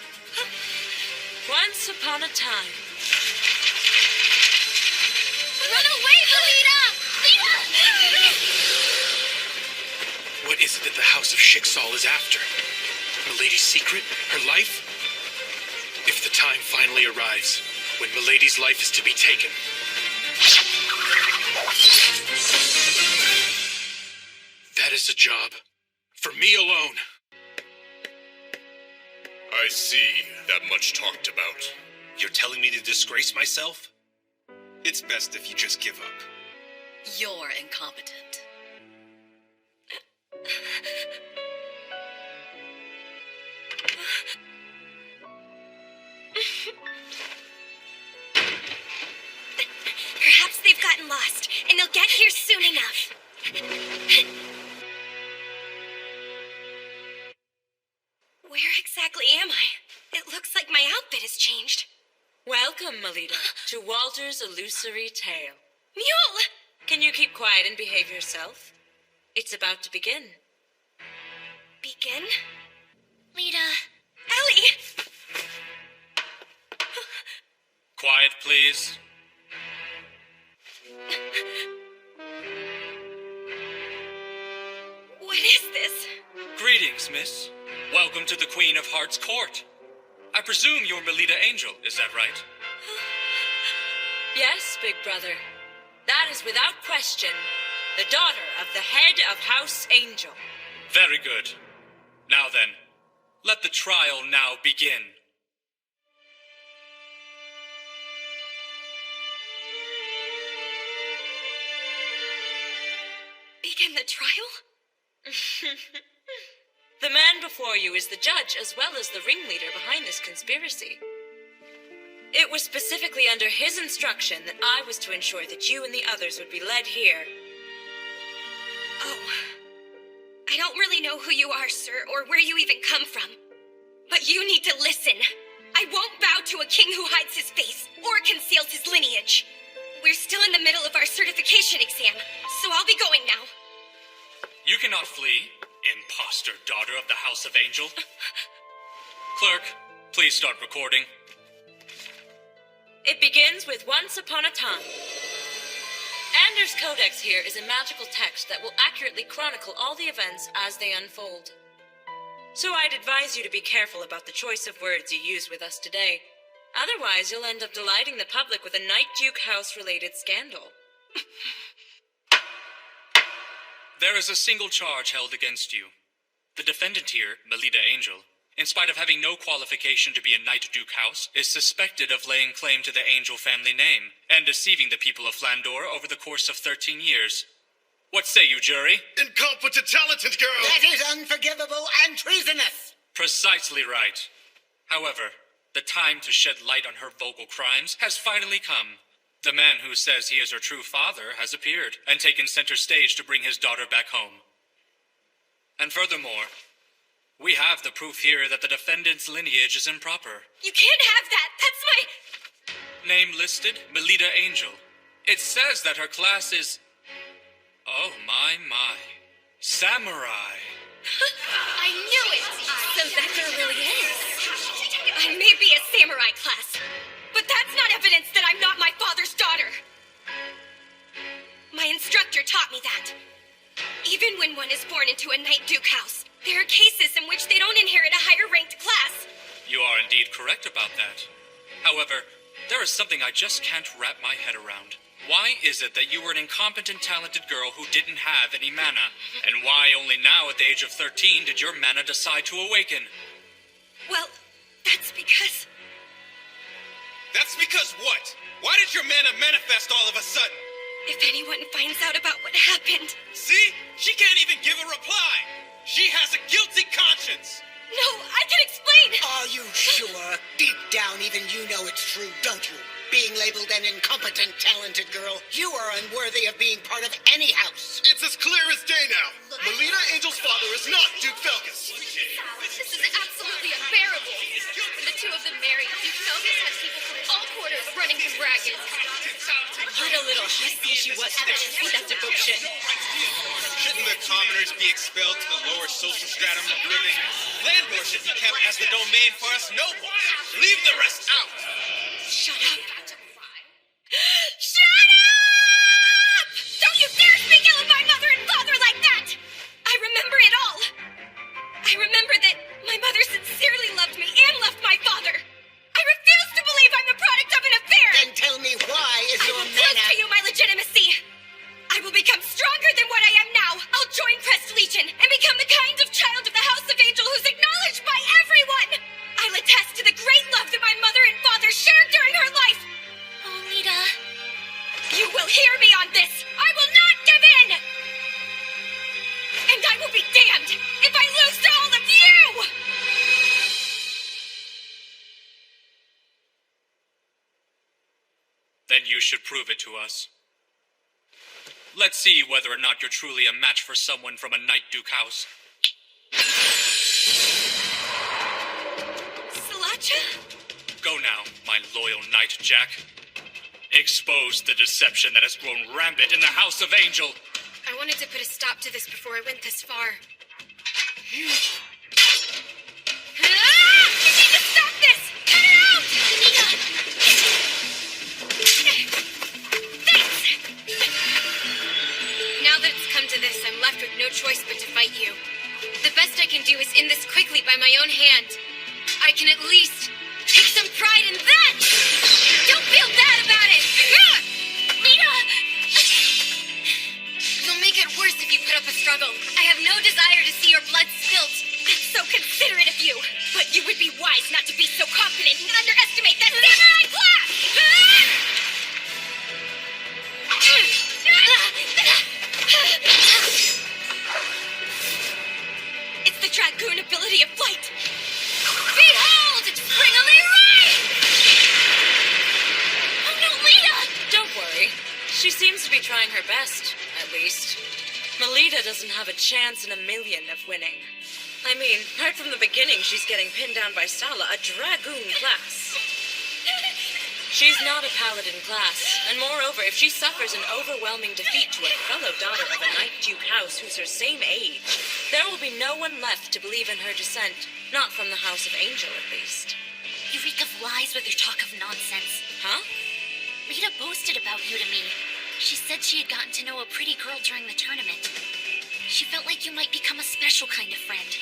[SPEAKER 14] Once upon a time.
[SPEAKER 11] Run away, Melita!
[SPEAKER 1] What is it that the House of Schicksal is after? Milady's secret? Her life? If the time finally arrives, when Milady's life is to be taken. That is a job for me alone.
[SPEAKER 6] I see that much talked about.
[SPEAKER 9] You're telling me to disgrace myself? It's best if you just give up.
[SPEAKER 12] You're incompetent.
[SPEAKER 4] Perhaps they've gotten lost, and they'll get here soon enough. Where exactly am I? It looks like my outfit has changed.
[SPEAKER 14] Welcome, Melita, to Walter's illusory tale.
[SPEAKER 4] Mule!
[SPEAKER 14] Can you keep quiet and behave yourself? It's about to begin.
[SPEAKER 4] Begin?
[SPEAKER 11] Lita.
[SPEAKER 4] Ellie!
[SPEAKER 19] Quiet, please.
[SPEAKER 4] What is this?
[SPEAKER 19] Greetings, miss. Welcome to the Queen of Hearts Court. I presume you're Melita Angel, is that right?
[SPEAKER 14] Yes, big brother. That is without question the daughter of the head of House Angel.
[SPEAKER 19] Very good. Now then, let the trial now begin.
[SPEAKER 4] Begin the trial?
[SPEAKER 14] The man before you is the judge as well as the ringleader behind this conspiracy. It was specifically under his instruction that I was to ensure that you and the others would be led here.
[SPEAKER 4] Oh. I don't really know who you are, sir, or where you even come from. But you need to listen. I won't bow to a king who hides his face or conceals his lineage. We're still in the middle of our certification exam, so I'll be going now.
[SPEAKER 19] You cannot flee, imposter daughter of the House of Angel. Clerk, please start recording.
[SPEAKER 14] It begins with Once Upon a Time. Anders' Codex here is a magical text that will accurately chronicle all the events as they unfold. So I'd advise you to be careful about the choice of words you use with us today. Otherwise, you'll end up delighting the public with a Night Duke House-related scandal.
[SPEAKER 19] There is a single charge held against you. The defendant here, Melita Angel, in spite of having no qualification to be a Night Duke House, is suspected of laying claim to the Angel family name and deceiving the people of Flandor over the course of 13 years. What say you, jury?
[SPEAKER 21] Incompetent, talented girl!
[SPEAKER 10] That is unforgivable and treasonous!
[SPEAKER 19] Precisely right. However, the time to shed light on her vocal crimes has finally come. The man who says he is her true father has appeared and taken center stage to bring his daughter back home. And furthermore, we have the proof here that the defendant's lineage is improper.
[SPEAKER 4] You can't have that! That's my...
[SPEAKER 19] Name listed, Melita Angel. It says that her class is... Oh, my. Samurai.
[SPEAKER 4] I knew it! So that's what it really is. I may be a samurai class, but that's not evidence that I'm not my father's daughter. My instructor taught me that. Even when one is born into a Night Duke house, there are cases in which they don't inherit a higher-ranked class.
[SPEAKER 19] You are indeed correct about that. However, there is something I just can't wrap my head around. Why is it that you were an incompetent, talented girl who didn't have any mana? And why only now, at the age of 13, did your mana decide to awaken?
[SPEAKER 3] Well, that's because...
[SPEAKER 17] That's because what? Why did your mana manifest all of a sudden?
[SPEAKER 3] If anyone finds out about what happened...
[SPEAKER 17] See? She can't even give a reply! She has a guilty conscience!
[SPEAKER 3] No, I can explain!
[SPEAKER 10] Are you sure? Deep down, even you know it's true, don't you? Being labeled an incompetent, talented girl, you are unworthy of being part of any house.
[SPEAKER 20] It's as clear as day now. Melita Angel's father is not Duke Felgus.
[SPEAKER 11] This is absolutely unbearable. When the two of them married, Duke Felgus had people from all quarters running him ragged.
[SPEAKER 14] What a little hussy she was to see that devotion.
[SPEAKER 17] Shouldn't the commoners be expelled to the lower social stratum of living? Landor should be kept as the domain for us nobles. Leave the rest out!
[SPEAKER 3] Shut up! Shut up! Don't you dare speak ill of my mother and father like that! I remember it all. I remember that my mother sincerely loved me and loved my father. I refuse to believe I'm the product of an affair!
[SPEAKER 10] Then tell me why is
[SPEAKER 3] I
[SPEAKER 10] your
[SPEAKER 3] will prove
[SPEAKER 10] mana...
[SPEAKER 3] to you my legitimacy! I will become stronger than what I am now! I'll join Crest Legion and become the kind of child of the House of Angel who's acknowledged by everyone! I'll attest to the great love that my mother and father shared during her life!
[SPEAKER 2] Oh, Lita.
[SPEAKER 3] You will hear me on this! I will not give in! And I will be damned if I lose to all of you!
[SPEAKER 19] Then you should prove it to us. Let's see whether or not you're truly a match for someone from a Night Duke house.
[SPEAKER 3] Salacha?
[SPEAKER 19] Go now, my loyal Knight Jack. Expose the deception that has grown rampant in the House of Angel.
[SPEAKER 2] I wanted to put a stop to this before I went this far.
[SPEAKER 3] You need to stop this! Cut it out!
[SPEAKER 2] Anita!
[SPEAKER 3] Thanks!
[SPEAKER 2] Now that it's come to this, I'm left with no choice but to fight you. The best I can do is end this quickly by my own hand. I can at least take some pride in that! Don't feel bad about it! Nita! You'll make it worse if you put up a struggle. I have no desire to see your blood spilt.
[SPEAKER 3] That's so considerate of you! But you would be wise not to be so confident and underestimate that samurai class! It's the Dragoon ability of flight!
[SPEAKER 2] Behold, it's Springily Right!
[SPEAKER 3] Oh no, Lita!
[SPEAKER 14] Don't worry. She seems to be trying her best, at least. Melita doesn't have a chance in a million of winning. I mean, right from the beginning, she's getting pinned down by Sala, a Dragoon class. She's not a Paladin class, and moreover, if she suffers an overwhelming defeat to a fellow daughter of a Night Duke house who's her same age, there will be no one left to believe in her descent, not from the House of Angel, at least.
[SPEAKER 2] You reek of lies with your talk of nonsense.
[SPEAKER 14] Huh?
[SPEAKER 2] Rita boasted about you to me. She said she had gotten to know a pretty girl during the tournament. She felt like you might become a special kind of friend.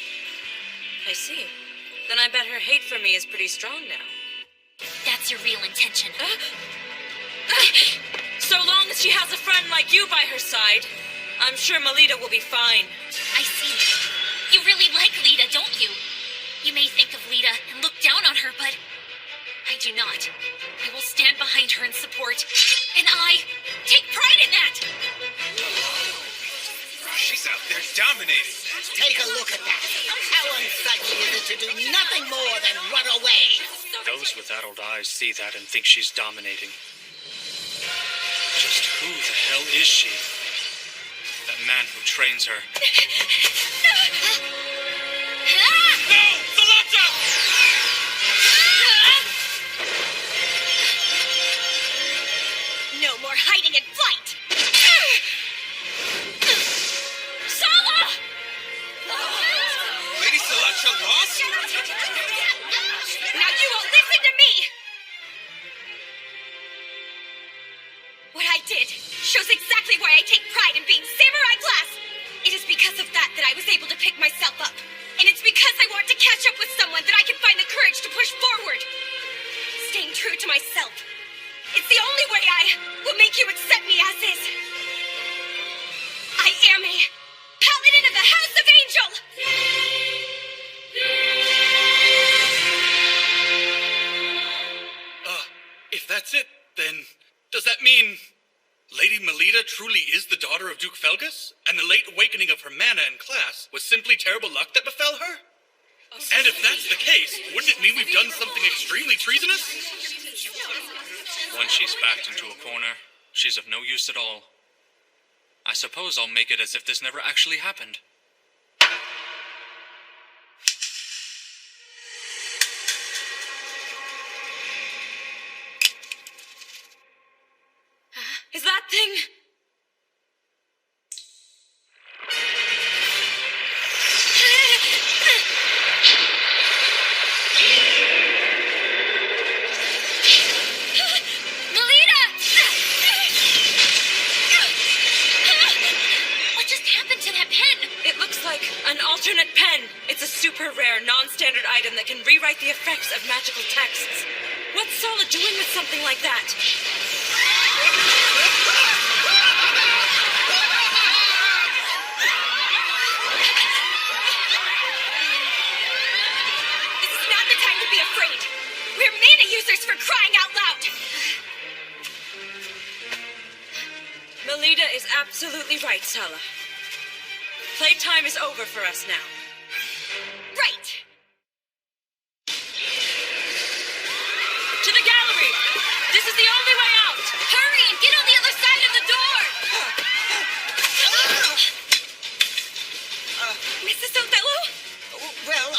[SPEAKER 14] I see. Then I bet her hate for me is pretty strong now.
[SPEAKER 2] That's your real intention.
[SPEAKER 14] So long as she has a friend like you by her side, I'm sure Melita will be fine.
[SPEAKER 2] I see. You really like Lita, don't you? You may think of Lita and look down on her, but I do not. I will stand behind her in support, and I take pride in that!
[SPEAKER 17] She's out there dominating.
[SPEAKER 10] Take a look at that. How unsightly is it to do nothing more than run away?
[SPEAKER 19] Those with adult eyes see that and think she's dominating. Just who the hell is she? That man who trains her.
[SPEAKER 17] No! Salata!
[SPEAKER 3] No more hiding and flight! Sala!
[SPEAKER 17] Lady Salacha lost?
[SPEAKER 3] Now you won't listen to me! What I did shows exactly why I take pride in being samurai class! It is because of that I was able to pick myself up And it's because I want to catch up with someone that I can find the courage to push forward. Staying true to myself. It's the only way I will make you accept me as is. I am a paladin of the House of Angel!
[SPEAKER 1] If that's it, then does that mean Lady Melita truly is the daughter of Duke Felgus, and the late awakening of her mana in class was simply terrible luck that befell her? And if that's the case, wouldn't it mean we've done something extremely treasonous?
[SPEAKER 19] Once she's backed into a corner, she's of no use at all. I suppose I'll make it as if this never actually happened.
[SPEAKER 14] Is that thing...
[SPEAKER 11] Melita! What just happened to that pen?
[SPEAKER 14] It looks like an alternate pen. It's a super rare, non-standard item that can rewrite the effects of magical texts. What's Sala doing with something like that?
[SPEAKER 3] This is not the time to be afraid. We're mana users for crying out loud.
[SPEAKER 14] Melita is absolutely right, Sala. Playtime is over for us now.
[SPEAKER 3] Right.
[SPEAKER 14] To the gallery! This is the only way out!
[SPEAKER 11] Hurry and get on the other side of the door!
[SPEAKER 3] Mrs. Othello?
[SPEAKER 10] Well,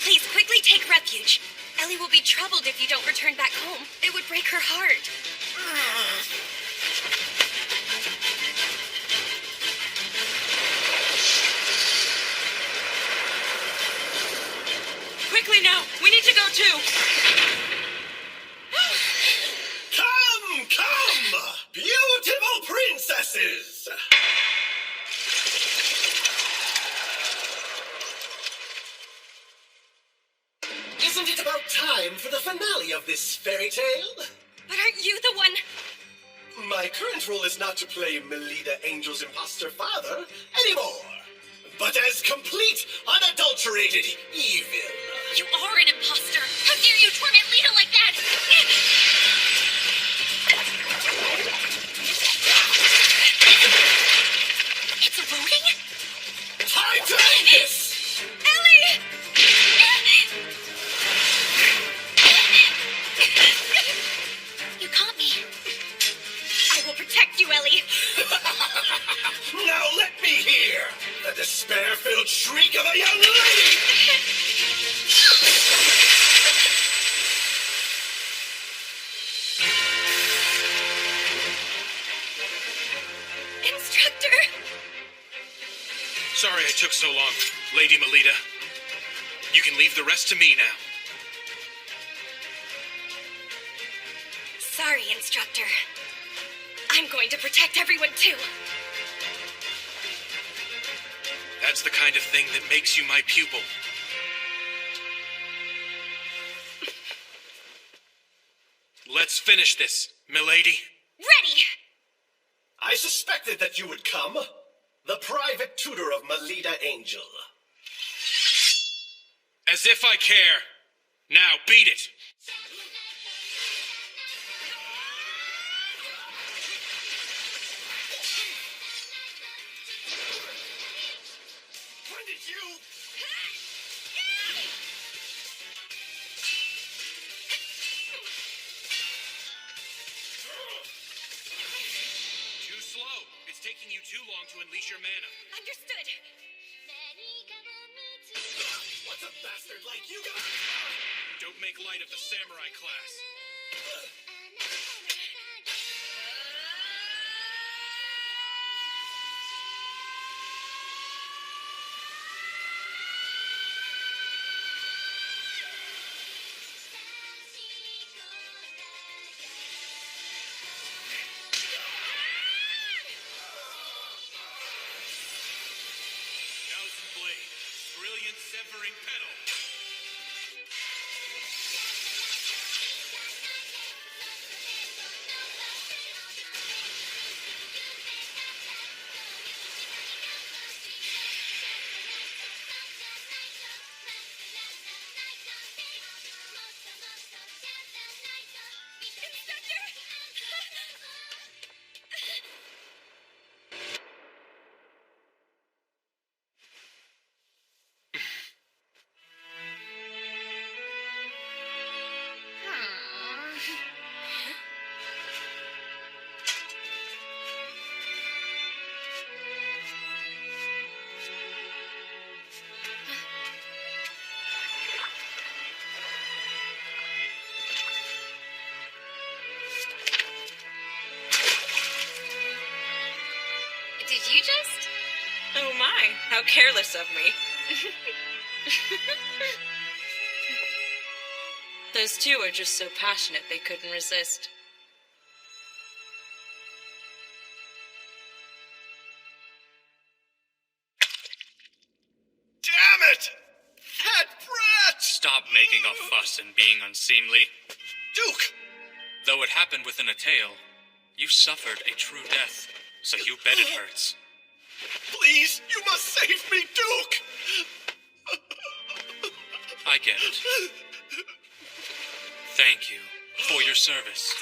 [SPEAKER 2] Please quickly take refuge. Ellie will be troubled if you don't return back home. It would break her heart.
[SPEAKER 14] Quickly now! We need to go too!
[SPEAKER 20] Come, come! Beautiful princesses! Isn't it about time for the finale of this fairy tale?
[SPEAKER 3] But aren't you the one...
[SPEAKER 20] My current role is not to play Melita Angel's imposter father anymore, but as complete, unadulterated evil.
[SPEAKER 11] You are an imposter! How dare you torment Lita like that? It's loading?
[SPEAKER 20] Time to end this!
[SPEAKER 3] Ellie!
[SPEAKER 11] You caught me.
[SPEAKER 3] I will protect you, Ellie.
[SPEAKER 20] Now let me hear the despair-filled shriek of a young lady!
[SPEAKER 3] Instructor!
[SPEAKER 1] Sorry I took so long, Lady Melita. You can leave the rest to me now.
[SPEAKER 3] Sorry, Instructor. I'm going to protect everyone, too.
[SPEAKER 1] That's the kind of thing that makes you my pupil. Let's finish this, milady.
[SPEAKER 3] Ready!
[SPEAKER 20] I suspected that you would come. The private tutor of Melita Angel.
[SPEAKER 1] As if I care. Now, beat it.
[SPEAKER 20] When did you...
[SPEAKER 1] Too slow. It's taking you too long to unleash your mana.
[SPEAKER 3] Understood.
[SPEAKER 20] What's a bastard like you got?
[SPEAKER 1] Don't make light of the samurai class.
[SPEAKER 11] just...
[SPEAKER 14] Oh my, how careless of me. Those two are just so passionate they couldn't resist.
[SPEAKER 21] Damn it! That brat!
[SPEAKER 19] Stop making a fuss and being unseemly.
[SPEAKER 21] Duke!
[SPEAKER 19] Though it happened within a tale, you suffered a true death, so you bet it hurts.
[SPEAKER 21] Please, you must save me, Duke!
[SPEAKER 19] I get it. Thank you for your service.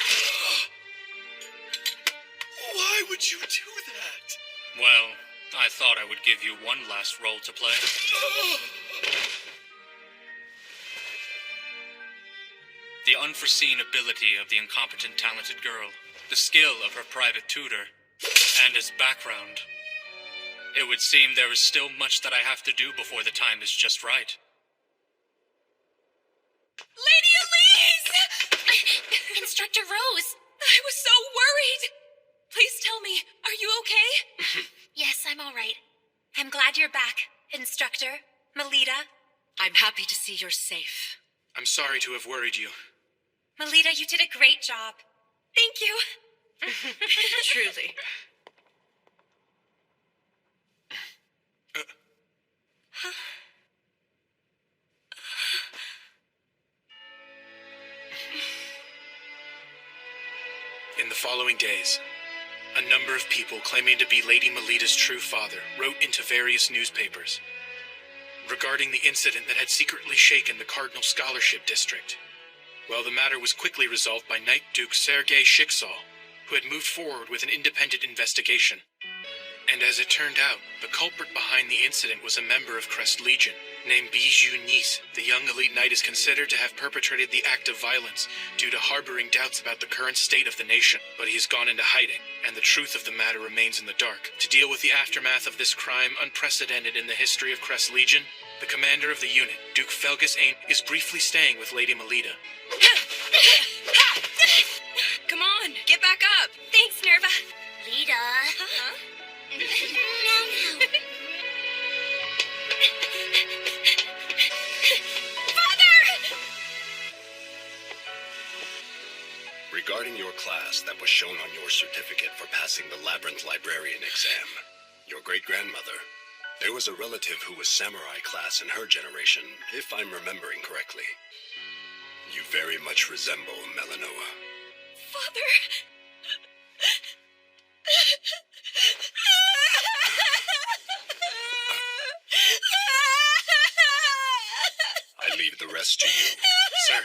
[SPEAKER 21] Why would you do that?
[SPEAKER 19] Well, I thought I would give you one last role to play. The unforeseen ability of the incompetent talented girl, the skill of her private tutor, and his background. It would seem there is still much that I have to do before the time is just right.
[SPEAKER 12] Lady Elise! Instructor Rose! I was so worried! Please tell me, are you okay?
[SPEAKER 2] Yes, I'm all right. I'm glad you're back, Instructor. Melita.
[SPEAKER 8] I'm happy to see you're safe.
[SPEAKER 1] I'm sorry to have worried you.
[SPEAKER 2] Melita, you did a great job. Thank you.
[SPEAKER 8] Truly.
[SPEAKER 1] In the following days, a number of people claiming to be Lady Melita's true father wrote into various newspapers regarding the incident that had secretly shaken the Cardinal Scholarship District. Well, the matter was quickly resolved by Knight Duke Sergei Shiksal, who had moved forward with an independent investigation. And as it turned out, the culprit behind the incident was a member of Crest Legion, named Bijou Nice. The young elite knight is considered to have perpetrated the act of violence due to harboring doubts about the current state of the nation, but he has gone into hiding, and the truth of the matter remains in the dark. To deal with the aftermath of this crime, unprecedented in the history of Crest Legion, the commander of the unit, Duke Felgus Ain, is briefly staying with Lady Melita.
[SPEAKER 3] Come on, get back up.
[SPEAKER 2] Thanks, Nerva.
[SPEAKER 11] Lita.
[SPEAKER 2] Now.
[SPEAKER 9] Regarding your class that was shown on your certificate for passing the Labyrinth Librarian exam, your great-grandmother, there was a relative who was samurai class in her generation, if I'm remembering correctly. You very much resemble Melanoa.
[SPEAKER 11] Father.
[SPEAKER 9] I leave the rest to you.
[SPEAKER 1] Sir.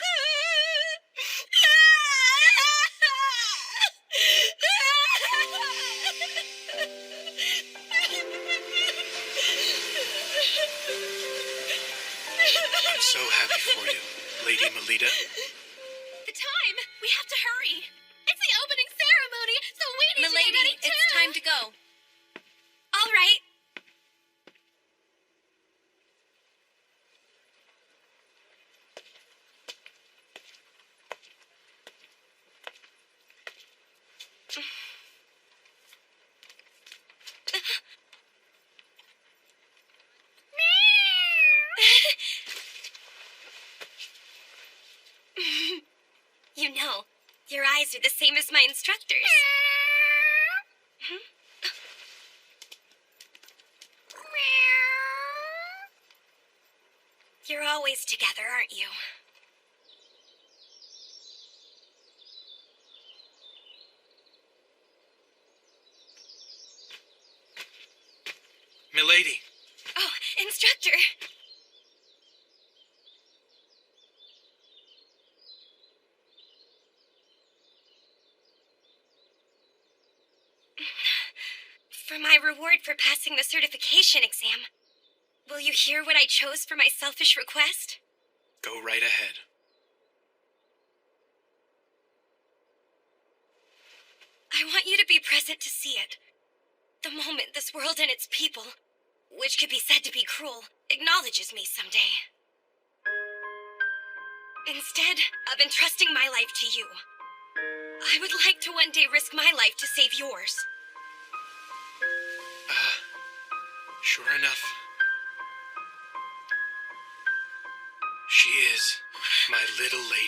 [SPEAKER 1] I'm so happy for you, Lady Melita.
[SPEAKER 11] The time! We have to hurry! It's the opening ceremony, so we need to get
[SPEAKER 2] Milady,
[SPEAKER 11] ready too!
[SPEAKER 2] it's time to go. All right. You know, your eyes are the same as my instructors. You're always together, aren't you?
[SPEAKER 1] Milady.
[SPEAKER 2] Oh, instructor. For my reward for passing the certification exam, will you hear what I chose for my selfish request?
[SPEAKER 1] Go right ahead.
[SPEAKER 2] I want you to be present to see it. The moment this world and its people, which could be said to be cruel, acknowledges me someday. Instead of entrusting my life to you, I would like to one day risk my life to save yours.
[SPEAKER 1] Sure enough, she is my little lady.